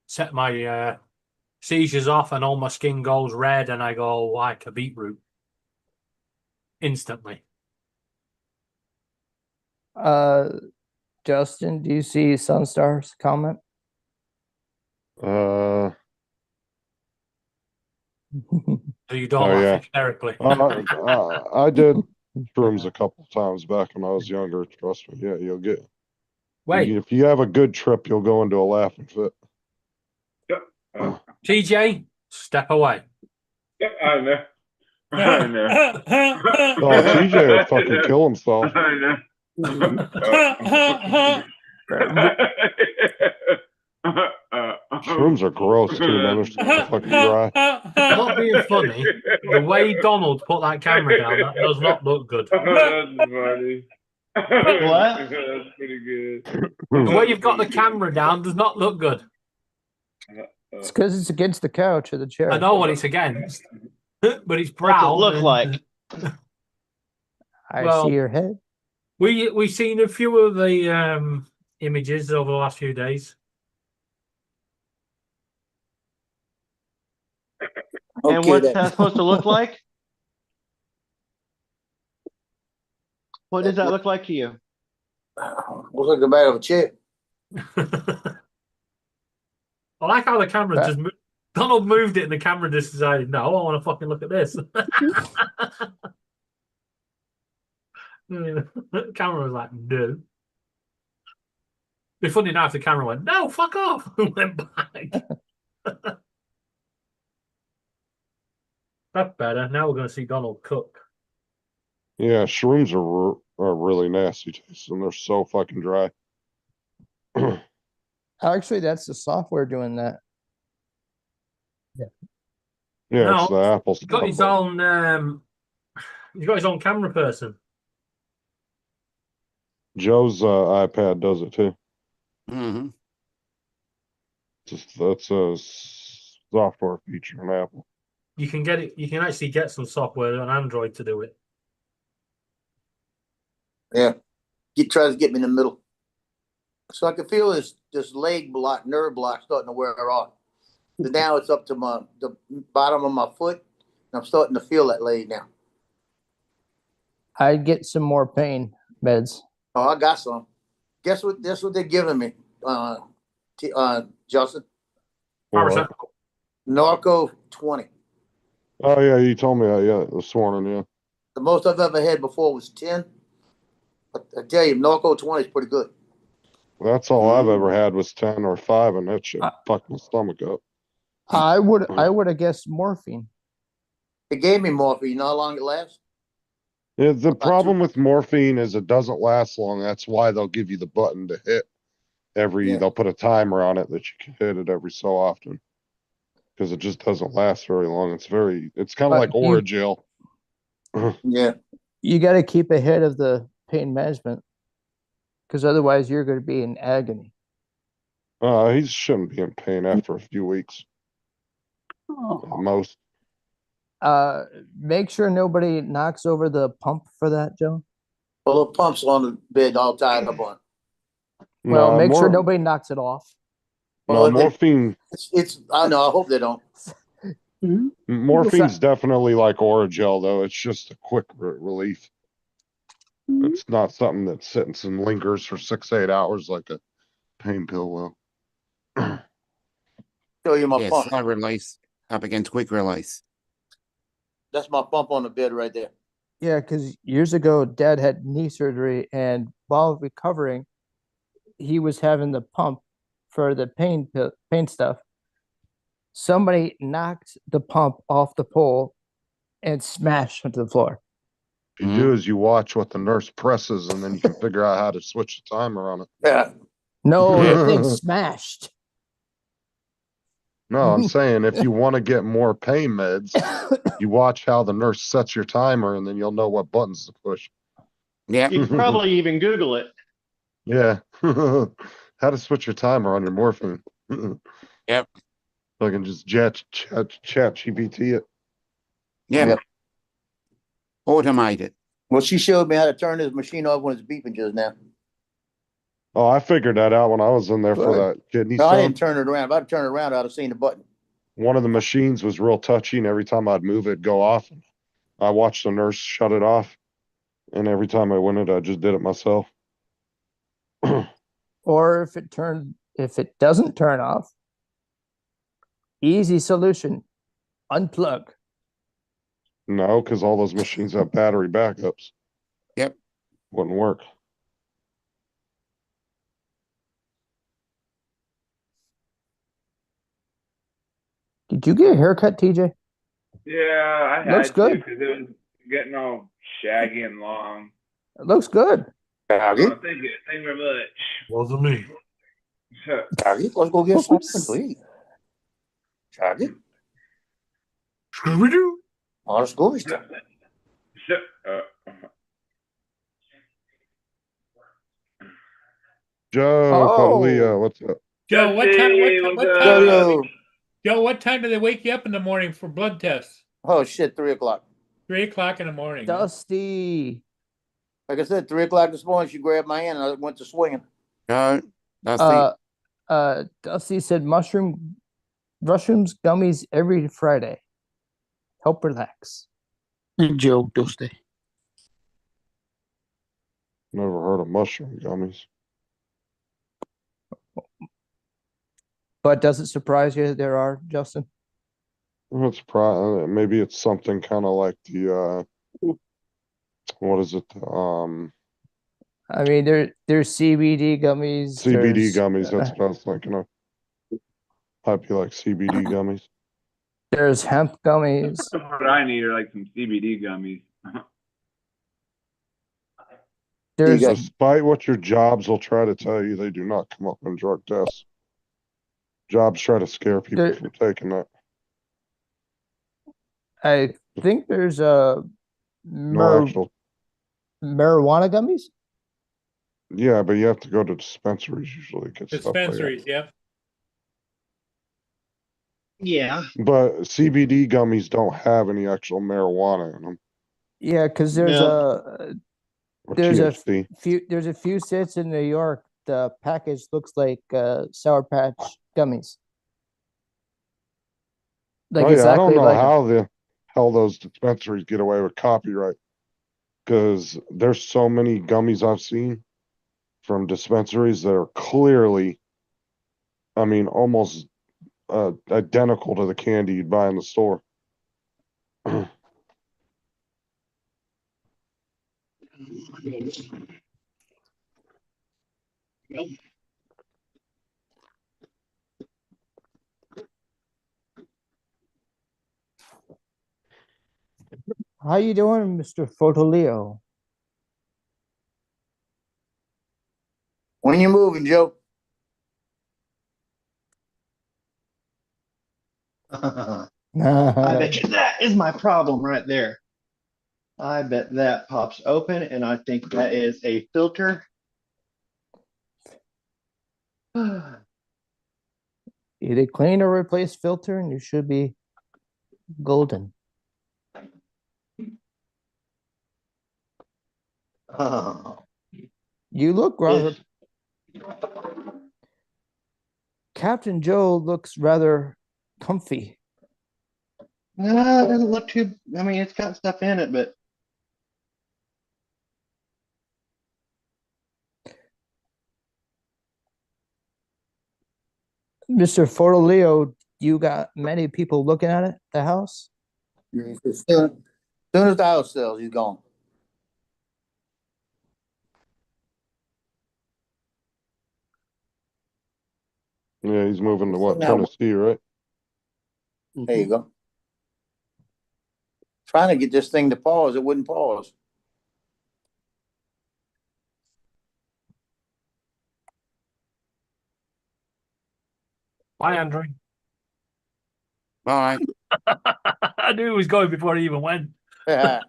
set my seizures off, and all my skin goes red, and I go like a beetroot instantly. Justin, do you see Sunstar's comment? So you don't Oh, laugh yeah. hysterically. I did shrooms a couple times back when I was younger. Trust me. Yeah, you'll get. Wait. If you have a good trip, you'll go into a laughing fit. TJ, step away. I know. I know. Oh, TJ would fucking kill himself. I know. Shrooms are gross too, man. They're so fucking dry. Not being funny, the way Donald put that camera down, that does not look good. That's funny. What? That's pretty good. The way you've got the camera down does not look good. It's because it's against the couch or the chair. I know what it's against, but it's What's it brown. look like? I see your head. We've seen a few of the images over the last few days. And Okay, what's that- that supposed to look like? What does that look like to you? Looks like the back of a chair. I like how the camera That- just Donald moved it and the camera just decided, no, I want to fucking look at this. The camera was like, no. Be funny now if the camera went, no, fuck off, and went back. That's better. Now we're going to see Donald cook. Yeah, shrooms are really nasty tasting. They're so fucking dry. Actually, that's the software doing that. Yeah, No, it's the Apple He's got his software. own. He's got his own camera person. Joe's iPad does it too. Mm-hmm. That's a software feature in Apple. You can get it. You can actually get some software on Android to do it. Yeah. He tries to get me in the middle. So I can feel this nerve block starting to wear off. So now it's up to the bottom of my foot. And I'm starting to feel that leg now. I'd get some more pain meds. Oh, I got some. Guess what? That's what they're giving me, Justin. What? Narco 20. Oh yeah, you told me that this morning. Yeah. The most I've ever had before was 10. But I tell you, Narco 20 is pretty good. That's all I've ever had was 10 or 5, and that shit fucked my stomach up. I would have guessed morphine. It gave me morphine. You know how long it lasts? Yeah, the problem with morphine is it doesn't last long. That's why they'll give you the button to hit they'll put a timer on it that you can hit it every so often. Because it just doesn't last very long. It's kind of like Oragel. Yeah. You got to keep ahead of the pain management because otherwise you're going to be in agony. He shouldn't be in pain after a few weeks. At most. Make sure nobody knocks over the pump for that, Joe. Well, the pump's on the bed all tied up on. Well, No, make sure nobody knocks it off. No, morphine. I know. I hope they don't. Morphine's definitely like Oragel, though. It's just a quick relief. It's not something that sits and lingers for 6-8 hours like a pain pill will. Show you my Yeah, pump. slow release up against quick release. That's my pump on the bed right there. Yeah, because years ago, Dad had knee surgery, and while recovering, he was having the pump for the pain stuff. Somebody knocked the pump off the pole and smashed onto the floor. What you do is you watch what the nurse presses, and then you can figure out how to switch the timer on it. Yeah. No, the thing smashed. No, I'm saying if you want to get more pain meds, you watch how the nurse sets your timer, and then you'll know what buttons to push. Yeah. You can probably even Google it. Yeah. How to switch your timer on your morphine. Yep. I can just chat GPT it. Yep. Automate it. Well, she showed me how to turn this machine off when it's beeping just now. Oh, I figured that out when I was in there for that kidney No, I stone. didn't turn it around. If I'd turned it around, I'd have seen the button. One of the machines was real touchy, and every time I'd move it, go off. I watched the nurse shut it off, and every time I went I just did it myself. Or if it doesn't turn off, easy solution, unplug. No, because all those machines have battery backups. Yep. Wouldn't work. Did you get a haircut, TJ? Yeah, I had Looks good. because it was getting all shaggy and long. It looks good. Oh, thank you. Thank you very much. Wasn't me. Charlie, let's go get something to eat. Charlie? Scooby-Doo. On the school stuff. Joe, Leah, what's up? Joe, what time? Joe, what time do they wake you up in the morning for blood tests? Oh shit, 3 o'clock. 3 o'clock in the morning. Dusty. Like I said, 3 o'clock this morning, she grabbed my hand and I went to swinging. Dusty. Dusty said mushrooms gummies every Friday. Help relax. And Joe, Dusty. Never heard of mushroom gummies. But does it surprise you that there are, Justin? It's maybe it's something kind of like the what is it? I mean, there's CBD gummies. CBD there's, gummies. That's what I was thinking of. Might be like CBD gummies. There's hemp gummies. What I need are like some CBD gummies. There's Despite what your jobs will try to tell you, they do not come up on drug tests. Jobs try to scare people from taking that. I think there's No actual. marijuana gummies. Yeah, but you have to go to dispensaries usually to get stuff like that. Dispensaries, yep. Yeah. But CBD gummies don't have any actual marijuana in them. Yeah, because there's No. Or there's THC. a few sits in New York. The package looks like Sour Patch gummies. Like Oh yeah, I don't exactly know like how the hell those dispensaries get away with copyright. Because there's so many gummies I've seen from dispensaries that are clearly, I mean, almost identical to the candy you'd buy in the store. How you doing, Mr. Fotoleo? When you moving, Joe? I bet you that is my problem right there. I bet that pops open, and I think that is a filter. Either clean or replace filter, and you should be golden. Oh. You look rather. Captain Joe looks rather comfy. No, it doesn't look too. I mean, it's got stuff in it, but Mr. Fotoleo, you got many people looking at it, the house? As soon as the house sells, he's gone. Yeah, he's moving to what, Now- Tennessee, right? There you go. Trying to get this thing to pause, it wouldn't pause. Bye, Andrew. Bye. I knew he was going before he even went. I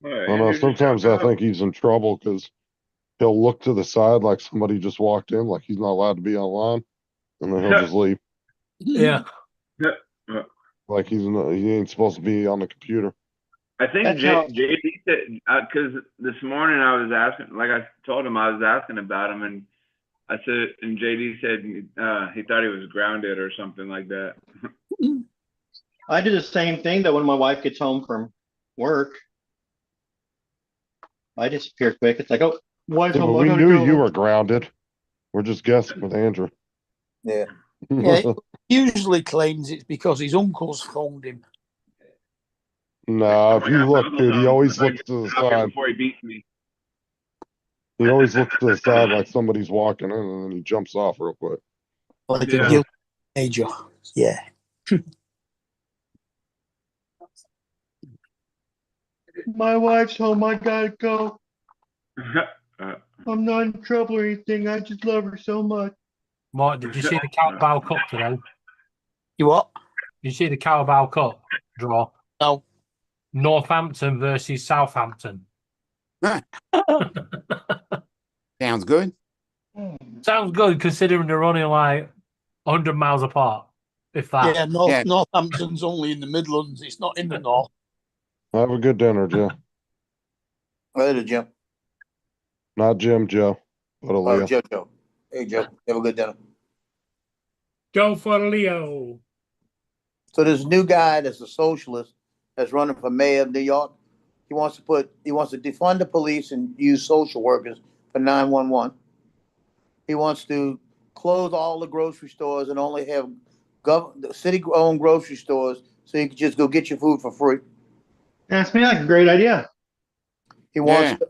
know, sometimes I think he's in trouble because he'll look to the side like somebody just walked in, like he's not allowed to be online, and then he'll just leave. Yeah. Like he ain't supposed to be on the computer. I think That's how- JD said, because this morning I was asking, like I told him I was asking about him, and I said, and JD said he thought he was grounded or something like that. I do the same thing that when my wife gets home from work, I disappear quick. It's like, oh, wife's Yeah, but home. I we gotta knew go. you were grounded. We're just guessing with Andrew. Yeah. Yeah, he usually claims it's because his uncle's phoned him. Nah, if you look, dude, he always looks to the side. Before he beats me. He always looks to the side like somebody's walking in, and then he jumps off real quick. Like Yeah. a guilty teenager. Yeah. My wife's home. I gotta go. I'm not in trouble or anything. I just love her so much. Mark, did you see the Carabao Cup today? You what? Did you see the Carabao Cup draw? No. Northampton versus Southampton. Sounds good. Sounds good considering they're only like 100 miles apart. If that. Yeah, Northampton's only in the Midlands. It's not in the north. Have a good dinner, Joe. Later, Jim. Not Jim, Joe. But Oh, Aaliyah. Joe. Hey, Joe. Have a good dinner. Joe for Leo. So this new guy that's a socialist that's running for mayor of New York, he wants to defund the police and use social workers for 911. He wants to close all the grocery stores and only have city-owned grocery stores, so you can just go get your food for free. That's me like a great idea. He wants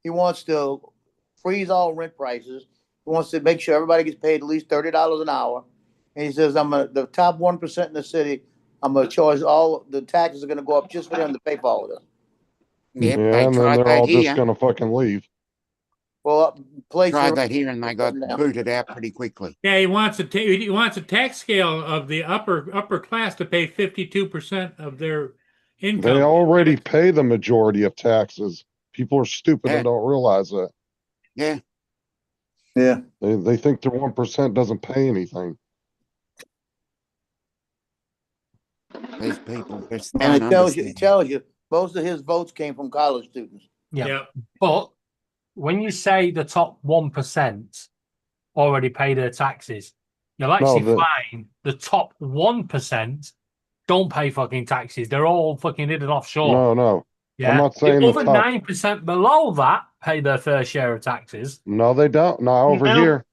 he wants to freeze all rent prices. He wants to make sure everybody gets paid at least $30 an hour. And he says, the top 1% in the city, I'm gonna charge all the taxes are gonna go up just for them to pay for all of this. Yep, Yeah, they and then tried they're that all here. just gonna fucking leave. Well, Tried that here and they got booted out pretty quickly. Yeah, he wants a tax scale of the upper class to pay 52% of their income. They already pay the majority of taxes. People are stupid and don't realize that. Yeah. Yeah. They think the 1% doesn't pay anything. These people just And don't it tells understand. you most of his votes came from college students. Yeah. But when you say the top 1% already pay their taxes, you'll actually find the top 1% don't pay fucking taxes. They're all fucking hidden offshore. No. Yeah. I'm not saying the the other top. 9% below that pay their fair share of taxes. No, they don't. Not over here.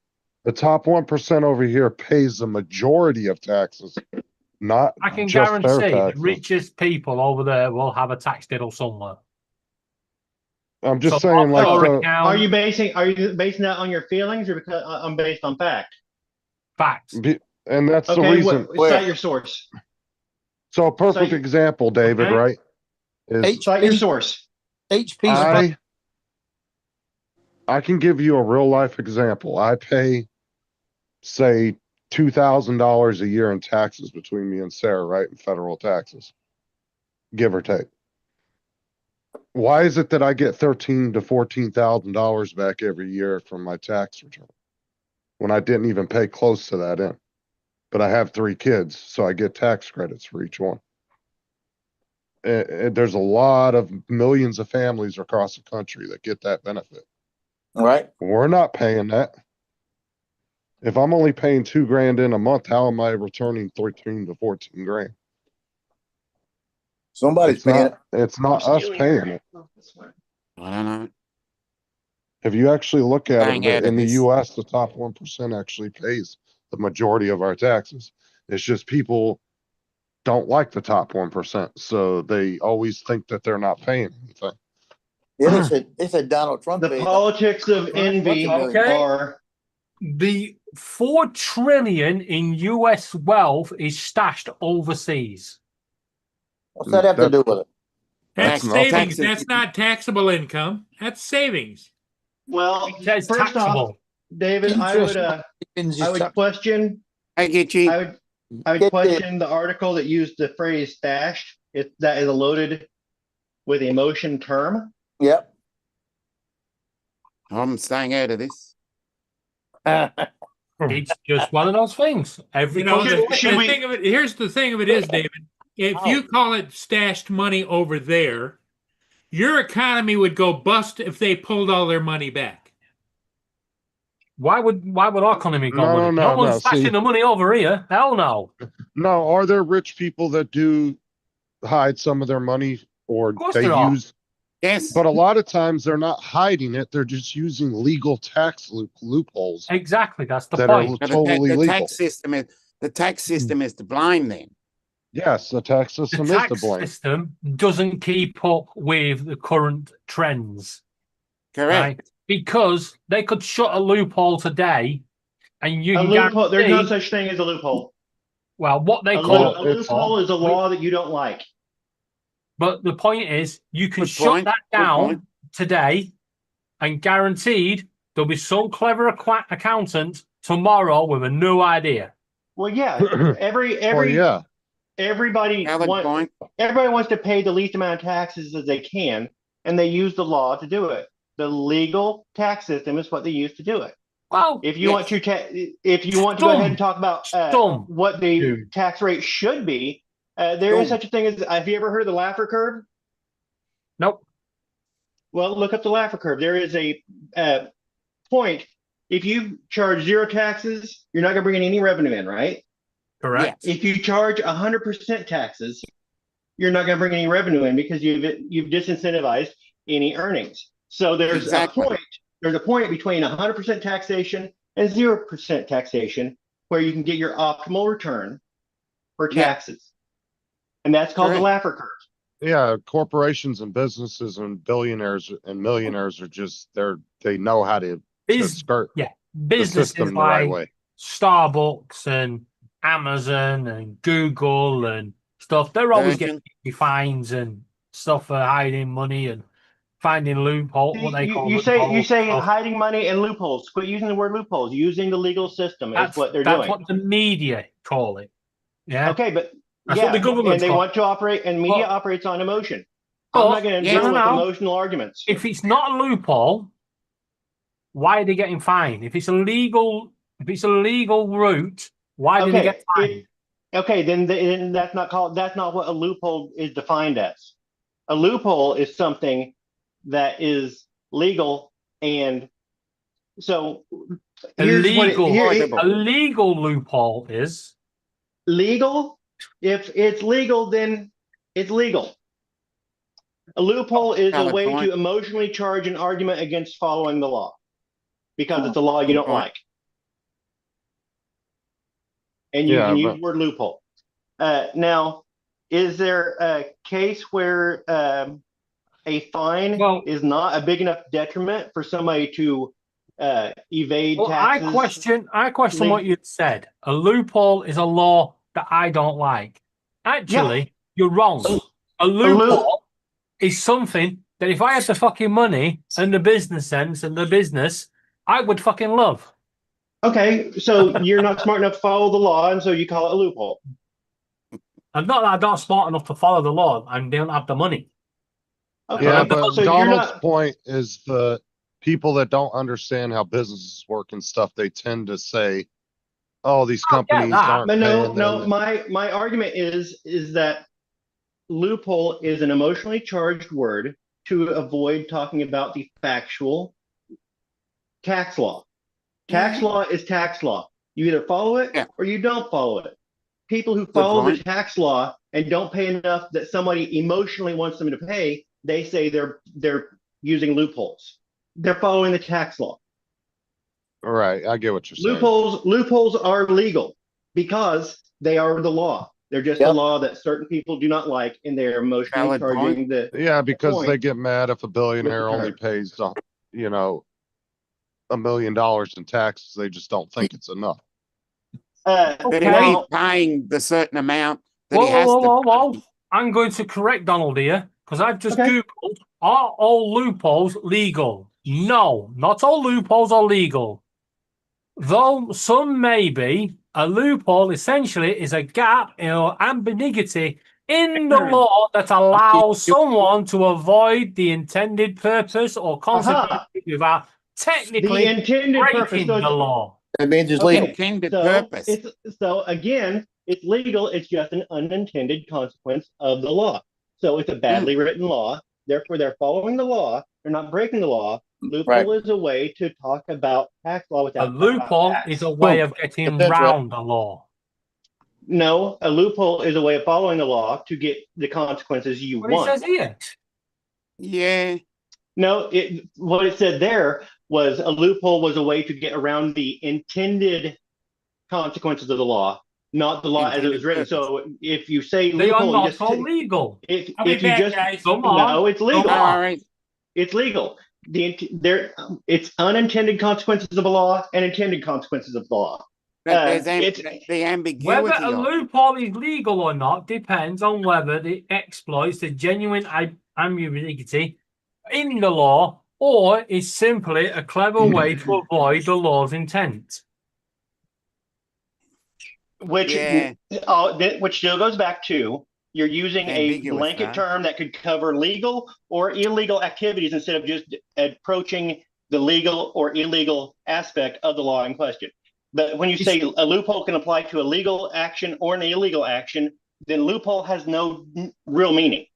The top 1% over here pays the majority of taxes, not I can just their guarantee the taxes. richest people over there will have a tax diddle somewhere. I'm just So saying, like, offshore the, account- Are you basing that on your feelings or because I'm based on fact? Facts. and that's the Okay, reason. cite your source. So a perfect Cite- example, David, Okay. right? Is Cite your source. HP. I can give you a real life example. I pay, say, $2,000 a year in taxes between me and Sarah, right? In federal taxes, give or take. Why is it that I get $13,000 to $14,000 back every year from my tax return when I didn't even pay close to that in? But I have 3 kids, so I get tax credits for each one. There's a lot of millions of families across the country that get that benefit. All right. We're not paying that. If I'm only paying $2,000 in a month, how am I returning 13 to 14 grand? Somebody's paying it. It's not us paying it. I don't know. If you actually look at Bang it, out of in the this. US, the top 1% actually pays the majority of our taxes. It's just people don't like the top 1%, so they always think that they're not paying anything. It's a Donald Trump. The politics of envy are the $4 trillion in US wealth is stashed overseas. What's that have to do with it? That's That's savings. taxes. That's not taxable income. That's savings. well. That's First taxable. off, David, I would question. I get you. I would question the article that used the phrase "stashed." That is a loaded with emotion term. Yep. I'm staying out of this. It's just one of those things. Every You know, country- here's the thing of it is, David, if you call it stashed money over there, your economy would go bust if they pulled all their money back. Why would our economy go? No, one's see- stashing the money over here. Hell no. No, are there rich people that do hide some of their money, or course they there are. use? Yes. But a lot of times they're not hiding it; they're just using legal tax loopholes Exactly, that's the that point. are totally the legal. tax system is to blame then. Yes, the tax The system is to tax blame. system doesn't keep up with the current trends. Correct. Right? Because they could shut a loophole today, and you A can loophole. There's no guarantee- such thing as a loophole. well, what they A call loophole is a law that you don't like. But the point is, you can Good shut point, that good down point. today, and guaranteed there'll be some clever accountant tomorrow with a new idea. Well, yeah. Everybody Valid point. everybody wants to pay the least amount of taxes as they can, and they use the law to do it. The legal tax system is what they use to do it. Well, if you want to go ahead and talk about what the tax rate should be, there is such a thing as. Have you ever heard of the Laffer curve? Nope. Well, look up the Laffer curve. There is a point. If you charge 0 taxes, you're not going to bring in any revenue in, right? Correct. If you charge 100% taxes, you're not going to bring any revenue in because you've disincentivized any earnings. So there's Exactly. a point. There's a point between 100% taxation and 0% taxation, where you can get your optimal return for Yeah. taxes. And that's called the Correct. Laffer curve. Yeah, corporations and businesses and billionaires and millionaires are just they know how to skirt Yeah, the businesses system the right like way. Starbucks and Amazon and Google and stuff, they're always Virgin. getting fines and stuff for hiding money and finding loophole. What they call You loopholes. say stuff. hiding money and loopholes. Quit using the word loopholes. Using the legal system is what they're That's doing. what the media call it. Yeah. Okay, but That's what the government and they call want to operate, and media But- operates on emotion. but- I'm not going to Yeah, deal with no. emotional arguments. If it's not a loophole, why are they getting fined? If it's a legal route, why do they get fined? Then that's not what a loophole is defined as. A loophole is something that is legal, and so A legal loophole is legal. If it's legal, then it's legal. A loophole is a Valid way point. to emotionally charge an argument against following the law because it's a law you don't Point. like. And you Yeah, can use but- the word loophole. Now, is there a case where a fine is not a big enough detriment for somebody to evade Well, taxes? I question what you said. A loophole is a law that I don't like. Actually, you're wrong. A loophole is something that if I had the fucking money and the business sense and the business, I would fucking love. Okay, so you're not smart enough to follow the law, and so you call it a loophole. I'm not smart enough to follow the law and don't have the money. Okay, Yeah, but so you're Donald's not. point is the people that don't understand how businesses work and stuff, they tend to say, oh, these companies aren't But paying no. them. My argument is that loophole is an emotionally charged word to avoid talking about the factual tax law. Tax law is tax law. You either follow it or you don't follow it. People who follow the tax law and don't pay enough that somebody emotionally wants them to pay, they say they're using loopholes. They're following the tax law. All right, I get what you're saying. Loopholes are legal because they are the law. They're just a law that certain people do not like, and they're emotionally charging the. Yeah, because point they get mad if a billionaire with the only pays, $1 million in taxes. They just don't think it's enough. But if he's paying the certain amount that he has to. Whoa. I'm going to correct Donald here because I've just Googled, are all loopholes legal? No, not all loopholes are legal. Though some may be, a loophole essentially is a gap or ambiguity in the law that allows someone to avoid the intended purpose or consequence without technically the intended breaking the law. It means it's Okay, legal. Intended so purpose. So again, it's legal. It's just an unintended consequence of the law. So it's a badly written law. Therefore, they're following the law. They're not breaking the law. Loophole is a way to talk about tax law without. A loophole is a way of getting around the law. No, a loophole is a way of following the law to get the consequences you What want. it says here. Yeah. No, what it said there was a loophole was a way to get around the intended consequences of the law, not the law as it was written. So if you say They are loophole, not just all legal. if I'll be you back, just guys. Come on. no, it's legal. Come on. All right. It's legal. It's unintended consequences of a law and intended consequences of the law. But there's the ambiguity. Whether a loophole is legal or not depends on whether it exploits the genuine ambiguity in the law or is simply a clever way to avoid the law's intent. Which still goes back to you're using Ambiguous, a blanket right? term that could cover legal or illegal activities instead of just approaching the legal or illegal aspect of the law in question. But when you say a loophole can apply to a legal action or an illegal action, then loophole has no real meaning.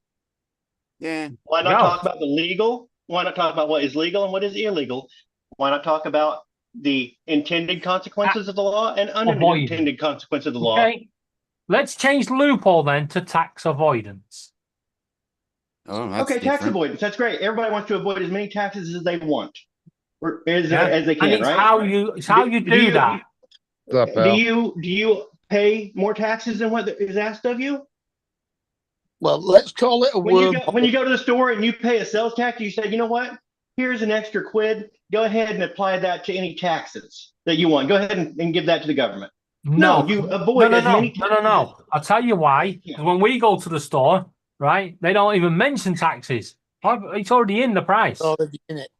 Yeah. Why not talk about the legal? Why not talk about what is legal and what is illegal? Why not talk about the intended consequences of the law and unintended consequences of the law? Okay. Let's change loophole then to tax avoidance. Oh, that's Okay, tax different. avoidance. That's great. Everybody wants to avoid as many taxes as they want. as Yeah? as they And can, it's right? how you do that. What's up, Do pal? you pay more taxes than what is asked of you? Well, let's call it a When you go to the store and you pay a sales tax, you say, you know what? Here's an extra quid. Go ahead and apply that to any taxes that you want. Go ahead and give that to the government. No, you avoid as many taxes. no. I'll tell you why. 'Cause when we go to the store, right, they don't even mention taxes. It's already in the price. already in it.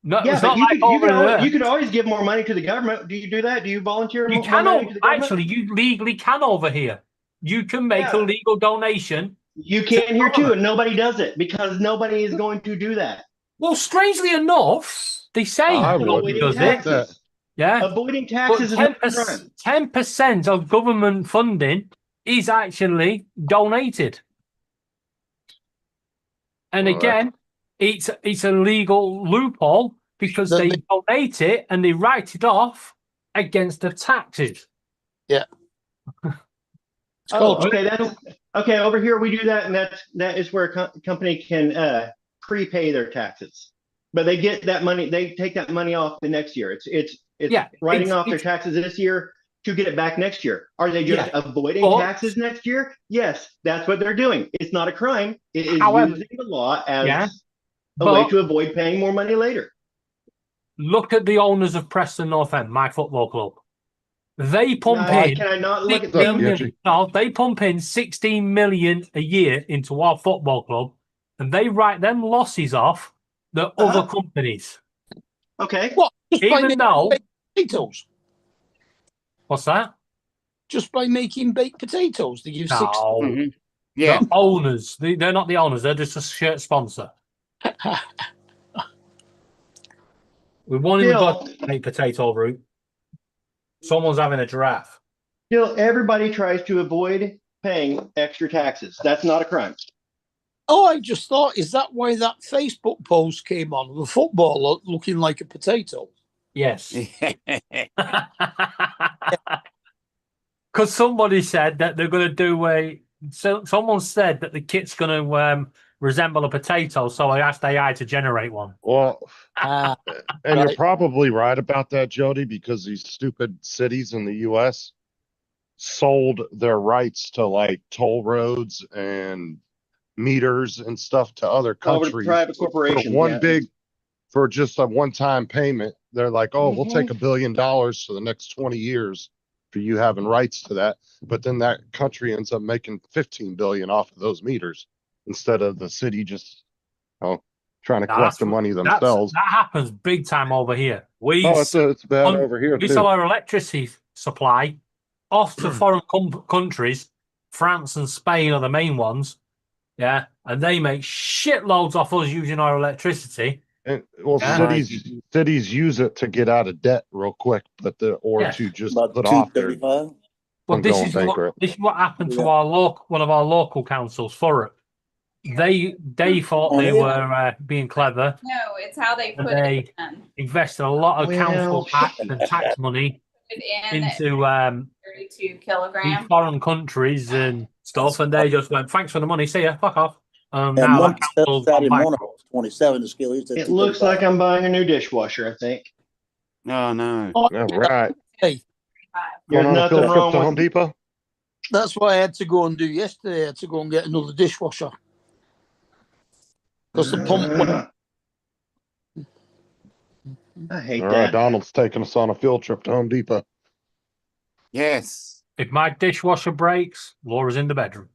No, Yeah, it's but not you like could, you, over could always, there. you could always give more money to the government. Do you do that? Do you volunteer You more can money to the government? actually, you legally can over here. You can make a Yeah. legal donation. You to can the here too, government. and nobody does it because nobody is going to do that. Well, strangely enough, they say I nobody wouldn't does like it. that. Yeah, Avoiding but taxes is not a crime. 10% of government funding is actually donated. And Well, again, it's a legal loophole because Then they donate it and they write it off against the taxes. Yeah. Oh, okay. That's okay. Over here, we do that, and that is where a company can prepay their taxes, but they get that money. They take that money off the next year. It's writing off their taxes this year to get it back next year. Are they just avoiding taxes next year? Yes, that's what they're doing. It's not a crime. It is using the law as a way to avoid paying more money later. Look at the owners of Preston North End, my football club. They pump in. Can I not look at 16 them? million. No, they pump in 16 million a year into our football club, and they write them losses off the other companies. Okay. What? Just by Even making though, baked potatoes? what's that? Just by making baked potatoes, they give No. Yeah. The owners. They're not the owners. They're just a shirt sponsor. We won't even go to baked potato route. Someone's having a giraffe. Still, everybody tries to avoid paying extra taxes. That's not a crime. Oh, I just thought, is that why that Facebook post came on? The footballer looking like a potato. Yes. Because somebody said that they're going to do a. So someone said that the kit's going to resemble a potato, so I asked AI to generate one. Well, and you're right. probably right about that, Jody, because these stupid cities in the U.S. sold their rights to like toll roads and meters and stuff to other Over to countries private for corporations. one yeah. big, for just a one-time payment. They're like, oh, we'll take $1 billion for the next 20 years for you having rights to that. But then that country ends up making 15 billion off of those meters instead of the city just trying to collect the money themselves. That happens big time over here. It's bad over here We too. sell our electricity supply off to foreign countries. France and Spain are the main ones. Yeah. And they make shitloads off us using our electricity. And well, cities use it to get out of debt real quick, but to just put off their Well, from this going is bankrupt. this is what happened to one of our local councils, Thurrock. They thought they were being clever. No, it's how they And put they it in. invested a lot of council tax and tax money into 32 kilograms. foreign countries and stuff, and they just went, "Thanks for the money, see ya, fuck off." And Now one that council's Saturday gone morning, bankrupt. 27 the scale. It looks like I'm buying a new dishwasher, I think. Oh, no. All right. Hey, There's Going on a nothing field trip wrong to with Home Depot? that's what I had to go and do yesterday. I had to go and get another dishwasher. Because the pump went. I hate All that. right, Donald's taking us on a field trip to Home Depot. Yes. If my dishwasher breaks, Laura's in the bedroom.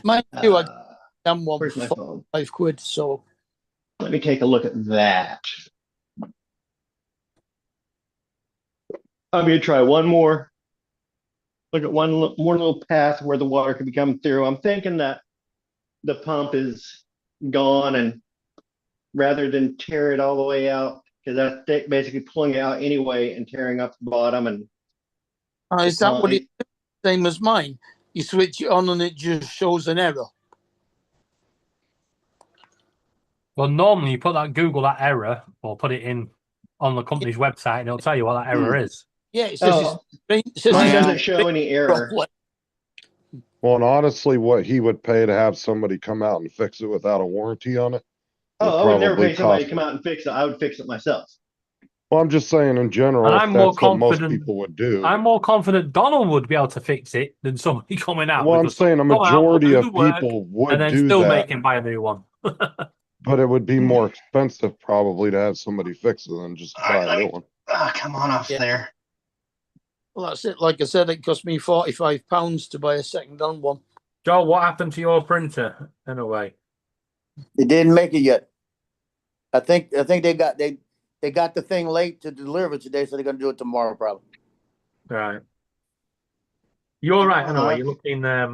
Mind you, I done one Where's my for phone? £5, so Let me take a look at that. I'm going to try one more. Look at one more little path where the water could be coming through. I'm thinking that the pump is gone, and rather than tear it all the way out, because that's basically pulling it out anyway and tearing up the bottom. And is that what it's same as mine? You switch it on and it just shows an error. Well, normally you put that error or put it in on the company's website, and it'll tell you what that error is. Yeah, it says mine doesn't show any error. Well, and honestly, what he would pay to have somebody come out and fix it without a warranty on it, will I would never probably pay somebody cost. to come out and fix it. I would fix it myself. Well, I'm just saying in general, And if I'm more that's what most confident. people would do. I'm more confident Donald would be able to fix it than somebody coming out. Well, I'm because saying a someone come out, will majority do of the work, people and would then do still that, make him buy a new one. but it would be more expensive probably to have somebody fix it than just buy a new one. Come on off Yeah. there. Well, that's it. Like I said, it cost me £45 to buy a second-hand one. Joel, what happened to your printer anyway? They didn't make it yet. I think they got the thing late to deliver today, so they're gonna do it tomorrow probably. Right. You're right. Anyway, you're looking. I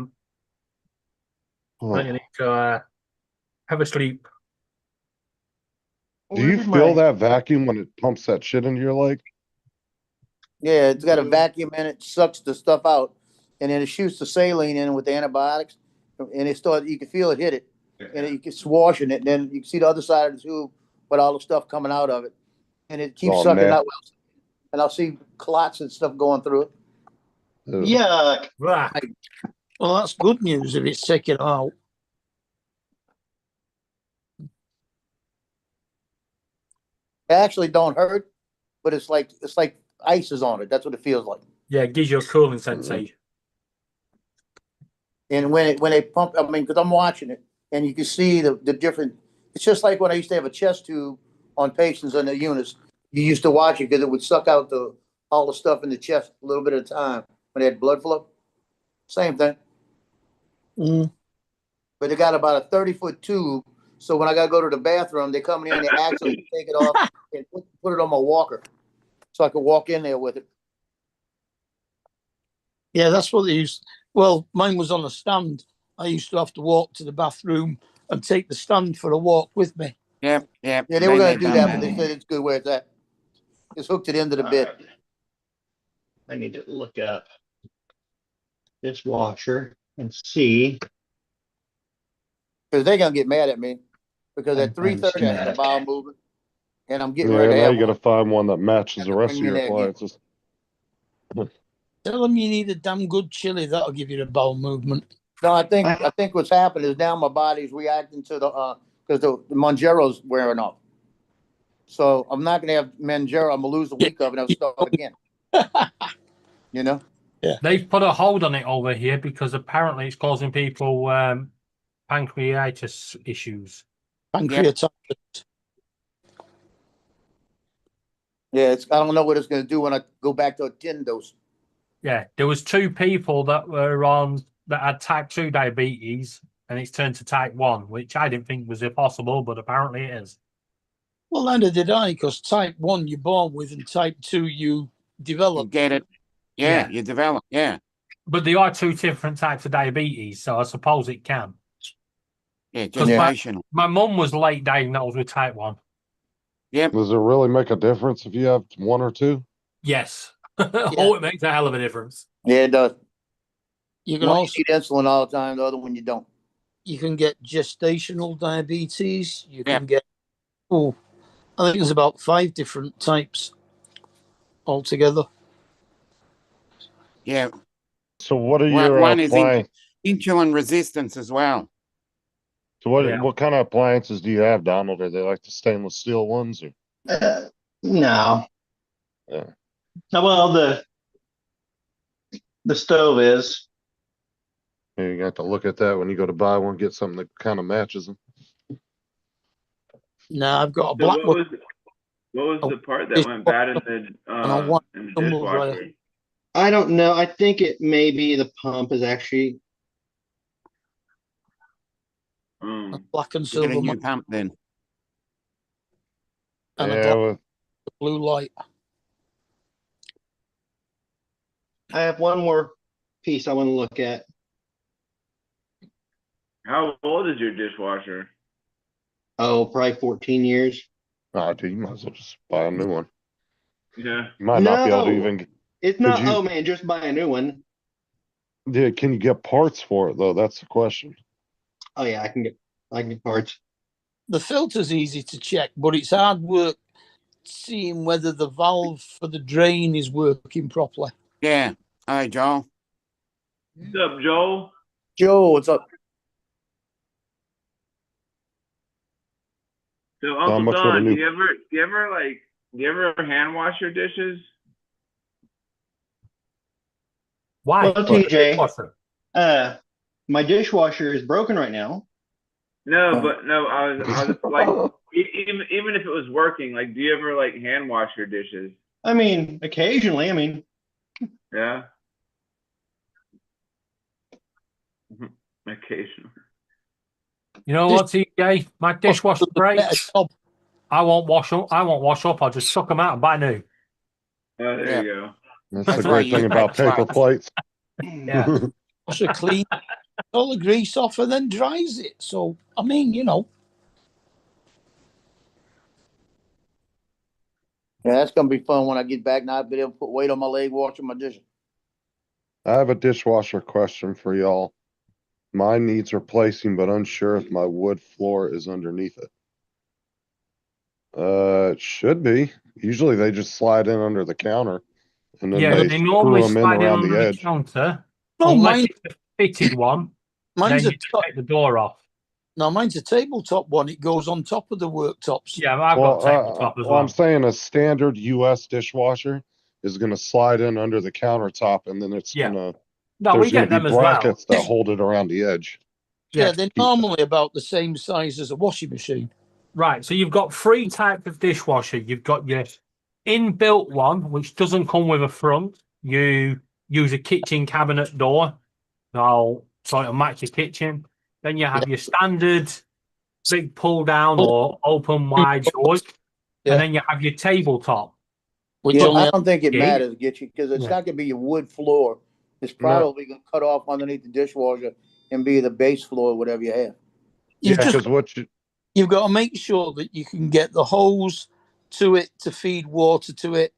think you need to have a sleep. Do you feel that vacuum when it pumps that shit into your leg? Yeah, it's got a vacuum in it, sucks the stuff out, and then it shoots the saline in with the antibiotics, and you can feel it hit it, and you can swashing it, and then you can see the other side of the tube with all the stuff coming out of it, and it keeps Oh, sucking man. out, and I'll see clots and stuff going through it. Yuck. Well, that's good news if it's taken out. It actually don't hurt, but it's like ice is on it. That's what it feels like. Yeah, it gives you a cooling sensation. And when they pump, I mean, because I'm watching it, and you can see the different. It's just like when I used to have a chest tube on patients on the units. You used to watch it because it would suck out all the stuff in the chest a little bit at a time when they had blood flow. Same thing. But they got about a 30-foot tube. So when I got to go to the bathroom, they come in, they actually take it off and put it on my walker. So I could walk in there with it. Yeah, that's what they used. Well, mine was on a stand. I used to have to walk to the bathroom and take the stand for a walk with me. Yep. Yeah, they were going to do that, but they said it's good where it's at. Just hooked it into the bed. I need to look up this washer and see. Because they're going to get mad at me. Because at I'm 3:30 I had a schematic. bowel movement. And I'm getting Yeah, ready to now have you got to one. find one that matches the rest of bring me your in there again. appliances. Tell them you need a damn good chili. That'll give you the bowel movement. No, I think what's happened is now my body's reacting to because the Mongero's wearing off. So I'm not going to have Monjero. I'm going to lose a week of it and I'll start again. You know? Yeah. They've put a hold on it over here because apparently it's causing people pancreatitis issues. Pancreatitis. Yeah, I don't know what it's going to do when I go back to a 10 dose. Yeah, there was 2 people that had type 2 diabetes and it's turned to type 1, which I didn't think was impossible, but apparently it is. Well, neither did I, because type 1 you're born with and type 2 you develop. You get it. Yeah, you develop. Yeah. But there are 2 different types of diabetes, so I suppose it can. Yeah, 'Cause gestational. my mum was late diagnosed with type 1. Yep. Does it really make a difference if you have 1 or 2? Yes. Oh, it makes a hell of a difference. Yeah, it does. You can One also you need insulin all the time, the other one you don't. you can get gestational diabetes. You can get I think there's about 5 different types altogether. Yeah. So what are your One is appliances? insulin resistance as well. So what kind of appliances do you have, Donald? Are they like the stainless steel ones? Or? No. Yeah. Well, the stove is. You got to look at that when you go to buy one, get something that kind of matches them. No, I've got a So black what one. was the part that went bad in the dishwasher? I don't know. I think it may be the pump is actually. Black and You silver. get a new pump then. And Yeah, a black blue light. I have one more piece I want to look at. How old is your dishwasher? Oh, probably 14 years. Oh, dude, you might as well just buy a new one. Yeah. You might not be able to even. It's not. Oh man, just buy a new one. Yeah, can you get parts for it though? That's the question. Oh yeah, I can get parts. The filter's easy to check, but it's hard work seeing whether the valve for the drain is working properly. Yeah. Hi, Joel. What's up, Joel? Joe, what's up? So How Uncle much would a Don, new- do you ever hand wash your dishes? Why? Well, TJ, Dishwasher. my dishwasher is broken right now. No, but no, I was like, even if it was working, like, do you ever like hand wash your dishes? I mean, occasionally. I mean, Yeah. Occasionally. You know what, TJ? My dishwasher breaks. I won't wash up. I'll just suck them out and buy new. Oh, there you go. That's the great thing about paper plates. Yeah. Also clean all the grease off and then dries it. So I mean, you know. Yeah, that's gonna be fun when I get back. Now I'll be able to put weight on my leg washing my dishes. I have a dishwasher question for y'all. Mine needs replacing, but unsure if my wood floor is underneath it. It should be. Usually they just slide in under the counter and then Yeah, they they screw normally them in slide in around under the the edge. counter. No, unless mine- it's a fitted one. Mine's then a you just take the door off. No, mine's a tabletop one. It goes on top of the worktops. Yeah, I've got tabletop as well. I'm saying a standard US dishwasher is gonna slide in under the countertop and then it's Yeah. gonna, No, there's we get gonna them be as well. brackets that hold it around the edge. Yeah, they're normally about the same size as a washing machine. Right, so you've got three types of dishwasher. You've got your inbuilt one, which doesn't come with a front. You use a kitchen cabinet door, so it'll match your kitchen. Then you have your standard big pull down or open wide doors, and then you have your tabletop. Yeah, I don't think it matters, get you, because it's Yeah. not gonna be your wood floor. It's probably gonna cut off underneath the dishwasher and be the base floor, whatever you have. You've got to make sure that you can get the hose to it to feed water to it,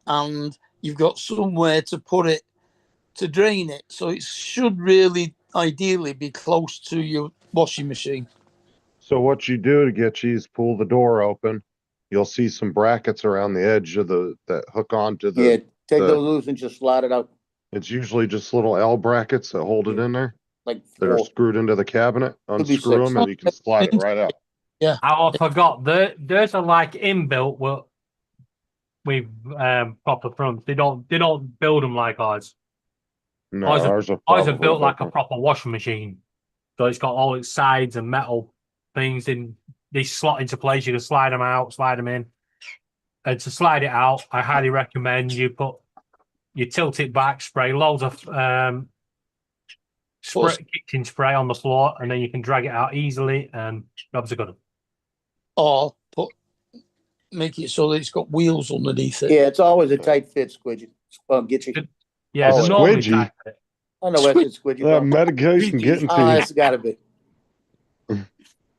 and you've got somewhere to put it to drain it. So it should really, ideally, be close to your washing machine. So what you do to get you is pull the door open. You'll see some brackets around the edge of that hook onto the. Yeah, take the- those loose and just slide it out. It's usually just little L brackets that hold it in there. Like that are four. screwed into the cabinet. Could be Unscrew six. them and you can slide it right out. Yeah. I forgot. There's a like inbuilt with proper fronts. They don't build them like ours. No, ours ours are ours are probably built like a different. proper washing machine. So it's got all its sides and metal things in. They slot into place. You can slide them out, slide them in. And to slide it out, I highly recommend you tilt it back, spray loads of kitchen spray on the floor, and then you can drag it out easily. And jobs are good. Or make it so that it's got wheels underneath it. Yeah, it's always a tight fit, Squidgy. Get you. Yeah, Oh, the normally squidgy. tight fit. I know that's it, Squidgy. That medication getting to Oh, you. it's gotta be.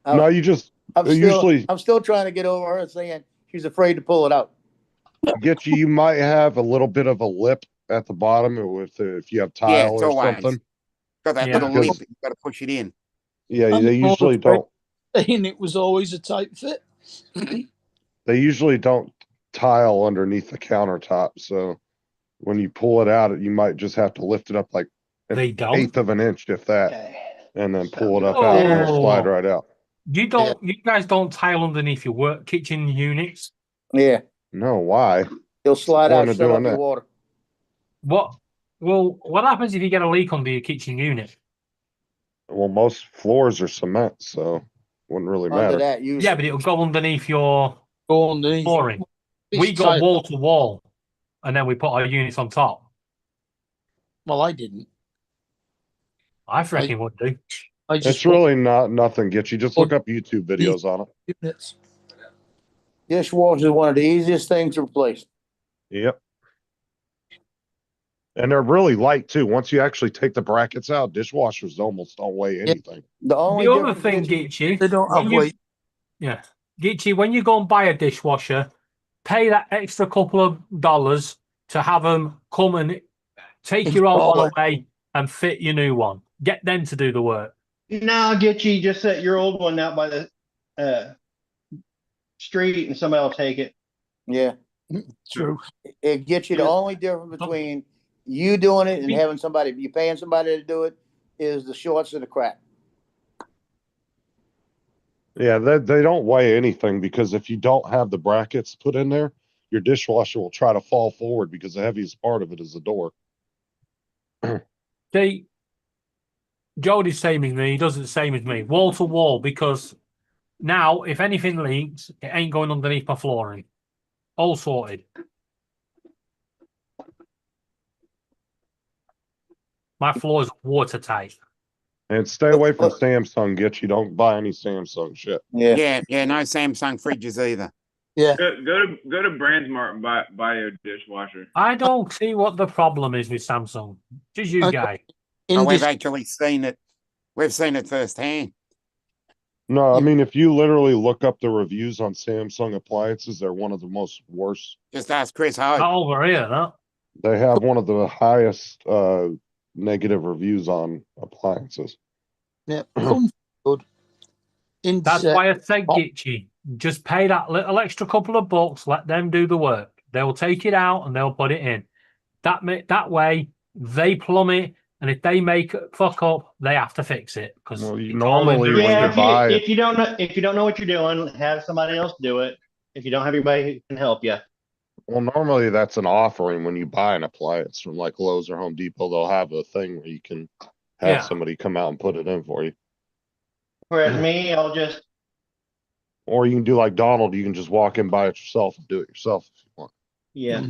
No, you just usually I'm still trying to get over her saying she's afraid to pull it out. get you. You might have a little bit of a lip at the bottom if you have tile it's or always. something. Got that Yeah. little lip, Because- you got to push it in. Yeah, I'm they more usually afraid- don't. And it was always a tight fit. They usually don't tile underneath the countertop. So when you pull it out, you might just have to lift it up like an They don't? eighth of an inch, if that, and then pull it up out and it'll slide right out. You guys don't tile underneath your work kitchen units. Yeah, No, why? they'll slide Point out, of shut doing off your that. water. What? Well, what happens if you get a leak under your kitchen unit? Well, most floors are cement, so wouldn't really Under matter. that, usually. Yeah, but it'll go underneath your Go underneath. flooring. It's We go tight. wall to wall, and then we put our units on top. Well, I didn't. I reckon would do. I It's just really nothing. Get you just look up YouTube videos on it. units. Dishwasher is one of the easiest things to replace. Yep. And they're really light too. Once you actually take the brackets out, dishwashers almost don't weigh anything. The only The other difference thing, is you- Gitchy, They don't have when you- weight. yeah, Gitchy, when you go and buy a dishwasher, pay that extra couple of dollars to have them come and take your old one away and fit your new one. Get them to do the work. Now get you just set your old one out by the street and somebody will take it. Yeah. True. It gets you the only difference between you doing it and having somebody, you paying somebody to do it, is the shorts and the crack. Yeah, they don't weigh anything because if you don't have the brackets put in there, your dishwasher will try to fall forward because the heaviest part of it is the door. See, Jody's same as me. He does it the same as me, wall to wall. Because now, if anything leaks, it ain't going underneath my flooring. All sorted. My floor is watertight. And stay away from Samsung. Get you don't buy any Samsung shit. Yeah, no Samsung fridges either. Yeah. Go to BrandsMart and buy a dishwasher. I don't see what the problem is with Samsung. Just you guys. Oh, we've actually seen it. We've seen it firsthand. No, I mean, if you literally look up the reviews on Samsung appliances, they're one of the most worst. Just ask Chris Hope. Not over here, no. They have one of the highest negative reviews on appliances. Yeah, good. That's why I said, Gitchy, just pay that little extra couple of bucks, let them do the work. They'll take it out and they'll put it in. That way, they plumb it, and if they make it fuck up, they have to fix it. Because normally when you buy if you don't know what you're doing, have somebody else do it. If you don't have anybody who can help you. Well, normally that's an offering when you buy an appliance from like Lowe's or Home Depot. They'll have a thing where you can have somebody come out and put it in for you. Whereas me, I'll just. Or you can do like Donald. You can just walk in, buy it yourself, and do it yourself if you want. Yeah.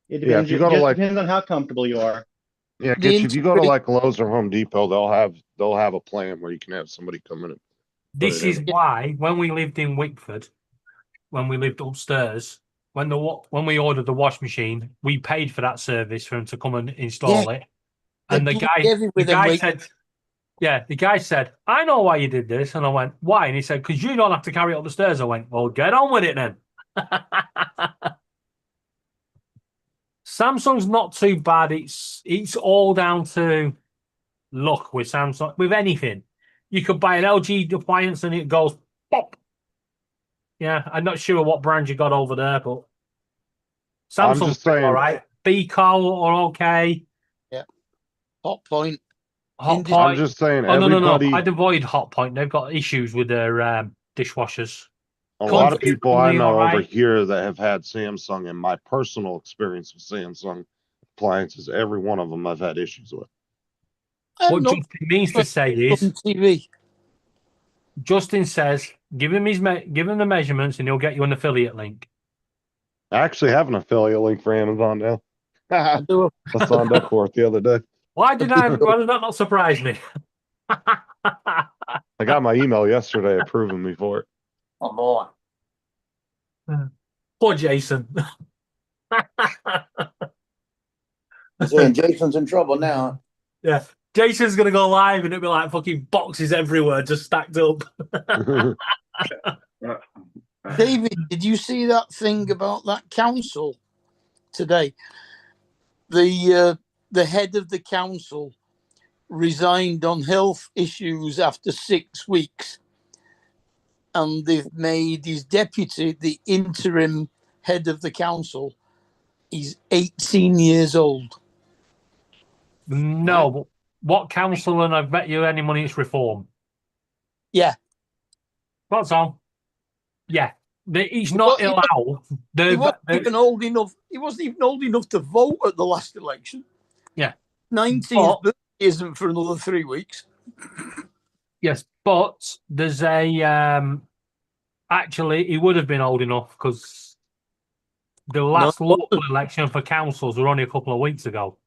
It depends, if you go to like, depends on how comfortable you are. Yeah, if you go to like Lowe's or Home Depot, they'll have a plan where you can have somebody come in and this is why when we lived in Wickford, when we lived upstairs, when we ordered the wash machine, we paid for that service for him to come and install it. And the guy said, "I know why you did this," and I went, "Why?" And he said, "Because you don't have to carry it up the stairs." I went, "Well, get on with it then." Samsung's not too bad. It's all down to luck with Samsung. With anything, you could buy an LG appliance and it goes pop. Yeah, I'm not sure what brand you got over there, but Samsung's all right. Beco are okay. Yeah. Hotpoint. Hotpoint. I'm just saying. Oh no! I'd avoid Hotpoint. They've got issues with their dishwashers. A lot of people I know over here that have had Samsung, and my personal experience with Samsung appliances, every one of them I've had issues with. What Justin means to say is, TV. Justin says, give him the measurements, and he'll get you an affiliate link. I actually have an affiliate link for Amazon now. I signed up for it the other day. Why did that not surprise me? I got my email yesterday approving me for it. Oh boy. Poor Jason. Saying Jason's in trouble now. Yeah. Jason's gonna go live and it'll be like fucking boxes everywhere just stacked up. David, did you see that thing about that council today? The head of the council resigned on health issues after 6 weeks. And they've made his deputy the interim head of the council. He's 18 years old. No, but what council? And I've bet you any money it's reform. Yeah. That's all. Yeah. He's not allowed. He wasn't even old enough. He wasn't even old enough to vote at the last election. Yeah. 19th birthday isn't for another 3 weeks. Yes, but there's a actually he would have been old enough because the last local election for councils were only a couple of weeks ago.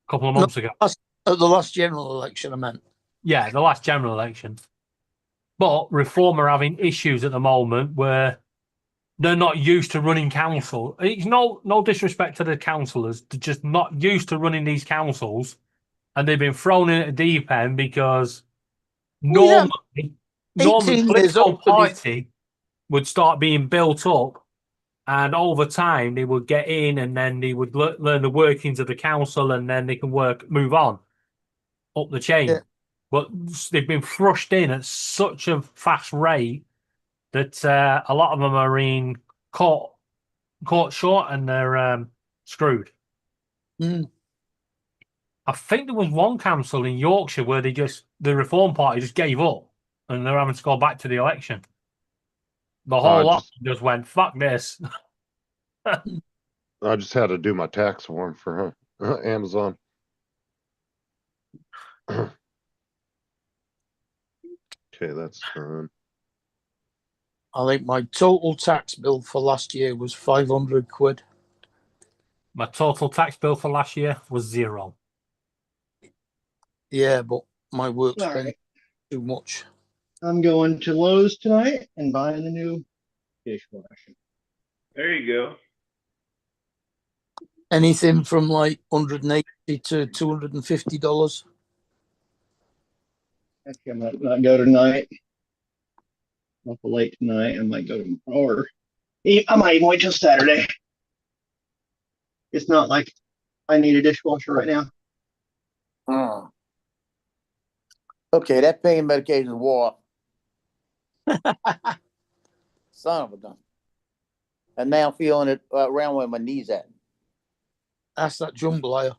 A couple of months ago. At the last general election, I meant. Yeah, the last general election. But Reform are having issues at the moment where they're not used to running council. It's no disrespect to the councillors. They're just not used to running these councils. And they've been thrown in at the deep end because normally political party would start being built up, and over time they would get in, and then they would learn the workings of the council, and then they can move on up the chain. Yeah. But they've been thrust in at such a fast rate that a lot of them are in caught short, and they're screwed. Mm. I think there was one council in Yorkshire where the Reform Party just gave up and they're having to go back to the election. The whole lot just went, fuck this. I just had to do my tax form for Amazon. Okay, that's done. I think my total tax bill for last year was 500 quid. My total tax bill for last year was 0. Yeah, but my work's All been right. too much. I'm going to Lowe's tonight and buying the new dishwasher. There you go. Anything from like $180 to $250. Actually, I might not go tonight. I'm up late tonight. I might go tomorrow, or I might even wait till Saturday. It's not like I need a dishwasher right now. Hmm. Okay, that pain medication wore off. Son of a gun. And now I'm feeling it around where my knees at. That's that jambalaya.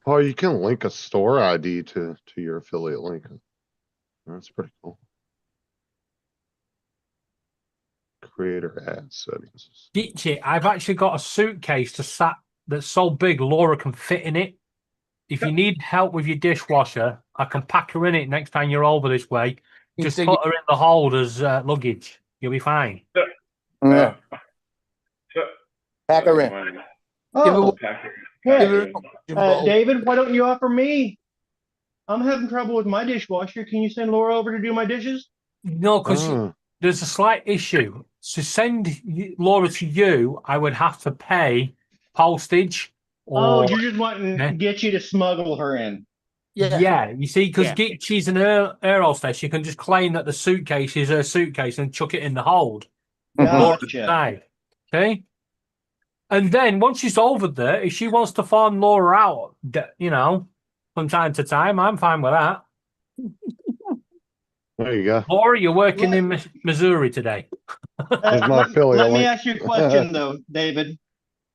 Oh, you can link a store ID to your affiliate link. That's pretty cool. Creator ad settings. Geechee, I've actually got a suitcase that's so big Laura can fit in it. If you need help with your dishwasher, I can pack her in it next time you're over this way. Just put her in the hold as luggage. You'll be fine. Yeah. Pack her in. Oh, Hey, David, why don't you offer me? I'm having trouble with my dishwasher. Can you send Laura over to do my dishes? No, because there's a slight issue. To send Laura to you, I would have to pay postage. Oh, Or, you're just wanting to get you to smuggle her in. yeah, you see, because Yeah. she's an air hostess, she can just claim that the suitcase is her suitcase and chuck it in the hold. Gotcha. Okay? And then once she's over there, if she wants to farm Laura out, from time to time, I'm fine with that. There you go. Laura, you're working in Missouri today. There's my affiliate Let me link. ask you a question, though, David.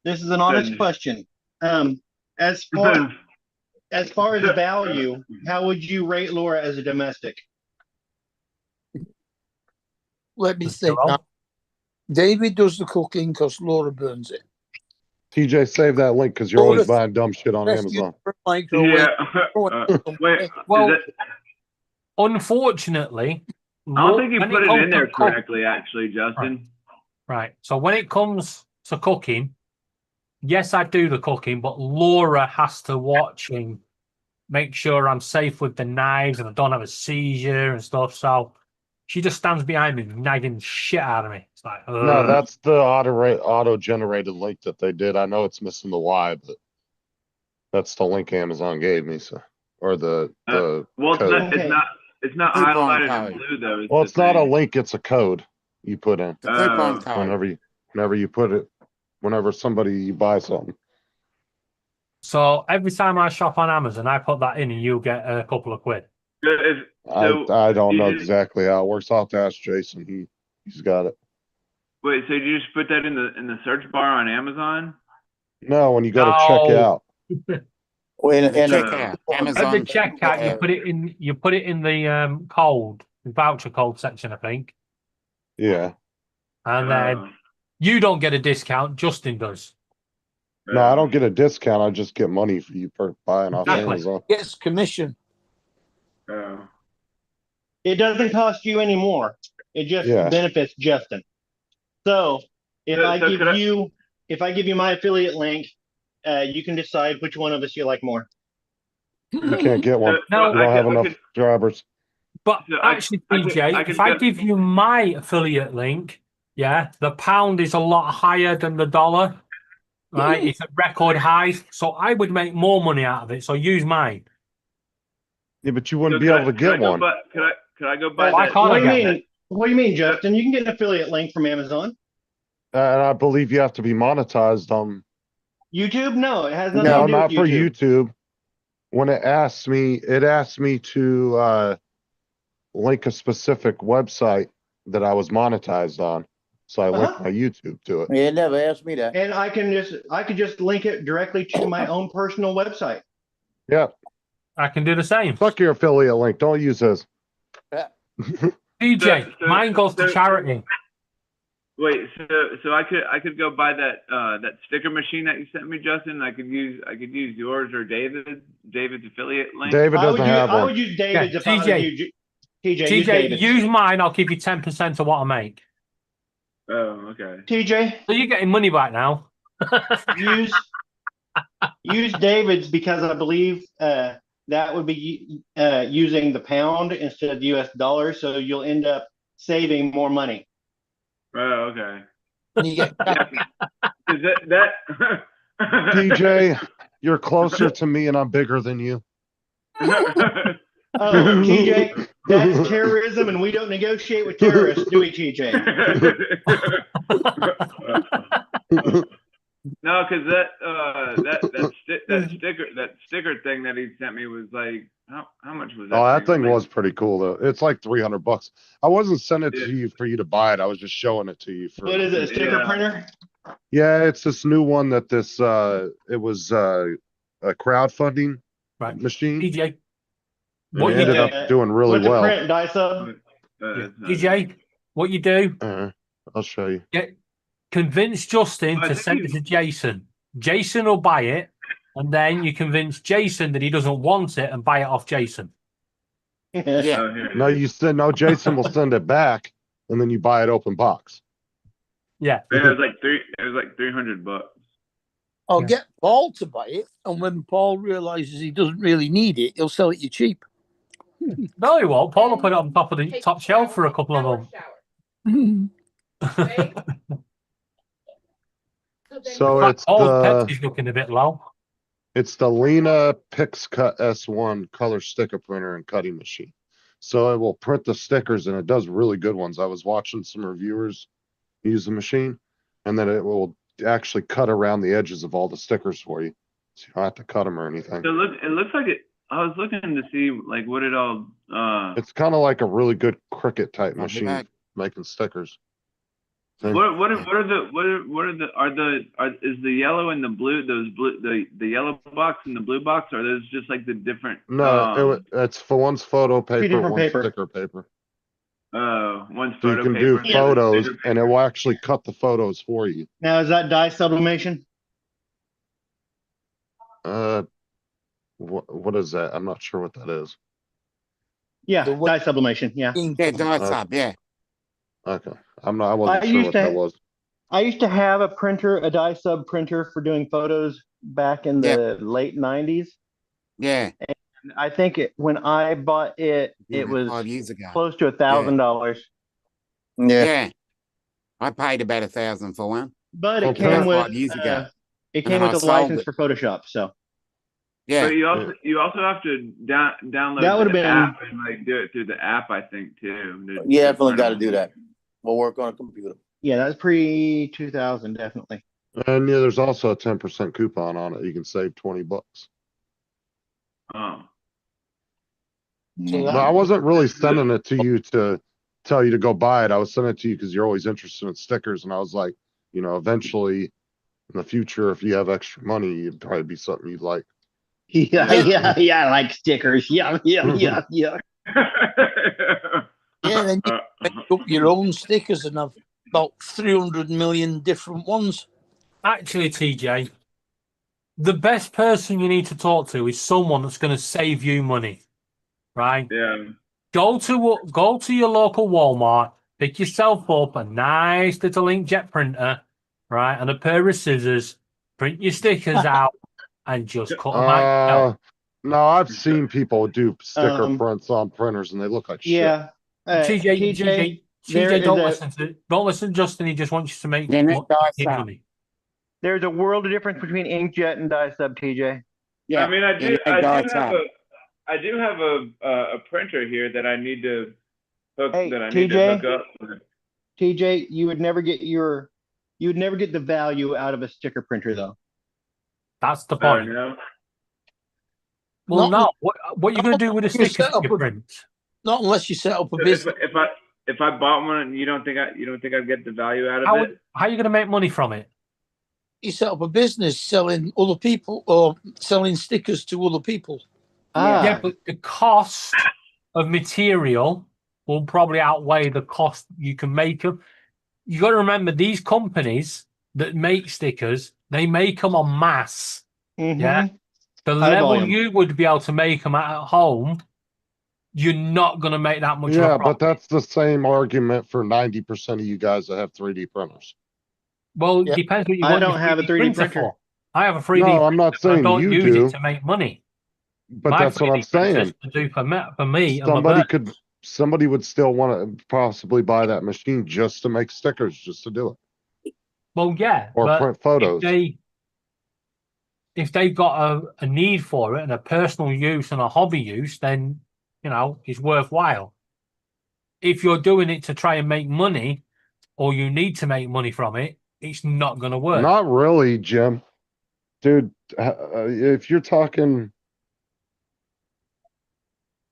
This is an honest question. As far as value, how would you rate Laura as a domestic? let me think. Now. David does the cooking because Laura burns it. TJ, save that link because you're always buying dumb shit on Rescue Amazon. microwave. Wait, Well, is it, unfortunately, I don't think you when put it comes in there to cook- correctly, actually, Justin. Right. So when it comes to cooking, yes, I do the cooking, but Laura has to watch and make sure I'm safe with the knives and I don't have a seizure and stuff. So she just stands behind me, nagging the shit out of me. It's like, ugh. No, that's the auto-generated link that they did. I know it's missing the Y, but that's the link Amazon gave me. So, or the Well, code. it's not highlighted in blue though. Well, it's not a link; it's a code you put in. The coupon code. Whenever you put it, whenever you buy something. So every time I shop on Amazon, I put that in and you'll get a couple of quid. I don't know exactly how it works. I'll have to ask Jason. He's got it. Wait, so you just put that in the search bar on Amazon? No, when you go to check out. At the checkout, you put it in the code, the voucher code section, I think. Yeah. And then you don't get a discount, Justin does. No, I don't get a discount. I just get money for you for buying off Amazon. Gets commission. It doesn't cost you any more. It just benefits Justin. So if I give you my affiliate link, you can decide which one of us you like more. You can't get one. No, you don't have enough drivers. But actually, PJ, if I give you my affiliate link, the pound is a lot higher than the dollar. Right? It's at record highs. So I would make more money out of it. So use mine. Yeah, but you wouldn't be able to get one. Can I go buy Why that? can't I get it? What do you mean, Justin? You can get an affiliate link from Amazon. And I believe you have to be monetized on YouTube? No, it has nothing No, to do not with for YouTube. YouTube. When it asked me to link a specific website that I was monetized on. So I linked my YouTube to it. It never asked me that. And I could just link it directly to my own personal website. Yeah. I can do the same. Fuck your affiliate link. Don't use his. DJ, So- mine goes to so- charity. Wait, so I could go buy that sticker machine that you sent me, Justin. I could use yours or David's affiliate link. David doesn't have I one. would use David's Yeah, if I was TJ. you. TJ, use TJ, David's. use mine. I'll give you 10% of what I make. Oh, okay. TJ, So you're getting money back now. use David's because I believe that would be using the pound instead of the US dollar, so you'll end up saving more money. Oh, okay. You get Is that DJ, you're closer to me and I'm bigger than you. Oh, TJ, that's terrorism, and we don't negotiate with terrorists, do we, TJ? No, because that sticker thing that he sent me was like, how much was that? Oh, that thing Like, was pretty cool though. It's like $300. I wasn't sending it to you for you to buy it. I was just showing it to you for. What is it, a sticker printer? Yeah, it's this new one that it was a crowdfunding machine. DJ, And what it you ended do? up doing really What's it well. print, Dyso? DJ, what you do? I'll show you. Convince Justin I to think send it to Jason. Jason will buy it, and then you convince Jason that he doesn't want it and buy it off Jason. Yeah. No, Jason will send it back, and then you buy it open box. Yeah. It was like $300. I'll get Paul to buy it, and when Paul realizes he doesn't really need it, he'll sell it you cheap. No, he won't. Paul will put it on top of the top shelf for a couple of months. So it's Paul's the Pepsi's looking a bit low. it's the Lena PixCut S1 color sticker printer and cutting machine. So it will print the stickers, and it does really good ones. I was watching some reviewers use the machine, and then it will actually cut around the edges of all the stickers for you, so you don't have to cut them or anything. So it looks like it. I was looking to see like what it all. It's kind of like a really good Cricut type I'll be machine back. making stickers. And Is the yellow and the blue the yellow box and the blue box, are those just like the different? it's for one's photo paper, different one's paper. sticker paper. One's So you photo can paper. do and the photos, sticker and it will actually cut the photos for you. Now, is that dye sublimation? What is that? I'm not sure what that is. Yeah, The what- dye sublimation. Yeah. Yeah, dice up, yeah. Okay, I wasn't I sure used what to- that was. I used to have a printer, a dye sub printer for doing photos back in the late 90s. Yeah. I think when I bought it, Yeah, it was 5 years ago. close to $1,000. Yeah. I paid about 1,000 for one. But it Okay. came 5 with years ago. it And came then I with a sold license it. for Photoshop. So Yeah. But you also have to download That would've the been- app and like do it through the app, I think too. Yeah, definitely got to do that. We'll work on a computer. yeah, that's pre 2000, definitely. And yeah, there's also a 10% coupon on it. You can save $20. Oh. So But I wasn't really sending it to you to tell you to go buy it. I was sending it to you because you're always interested in stickers, and I was like, eventually in the future, if you have extra money, it'd probably be something you'd like. Yeah, I like stickers. Yeah. yeah, then you make up your own stickers and have about 300 million different ones. Actually, TJ, the best person you need to talk to is someone that's going to save you money, right? Yeah. Go to your local Walmart, pick yourself up a nice little inkjet printer, right, and a pair of scissors, print your stickers out, and just cut them out. No, I've seen people do sticker Um, prints on printers, and they look like shit. Yeah. TJ, there is don't a- listen to Justin. He just wants you to make Yeah, that dice up. money. There's a world of difference between inkjet and dye sub, TJ. Yeah. I mean, I do that dice have up. a printer here that I need to hook Hey, need TJ? to hook up with. TJ, you would never get the value out of a sticker printer though. That's the Oh, point. no? Well, Not- no. What you going to do with a You sticker set up a- print? Not unless you set up a So business. if I bought one, you don't think I'd get the value out of How it? are you going to make money from it? You set up a business selling other people or selling stickers to other people. Yeah, but the cost of material will probably outweigh the cost you can make them. You got to remember these companies that make stickers, they make them en masse. Yeah. The High level volume. you would be able to make them at home, you're not going to make that much of a Yeah, profit. but that's the same argument for 90% of you guys that have 3D printers. Well, it depends what you I want. don't your have a 3D printer. for. I have a 3D No, I'm not printer, but I saying don't you use do. it to make money. But My that's what I'm 3D printer's saying. to do for me and my Somebody bird. somebody would still want to possibly buy that machine just to make stickers, just to do it. Well, yeah, Or but print photos. if they've got a need for it and a personal use and a hobby use, then it's worthwhile. If you're doing it to try and make money, or you need to make money from it, it's not going to work. Not really, Jim. Dude, if you're talking,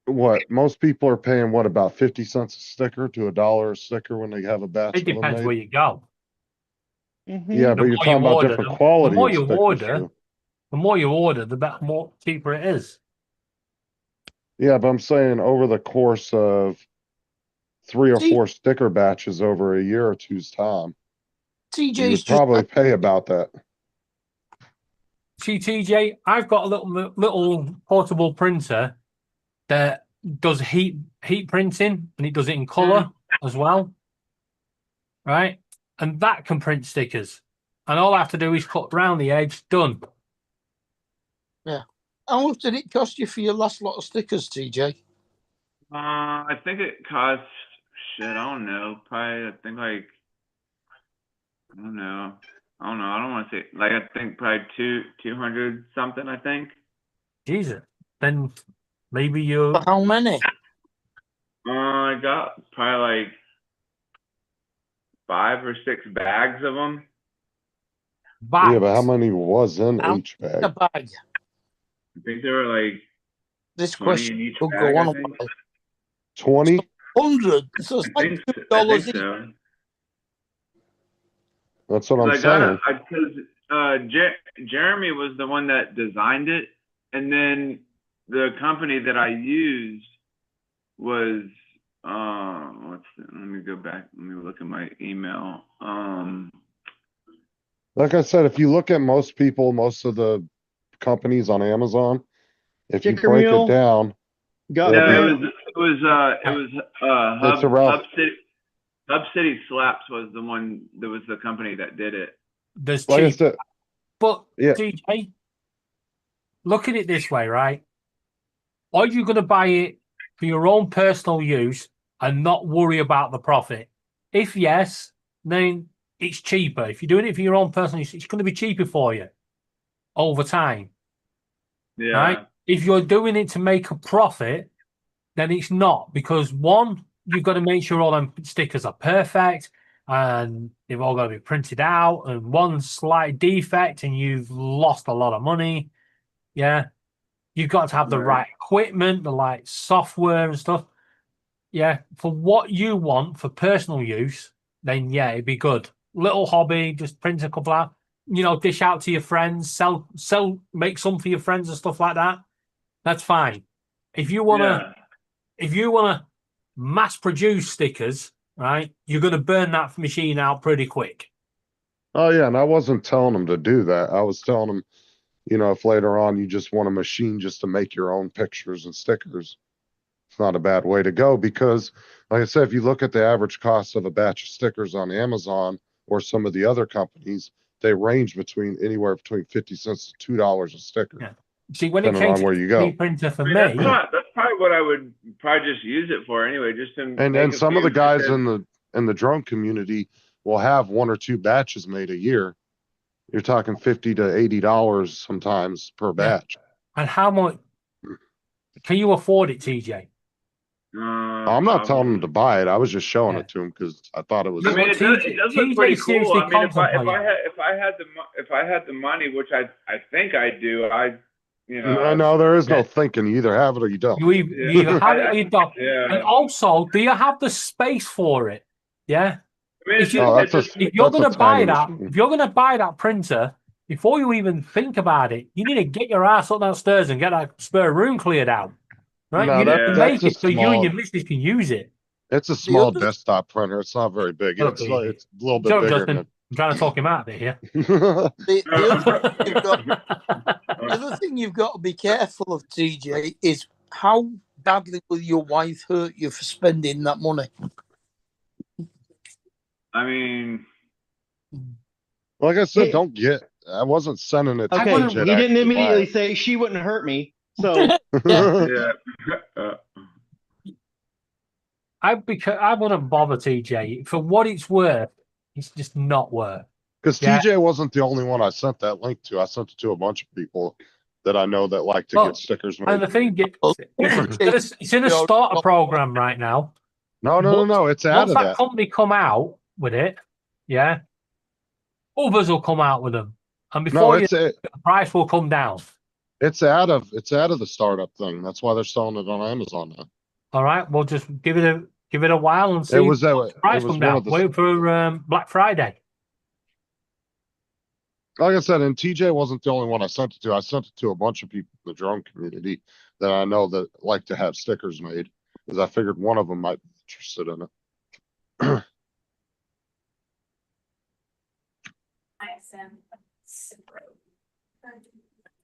what, most people are paying, what, about 50 cents a sticker to $1 a sticker when they have a batch It of them depends made? where you go. Yeah, but The you're more talking you about order, different the quality more of you stickers, order, too. the more you order, more cheaper it is. Yeah, but I'm saying over the course of 3 or See- 4 sticker batches over a year or two's time, you TJ's would just probably pay about that. See, TJ, I've got a little portable printer that does heat printing, and it does it in color as well, right? And that can print stickers, and all I have to do is cut round the edge. Done. yeah. How much did it cost you for your last lot of stickers, TJ? I think it cost shit. I don't know. Probably, I think like I don't know. I don't want to say like I think probably 200 something. I think. Jesus. Then maybe you. For how many? I got probably like 5 or 6 bags of them. Yeah, but how many was in How each bag? a bag. I think there were like This 20 question in each will bag. go on I a think. while. 20? 100. So it's I like think $2 each. so. That's what I'm I got saying. because Jeremy was the one that designed it, and then the company that I used was let me go back. Let me look at my email. Like I said, if you look at most people, most of the companies on Amazon, if you Sticker break it Mule, down, Got it'll No, be- it was It's around- Hub City Slaps was the one that was the company that did it. There's like I cheap, said, but yeah. TJ, look at it this way, right? Are you going to buy it for your own personal use and not worry about the profit? If yes, then it's cheaper. If you're doing it for your own personal use, it's going to be cheaper for you over time. Yeah. Right? If you're doing it to make a profit, then it's not, because one, you've got to make sure all them stickers are perfect and they've all got to be printed out, and one slight defect and you've lost a lot of money. Yeah. You've got to have the right equipment, the right software and stuff. Yeah. For what you want for personal use, then yeah, it'd be good. Little hobby, just print a couple out, dish out to your friends, sell, make some for your friends and stuff like that. That's fine. If you want to mass produce stickers, right, you're going to burn that machine out pretty quick. Oh yeah, and I wasn't telling them to do that. I was telling them, if later on you just want a machine just to make your own pictures and stickers, it's not a bad way to go, because like I said, if you look at the average cost of a batch of stickers on Amazon or some of the other companies, they range anywhere between 50 cents to $2 a sticker. Yeah. See, when it depending came on to where you go. printer for That's me, probably what I would probably just use it for anyway, just to And make a some of the few, guys because- in the drone community will have 1 or 2 batches made a year. You're talking $50 to $80 sometimes per batch. and how much can you afford it, TJ? I'm not telling them to buy it. I was just showing it to them because I thought it was. I mean, it does look pretty cool. I mean, if I had the money, which I think I do, No, there is no thinking. You either have it or you don't. You either have it or you don't. Yeah. And also, do you have the space for it? Yeah. I mean, If you're Oh, that's a going to buy tiny that, machine. if you're going to buy that printer, before you even think about it, you need to get your ass up downstairs and get that spare room cleared out. Right? No, You need that- to that's make it a so you and small- your missus can use it. It's a The small other- desktop printer. It's not very big. Oh, It's like, baby. it's a little bit Shut up, bigger Justin. than I'm trying to talk him out of it here. The other thing you've got to be careful of, TJ, is how badly will your wife hurt you for spending that money? I mean, Like I said, Hey- I wasn't sending it to Okay, TJ he to didn't actually buy immediately it. say she wouldn't hurt me. So yeah. I wouldn't bother TJ for what it's worth. It's just not worth. Because Yeah. TJ wasn't the only one I sent that link to. I sent it to a bunch of people that I know that like to Well, get stickers And the made. thing it's in a starter program right now. No. It's out Once of that that. company come out with it, yeah, others will come out with them, and before the price will come down. It's out of the startup thing. That's why they're selling it on Amazon now. All right, we'll just give it a while and see. It was if that the way. price It was come one down. of the- Wait for Black Friday. Like I said, and TJ wasn't the only one I sent it to. I sent it to a bunch of people in the drone community that I know that like to have stickers made, because I figured one of them might be interested in it.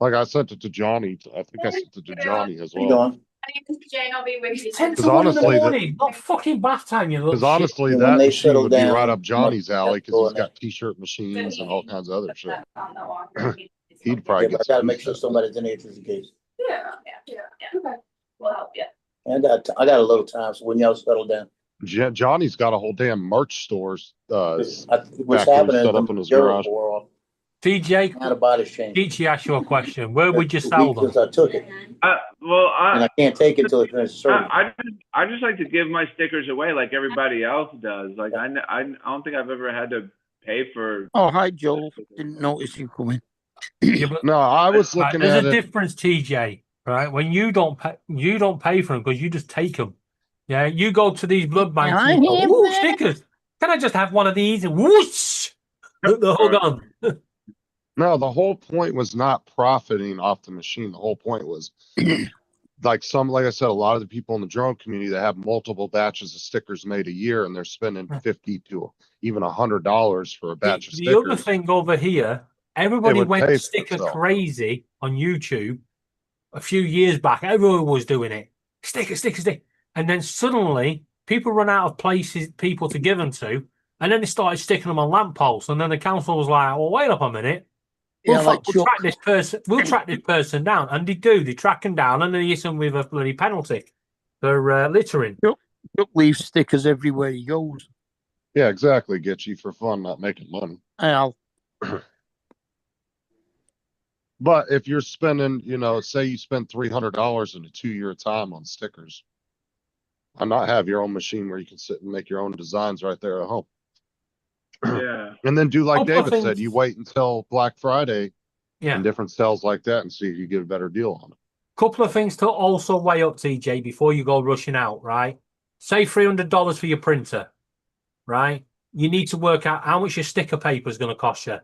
Like I sent it to Johnny. I think I sent it to Johnny as How you well. doing? Jane, I'll be with you. 10 'Cause to 1 in the honestly, morning, not fucking bath time, you little Because shit. honestly, And that when they machine settle would be down, right up Johnny's alley because he's going got t-shirt machines and all kinds of other shit. On the walker. He'd probably Yeah, get but I gotta some make sure stuff. somebody's in there just in case. Yeah. Okay. We'll help you. And I got a little time, so when y'all settle down. Johnny's got a whole damn merch stores, What's factory happening set is up in his the garage. world, TJ, not a body shame. Geechee asked you a question. Where would you sell them? Since I took it, and I can't take it until it's been certain. I just like to give my stickers away like everybody else does. Like I don't think I've ever had to pay for. Oh, hi, Joel. Didn't notice you coming. No, I was Right, looking there's at a it. difference, TJ. Right, when you don't pay for them because you just take them. Yeah, you go to these blood banks I and you go, hear "Ooh, that?" stickers. Can I just have one of these?" And whoosh, the whole gun. No, the whole point was not profiting off the machine. The whole point was like I said, a lot of the people in the drone community that have multiple batches of stickers made a year and they're spending $50 to even $100 for a batch of The stickers. other thing over here, everybody would went pay for sticker itself. crazy on YouTube a few years back. Everyone was doing it. Sticker. And then suddenly people run out of people to give them to. And then they started sticking them on lampposts. And then the council was like, well, wait up a minute. Yeah, We'll, like we'll track this person. We'll track this person down. And they do. They track them down and then they hit them with a bloody penalty for littering. Chuck leaves stickers everywhere he goes. Yeah, exactly. Get you for fun, not making money. Al. But if you're spending, say you spend $300 in a 2-year time on stickers, why not have your own machine where you can sit and make your own designs right there at home? Yeah. And then do like Couple of David said, things- you wait until Black Friday Yeah. and different sales like that and see if you get a better deal on it. Couple of things to also weigh up, TJ, before you go rushing out, right? Say $300 for your printer, right? You need to work out how much your sticker paper is going to cost you,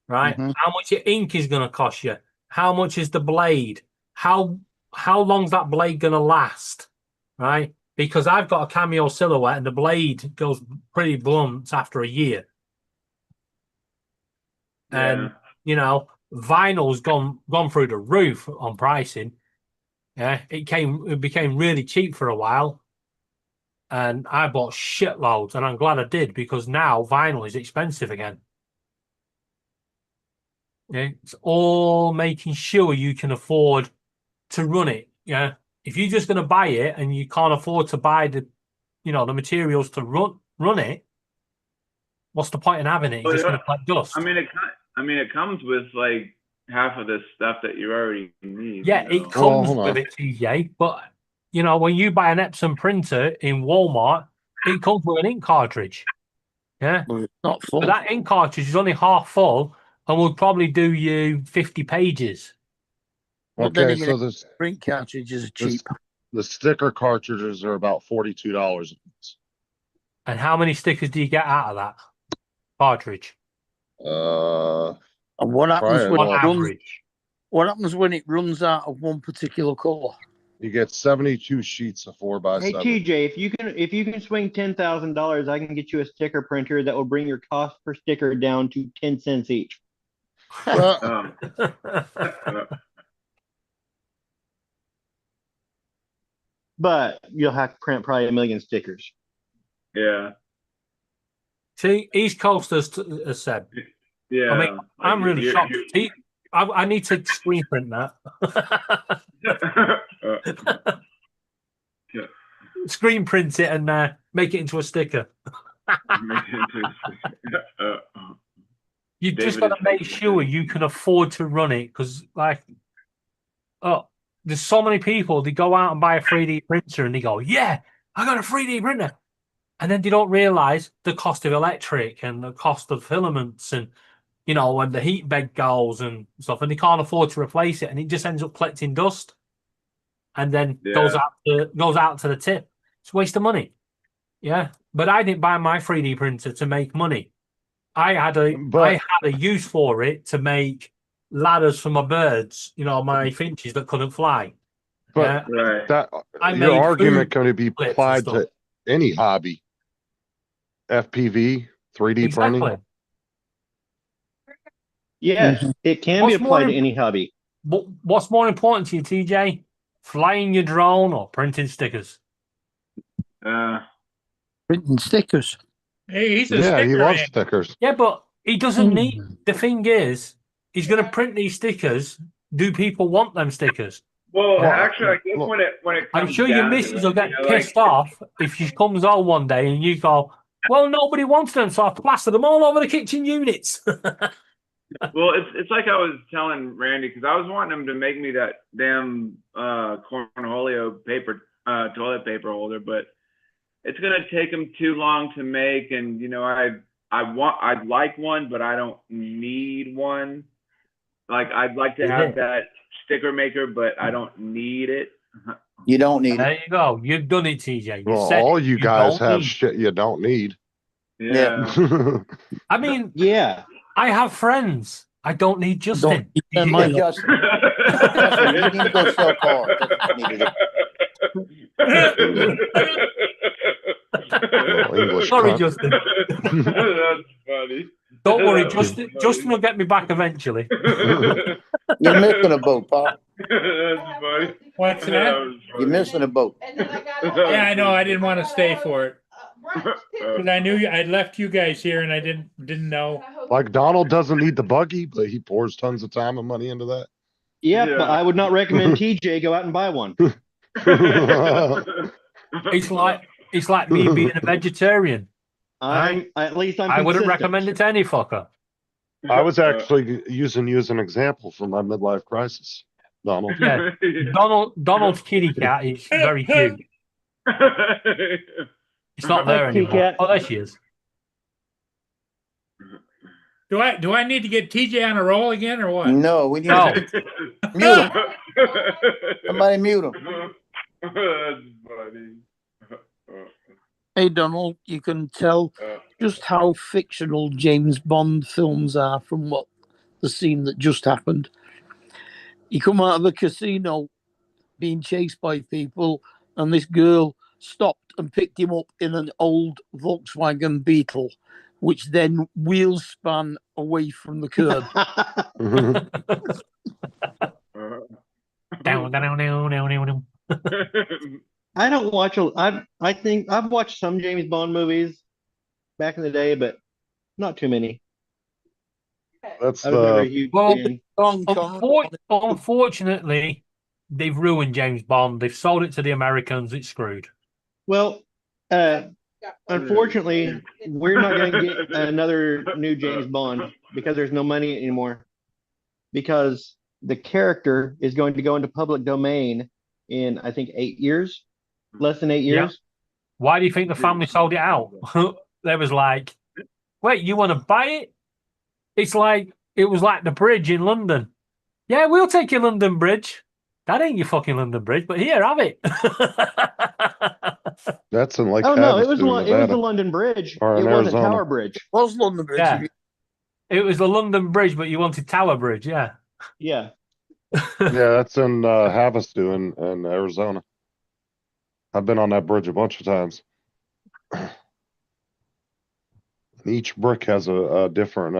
right? Mhm. How much your ink is going to cost you? How much is the blade? How long's that blade going to last, right? Because I've got a Cameo Silhouette and the blade goes pretty blunt after a year. And, vinyl's gone through the roof on pricing. Yeah, it became really cheap for a while. And I bought shitloads, and I'm glad I did because now vinyl is expensive again. Yeah, it's all making sure you can afford to run it. Yeah, if you're just going to buy it and you can't afford to buy the materials to run it, what's the point in having it? You're just going to collect dust. I mean, it comes with like half of this stuff that you already need. Yeah, it comes with it, TJ. But when you buy an Epson printer in Walmart, it comes with an ink cartridge. Yeah, Well, it's not full. but that ink cartridge is only half full and will probably do you 50 pages. Well, then Okay, again, so this print cartridges are cheap. the sticker cartridges are about $42 a piece. And how many stickers do you get out of that cartridge? I And what happens Right. when On it runs? average. What happens when it runs out of one particular color? You get 72 sheets of 4x7. Hey TJ, if you can swing $10,000, I can get you a sticker printer that will bring your cost per sticker down to 10 cents each. Well, But you'll have to print probably 1 million stickers. Yeah. See, East Coasters has said. Yeah. I mean, I'm really shocked. I need to screen print that. Screen print it and make it into a sticker. You just got to make sure you can afford to run it because, like, there's so many people, they go out and buy a 3D printer and they go, yeah, I got a 3D printer. And then they don't realize the cost of electric and the cost of filaments and, you know, when the heat bed goes and stuff, and they can't afford to replace it, and it just ends up collecting dust and then goes out to the tip. It's a waste of money. Yeah. But I didn't buy my 3D printer to make money. I had a use for it to make ladders for my birds, you know, my finches that couldn't fly. But Right. that I your made argument food can be clips and applied stuff. to any hobby. FPV, 3D printing. Exactly. Yes, it can be What's more applied to im- any hobby. But what's more important to you, TJ? Flying your drone or printing stickers? Printing stickers. Hey, he's a Yeah, he sticker loves man. stickers. Yeah, but he doesn't need. The thing is, he's going to print these stickers. Do people want them stickers? Well, actually, I guess when it I'm comes sure your down to missus it, will get you know, like- pissed off if she comes home one day and you go, well, nobody wants them, so I plastered them all over the kitchen units. Well, it's like I was telling Randy because I was wanting him to make me that damn Cornholio paper toilet paper holder, but it's gonna take him too long to make, and you know I'd like one, but I don't need one. Like I'd like to have that sticker maker, but I don't need it. You don't need There it. you go. You've done it, TJ. You Well, said all it. you guys don't have need- shit you don't need. Yeah. I mean, yeah. I have friends. I don't need Justin. Yeah, Justin. Justin, you need to go sell cars. That's what you need to do. English Sorry, cunt. Justin. That's funny. Don't worry, That was Justin. funny. Justin will get me back eventually. You're missing a boat, Paul. That's funny. What's That that? was You're missing a boat. Yeah, I know. I didn't want to stay for it because I knew I'd left you guys here, and I didn't know. Like Donald doesn't need the buggy, but he pours tons of time and money into that. Yeah, Yeah. but I would not recommend TJ go out and buy one. It's like me being a vegetarian. At least I'm I wouldn't consistent. recommend it to any fucker. I was actually using you as an example for my midlife crisis, Donald. Yeah, Donald's kitty cat is very cute. It's not there Hi, kitty anymore. cat. Oh, there she is. Do I need to get TJ on a roll again or what? No, we need No. to mute him. Somebody mute him. That's funny. Hey, Donald, you can tell just how fictional James Bond films are from what the scene that just happened. He come out of a casino being chased by people, and this girl stopped and picked him up in an old Volkswagen Beetle, which then wheel span away from the curb. Down. I don't watch I think I've watched some James Bond movies back in the day, but not too many. That's I was never a the huge Well, fan. Unfortunately, they've ruined James Bond. They've sold it to the Americans. It's screwed. Well, unfortunately, we're not going to get another new James Bond because there's no money anymore. Because the character is going to go into public domain in, I think, 8 years, less than 8 years. Why do you think the family sold it out? They was like, wait, you want to buy it? It was like the bridge in London. Yeah, we'll take your London Bridge. That ain't your fucking London Bridge, but here, have it. that's in like Oh no, it was Havasu, it was Nevada. the London Bridge. Or It in wasn't Arizona. Tower Bridge. Was London Bridge? Yeah. It was the London Bridge, but you wanted Tower Bridge, yeah. Yeah. Yeah, that's in Havasu in Arizona. I've been on that bridge a bunch of times. Each brick has a different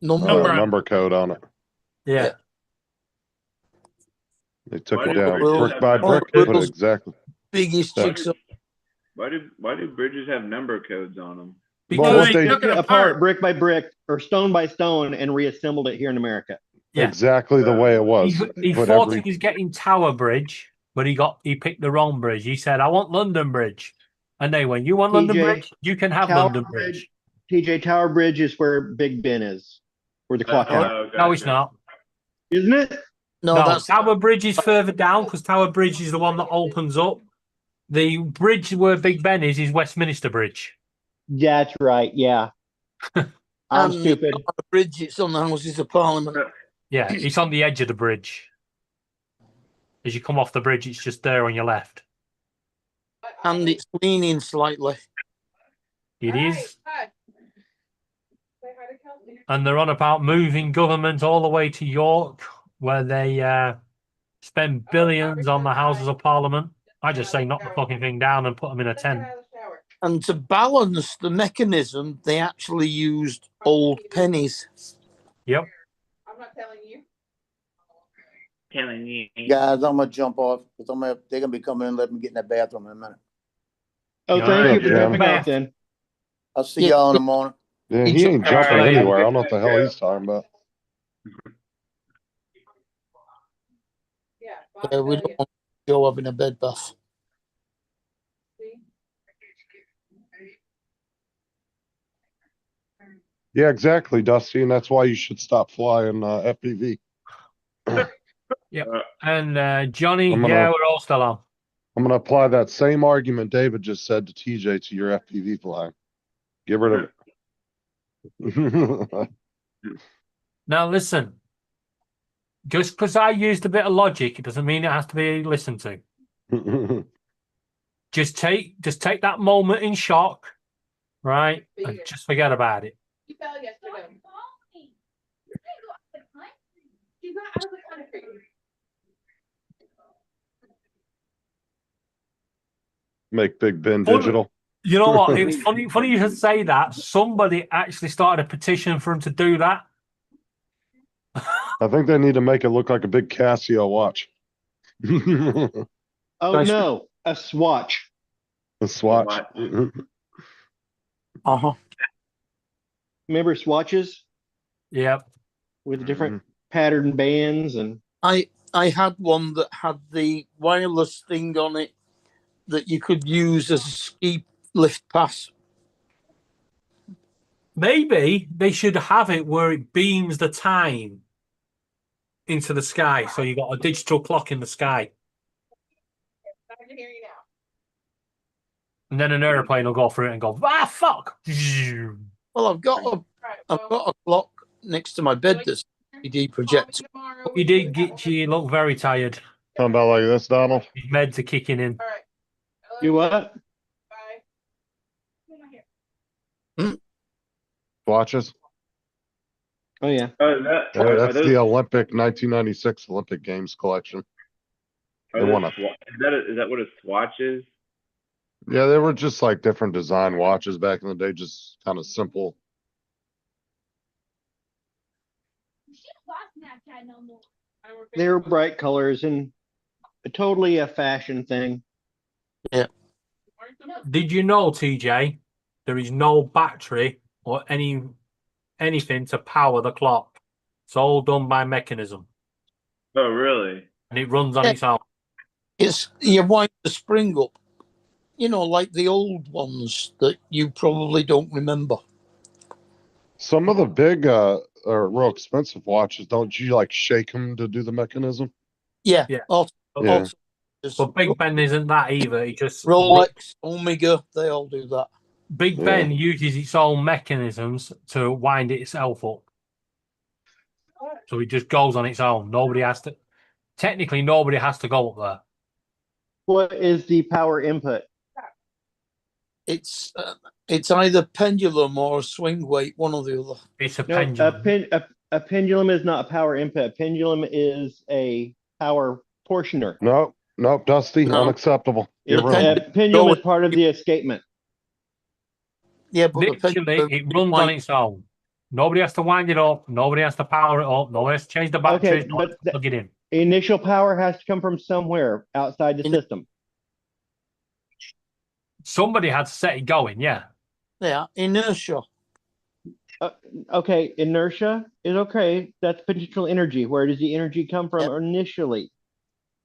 number code on it. Yeah. They took Why it do down bridges brick have by number brick, put it codes? exactly. Biggest Yeah. jigsaw. Why do bridges have number codes on them? Well, what They they took it apart brick by brick or stone by stone and reassembled it here in America. Yeah. exactly the way it was. He Put thought every he was getting Tower Bridge, but he picked the wrong bridge. He said, "I want London Bridge," and they went, "You want London TJ, Bridge? You can have Tower London Bridge." TJ, Tower Bridge is where Big Ben is, where the clock tower. No, it's not. Isn't it? No, Tower Bridge is further down because Tower Bridge is the one that opens up. The bridge where Big Ben is Westminster Bridge. That's right. Yeah. I'm And stupid. On the bridge, it's on the Houses of Parliament. Yeah, it's on the edge of the bridge. As you come off the bridge, it's just there on your left. And it's leaning slightly. It is. And they're on about moving government all the way to York, where they spend billions on the Houses of Parliament. I just say knock the fucking thing down and put them in a tent. And to balance the mechanism, they actually used old pennies. Yep. I'm not telling you. Telling you. Guys, I'm gonna jump off because they're gonna be coming in and let me get in that bathroom in a minute. Oh, Yeah, thank you for yeah. jumping off then. I'll see y'all in the morning. Yeah, he ain't jumping Alright. anywhere. I don't know what the hell he's talking about. We don't want Joe having a bed bath. Yeah, exactly, Dusty, and that's why you should stop flying FPV. Yep. And Johnny, I'm gonna- yeah, we're all still on. I'm gonna apply that same argument David just said to TJ to your FPV flying. Get rid of it. Now listen. Just because I used a bit of logic, it doesn't mean it has to be listened to. Just take that moment in shock, right? And just forget about it. You fell yesterday. She's not out of the country. Make Big Ben Funny- digital. You know what? It's funny you should say that. Somebody actually started a petition for him to do that. I think they need to make it look like a big Casio watch. Oh no, a swatch. A swatch. Uh-huh. Remember swatches Yep. with different pattern bands and I had one that had the wireless thing on it that you could use as a ski lift pass. Maybe they should have it where it beams the time into the sky. So you got a digital clock in the sky. I can hear you now. And then an airplane will go through it and go, fuck. Well, I've got a clock next to my bed that's LED projector. You did get you look very tired. Talking about like this, Donald. His meds are kicking in. you what? Watches. Oh yeah. That's the Olympic 1996 Olympic Games collection. They wanna- Is that what a swatch is? Yeah, they were just like different design watches back in the day, just kind of simple. They were bright colors and totally a fashion thing. Yeah. Did you know, TJ, there is no battery or anything to power the clock? It's all done by mechanism. Oh, really? And it runs on its own. It's you wind the spring up, like the old ones that you probably don't remember. Some of the big or real expensive watches, don't you like shake them to do the mechanism? Yeah. Yeah. Yeah. But Big Ben isn't that either. He just Rolex, Omega, they all do that. Big Ben uses its own mechanisms to wind itself up. So it just goes on its own. Nobody has to go up there. What is the power input? It's It's either pendulum or swing weight, one or the other. It's a No, pendulum. a pendulum is not a power input. A pendulum is a power portioner. Nope, Dusty, No. unacceptable. Get rid of A them. pendulum is part of the escapement. Yeah, but the Literally, pendulum it runs on its own. Nobody has to wind it up. Nobody has to power it up. Nobody has to change the batteries. Okay, Nobody but has to plug it in. initial power has to come from somewhere outside the system. Somebody had to set it going. Yeah. Yeah, inertia. Okay, inertia is okay. That's potential energy. Where does the energy come from initially?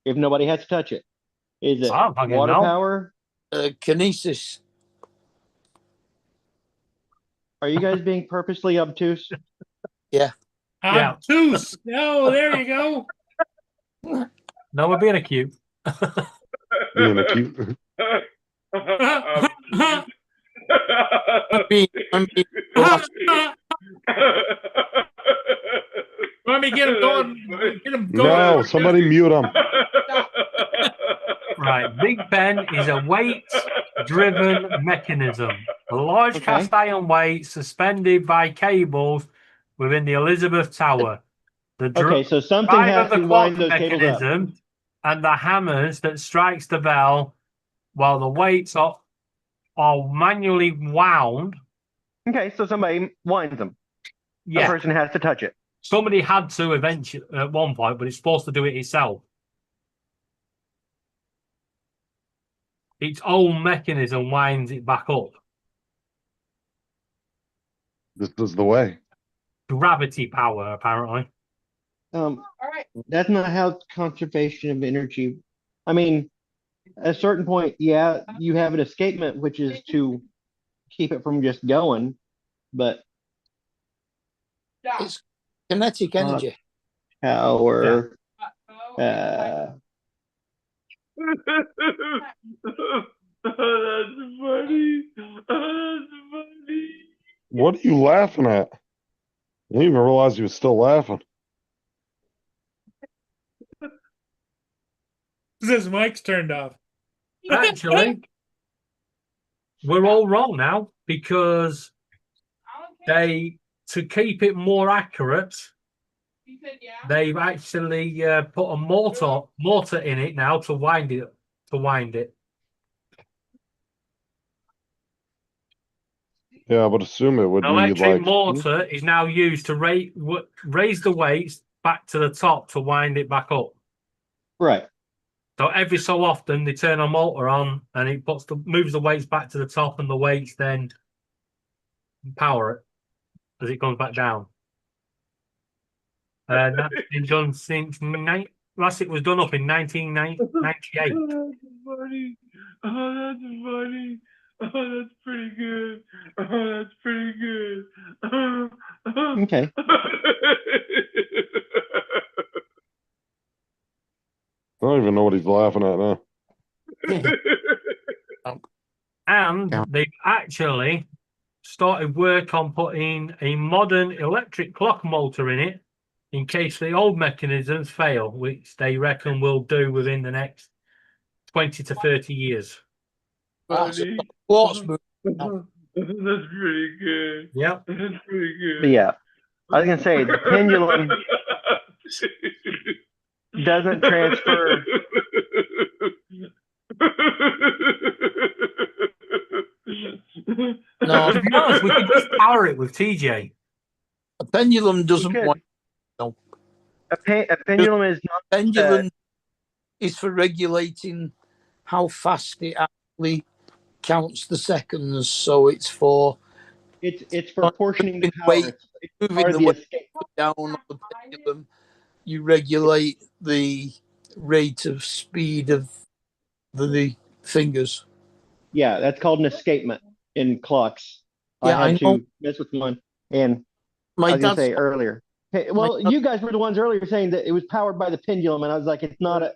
If nobody has to touch it, is it I don't fucking water know. power? Kinesis. Are you guys being purposely obtuse? Yeah. Yeah. Obtuse. Oh, there you go. No, we're being acute. Being acute. Let me get him going. Get him going. No, somebody mute him. Right. Big Ben is a weight-driven mechanism. A large Okay. cast iron weight suspended by cables within the Elizabeth Tower. The Okay, so something drive has of the to clock wind those cables up. mechanism and the hammers that strikes the bell while the weights are manually wound. Okay, so somebody winds them. Yeah. A person has to touch it. Somebody had to eventually at one point, but it's supposed to do it itself. Its own mechanism winds it back up. This is the way. Gravity power, apparently. That's not how conservation of energy. I mean, at a certain point, yeah, you have an escapement, which is to keep it from just going, but It's kinetic energy. power. Oh, that's funny. Oh, that's funny. What are you laughing at? I didn't even realize he was still laughing. His mic's turned off. Actually, we're all wrong now because to keep it more accurate, they've actually put a mortar in it now to wind it. Yeah, I would assume it would An be electric like mortar is now used to raise the weights back to the top to wind it back up. Right. So every so often they turn a motor on and it moves the weights back to the top, and the weights then power it as it comes back down. That's been done since last it was done up in 1998. Oh, that's funny. Oh, that's funny. Oh, that's pretty good. Oh, that's pretty good. Okay. I don't even know what he's laughing at now. And they've actually started work on putting a modern electric clock motor in it in case the old mechanisms fail, which they reckon will do within the next 20 to 30 years. Funny. What's That's pretty good. Yep. That's pretty good. But yeah, I was gonna say the pendulum doesn't transfer. No, To be honest, we could just power it with TJ. a pendulum doesn't could. wind. No. A pendulum is not. Pendulum is for regulating how fast it actually counts the seconds. So it's for It's for portioning the power. weight, It's moving part of the the weight escape. down on the pendulum. You regulate the rate of speed of the fingers. Yeah, that's called an escapement in clocks. Yeah, I had I know. to mess with one, and My I was gonna dad's say earlier. Hey, well, you guys were the ones earlier saying that it was powered by the pendulum, and I was like, it's not a.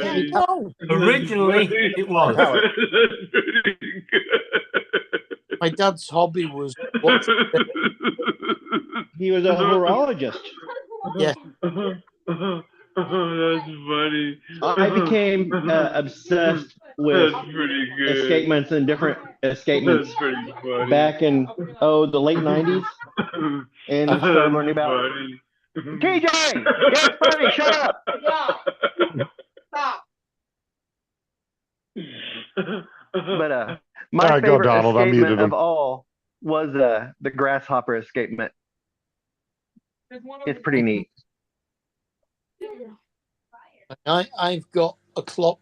Funny. no. Originally, it was. Power. That's pretty good. My dad's hobby was He was a horologist. Yeah. Oh, that's funny. I became obsessed with That's pretty good. escapements and different escapements That's pretty funny. back in the late 90s, and That's started learning about funny. TJ. Yes, buddy, shut up. Stop. But my All right, go, favorite Donald. I muted escapement him. of all was the grasshopper escapement. It's pretty neat. I've got a clock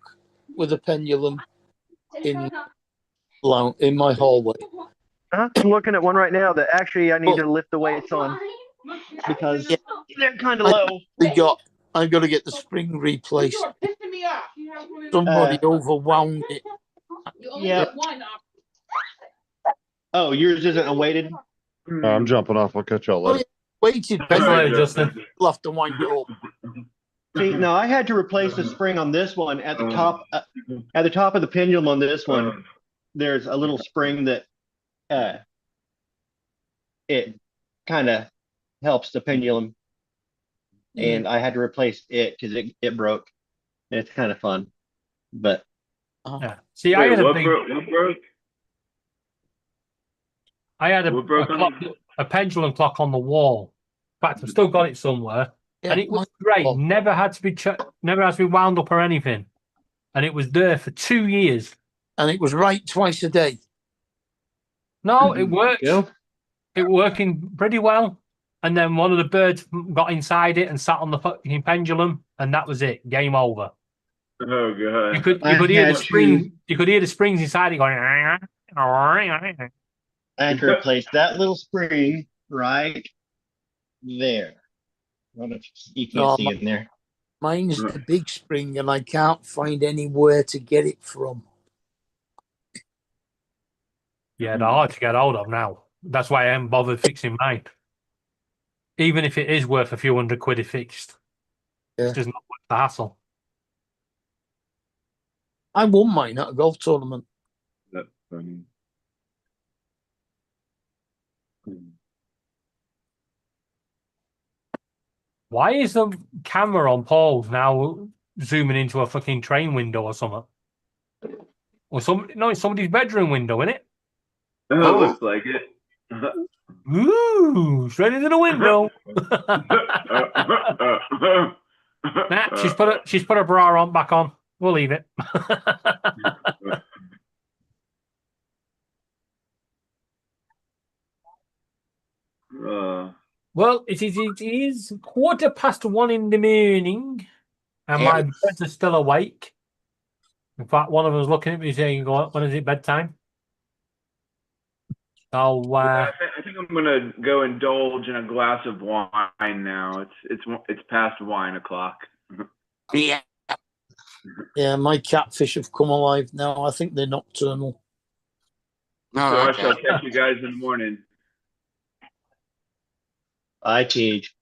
with a pendulum in my hallway. I'm looking at one right now that actually I need to lift the weights on because they're kind of low. I've got to get the spring replaced. Somebody overwound it. Yeah. Oh, yours isn't a weighted? I'm jumping off. I'll catch y'all later. Weighted pendulum. You'll have to wind it up. See, no, I had to replace the spring on this one at the top. At the top of the pendulum on this one, there's a little spring that it kind of helps the pendulum, and I had to replace it because it broke. And it's kind of fun, but yeah. See, I had a big. What broke? I had a pendulum clock on the wall. In fact, I've still got it somewhere, and it was great. Never had to be wound up or anything, and it was there for 2 years. And it was right twice a day. No, it worked. It working pretty well. And then one of the birds got inside it and sat on the fucking pendulum, and that was it. Game over. Oh god! You could hear the spring. You could hear the springs inside it going. I had to replace that little spring right there. I don't know if you can't see it in there. Mine's the big spring, and I can't find anywhere to get it from. Yeah, they're hard to get hold of now. That's why I haven't bothered fixing mine. Even if it is worth a few £100 if fixed, it's just not worth the hassle. I won mine at a golf tournament. That's funny. Why is the camera on Paul's now zooming into a fucking train window or something? Or it's somebody's bedroom window, isn't it? Oh, it looks like it. Ooh, straight into the window. Nah, she's put her bra on back on. We'll leave it. Well, it is 1:15 in the morning, and my birds are still awake. In fact, one of them was looking at me saying, "When is it bedtime?" So I think I'm gonna go indulge in a glass of wine now. It's past wine o'clock. Yeah. Yeah, my catfish have come alive now. I think they're nocturnal. So I shall catch you guys in the morning. I teach.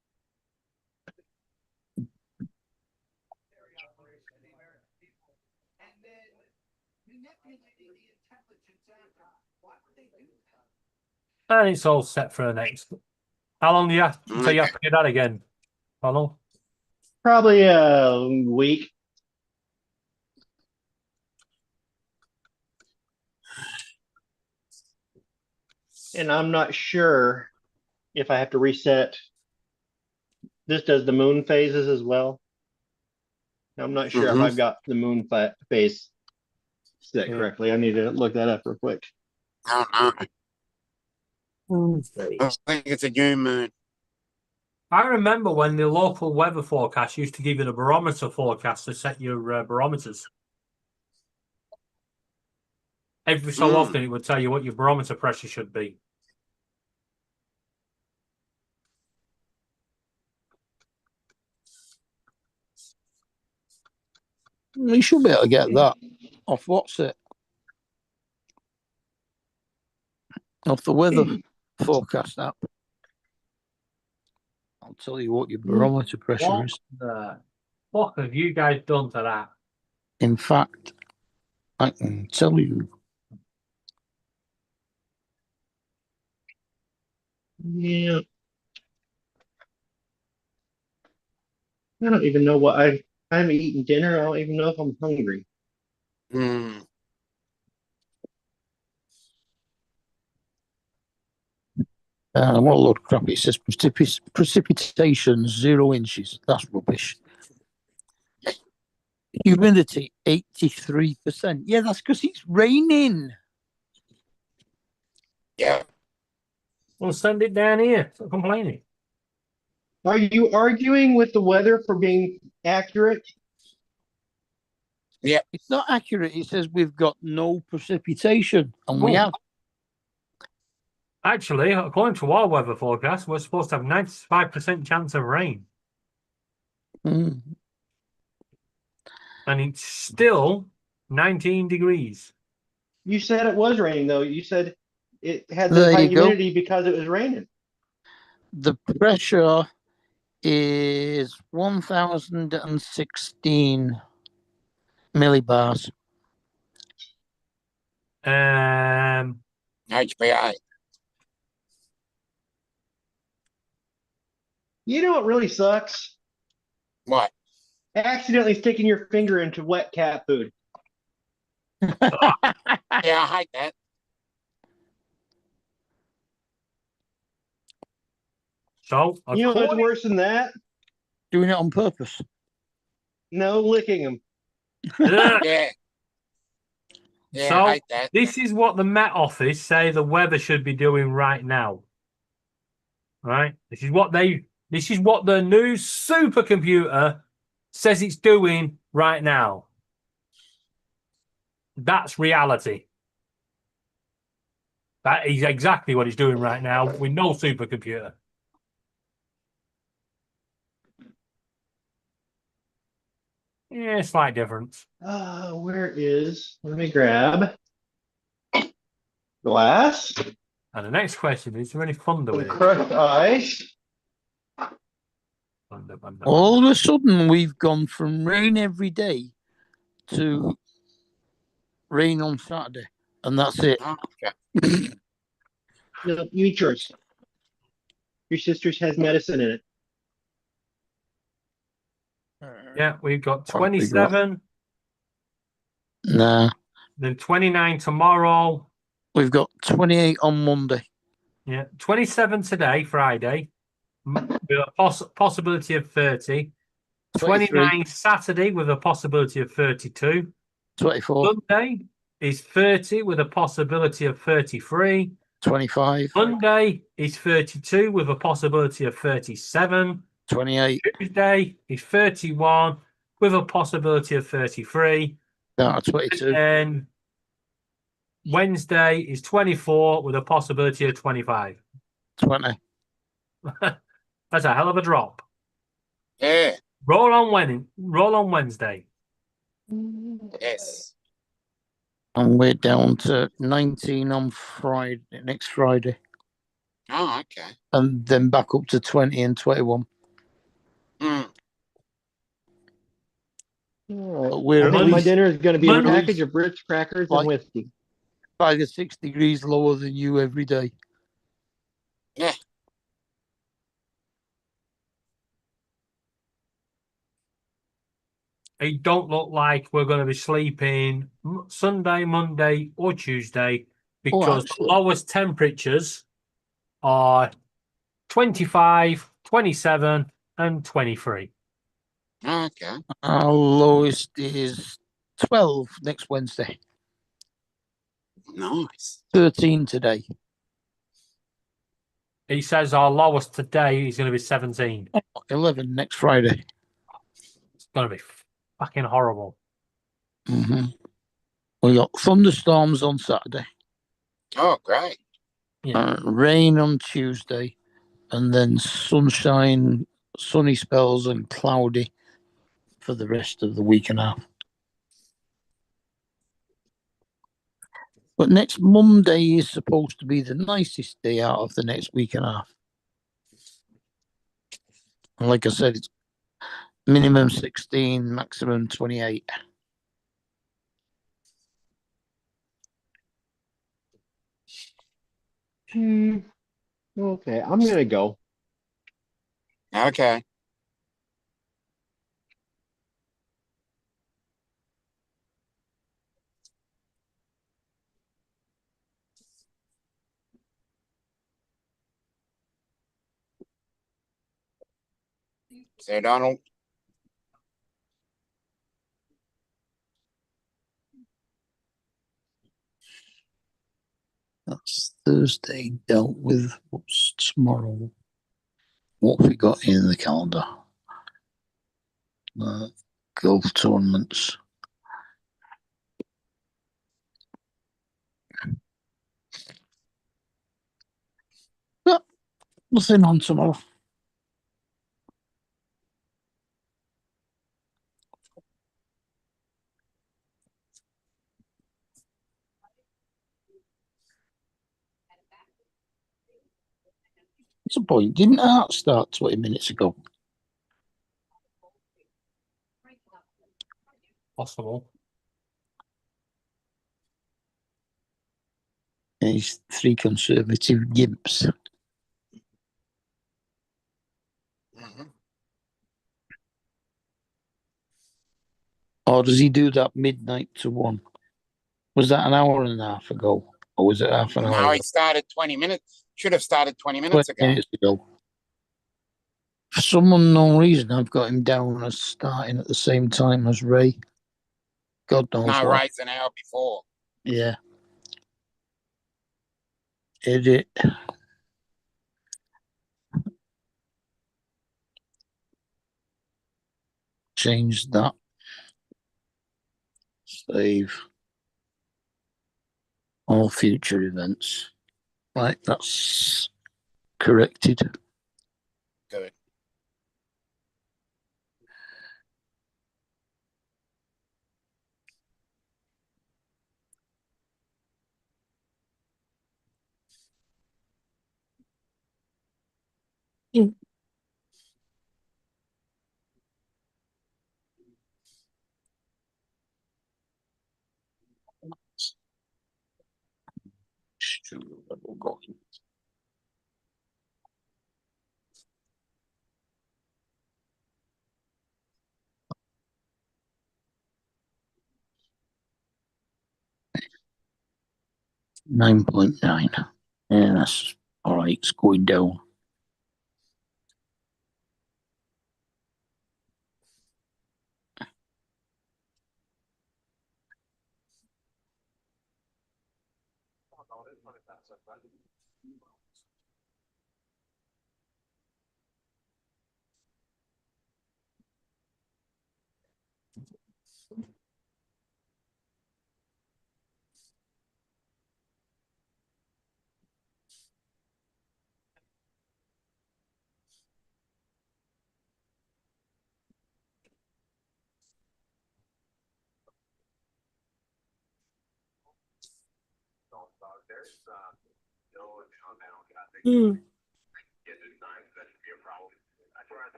And it's all set for the next. How long do you have to you have to do that again? How long? Probably a week. And I'm not sure if I have to reset. This does the moon phases as well. I'm not sure if I've got the moon phase set correctly. I need to look that up real quick. I think it's a new moon. I remember when the local weather forecast used to give you the barometer forecast to set your barometers. Every so often, it would tell you what your barometer pressure should be. You should be able to get that off what's it? Off the weather forecast app. I'll tell you what your barometer pressure What is. the fuck have you guys done to that? In fact, I can tell you. Yeah. I don't even know what I haven't eaten dinner. I don't even know if I'm hungry. Hmm. What a load of crap. It says precipitation 0 inches. That's rubbish. Humidity 83%. Yeah, that's because it's raining. Yeah. Well, send it down here. Stop complaining. Are you arguing with the weather for being accurate? Yeah. It's not accurate. It says we've got no precipitation, and we Oh. have. Actually, according to our weather forecast, we're supposed to have 95% chance of rain. Mm. And it's still 19 degrees. You said it was raining, though. You said it had the There high you go. humidity because it was raining. The pressure is 1,016 millibars. HPA. You know what really sucks? What? Accidentally sticking your finger into wet cat food. Yeah, I hate that. So, You know what's worse than that? Doing it on purpose. No, licking them. Yeah. Yeah, So, I hate that. this is what the Met Office say the weather should be doing right now. Right? This is what the new supercomputer says it's doing right now. That's reality. That is exactly what it's doing right now with no supercomputer. Yeah, slight difference. Where is? Let me grab glass. And the next question is there any thunder with it? Crushed ice. Thunder. All of a sudden, we've gone from rain every day to rain on Saturday, and that's it. Oh, okay. No, eat yours. Your sister's has medicine in it. Yeah, we've got 27, Nah, then 29 tomorrow. we've got 28 on Monday. Yeah, 27 today, Friday, with a possibility of 30. 29 Saturday with a possibility of 32. 24. Sunday is 30 with a possibility of 33. 25. Monday is 32 with a possibility of 37. 28. Tuesday is 31 with a possibility of 33. No, 22. And Wednesday is 24 with a possibility of 25. 20. That's a hell of a drop. Yeah. Roll on Wednesday. Yes. And we're down to 19 on Friday, next Friday. Oh, okay. And then back up to 20 and 21. Mm. We're I at think my least dinner is going to be a Mondays, package of Ritz crackers like- and whiskey. 5 or 6 degrees lower than you every day. Yeah. It don't look like we're going to be sleeping Sunday, Monday, or Tuesday because the lowest temperatures are 25, 27, and 23. Okay. Our lowest is 12 next Wednesday. Nice. 13 today. He says our lowest today is going to be 17. 11 next Friday. It's going to be fucking horrible. Mm-hmm. We got thunderstorms on Saturday. Oh, great. Rain on Tuesday, and then sunshine, sunny spells, and cloudy for the rest of the week and a half. But next Monday is supposed to be the nicest day out of the next week and a half. And like I said, it's minimum 16, maximum 28. Okay, I'm going to go. Okay. Sir Donald. That's Thursday dealt with. What's tomorrow? What have we got in the calendar? Golf tournaments. No, nothing on tomorrow. What's the point? Didn't Art start 20 minutes ago? Possible. He's three conservative gimps. Or does he do that midnight to 1? Was that an hour and a half ago? Or was it half an hour No, ago? he started 20 minutes. Should have started 20 20 minutes ago. minutes ago. For some unknown reason, I've got him down as starting at the same time as Ray. God knows No, why. Ray's an hour before. Yeah. Edit. Change that. Save. All future events. Right, that's corrected. Good. We'll go. 9.9. Yeah, that's all right. It's going down.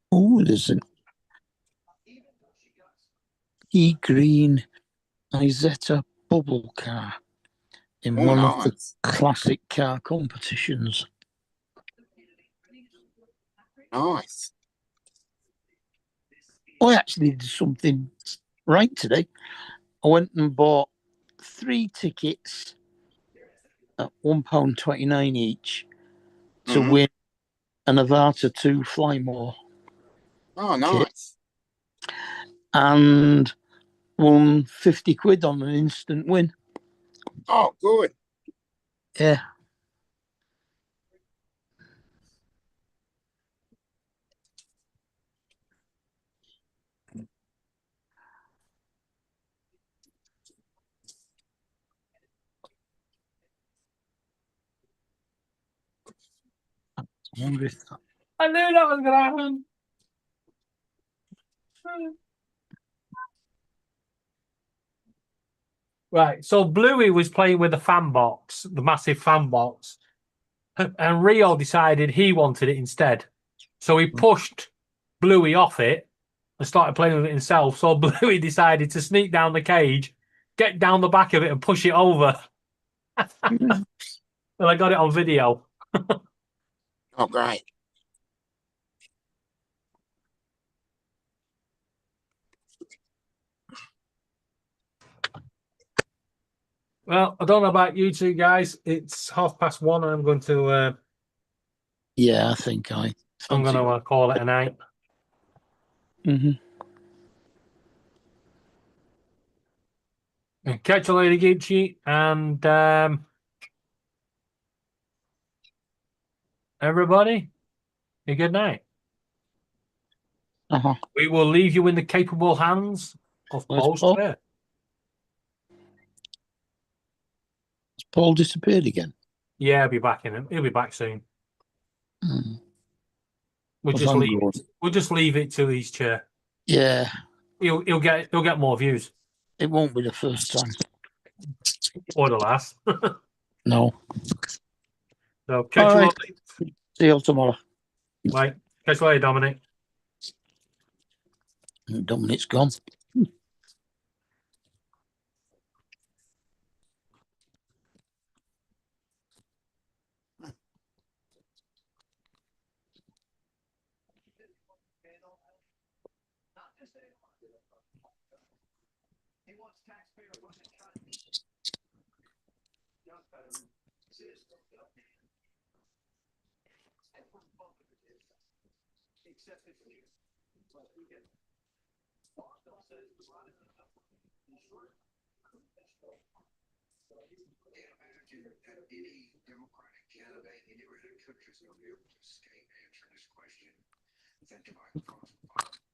Oh, there's an E-green Isetta bubble car in Oh, one of the nice. classic car competitions. Nice. I actually did something right today. I went and bought 3 tickets at £1.29 each to win an Avata 2 Flymore. Oh, kit, nice. and won 50 quid on an instant win. Oh, good. Yeah. I wonder if that... I knew that was going to happen. Right, so Bluey was playing with the fan box, the massive fan box, and Rio decided he wanted it instead. So he pushed Bluey off it and started playing with it himself. So Bluey decided to sneak down the cage get down the back of it and push it over. And I got it on video. Oh, great. Well, I don't know about you two guys. It's 1:30, and I'm going to. Yeah, I think I'm going to call it a night. And catch you later, Geechee, and everybody, a good night. We will leave you in the capable hands of Paul Square. Has Paul disappeared again? Yeah, I'll be back in him. He'll be back soon. We'll Well, just thank leave. God. We'll just leave it to his chair. Yeah, He'll get more views. it won't be the first time. Or the last. No. So catch you All all right. See you tomorrow. Bye. Catch you later, Dominic. Dominic's gone. Any Democratic candidate anywhere in the country is going to be able to escape answering this question. Think about the cost of violence.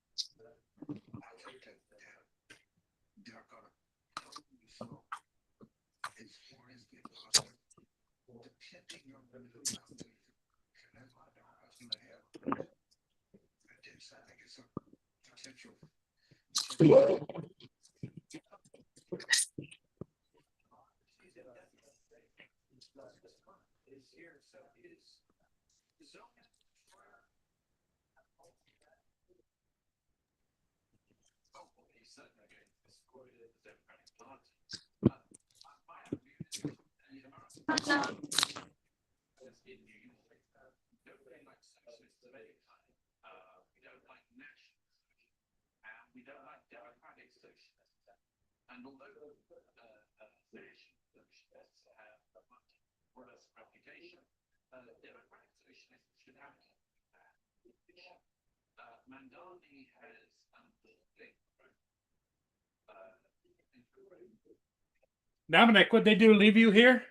I think that they're going to help you so as far as being positive, depending on who comes in. And that's why Democrats going to have. I think it's a potential. And although National Socialists have a much worse reputation, Democratic Socialists should have Mandani has Dominic, would they do leave you here?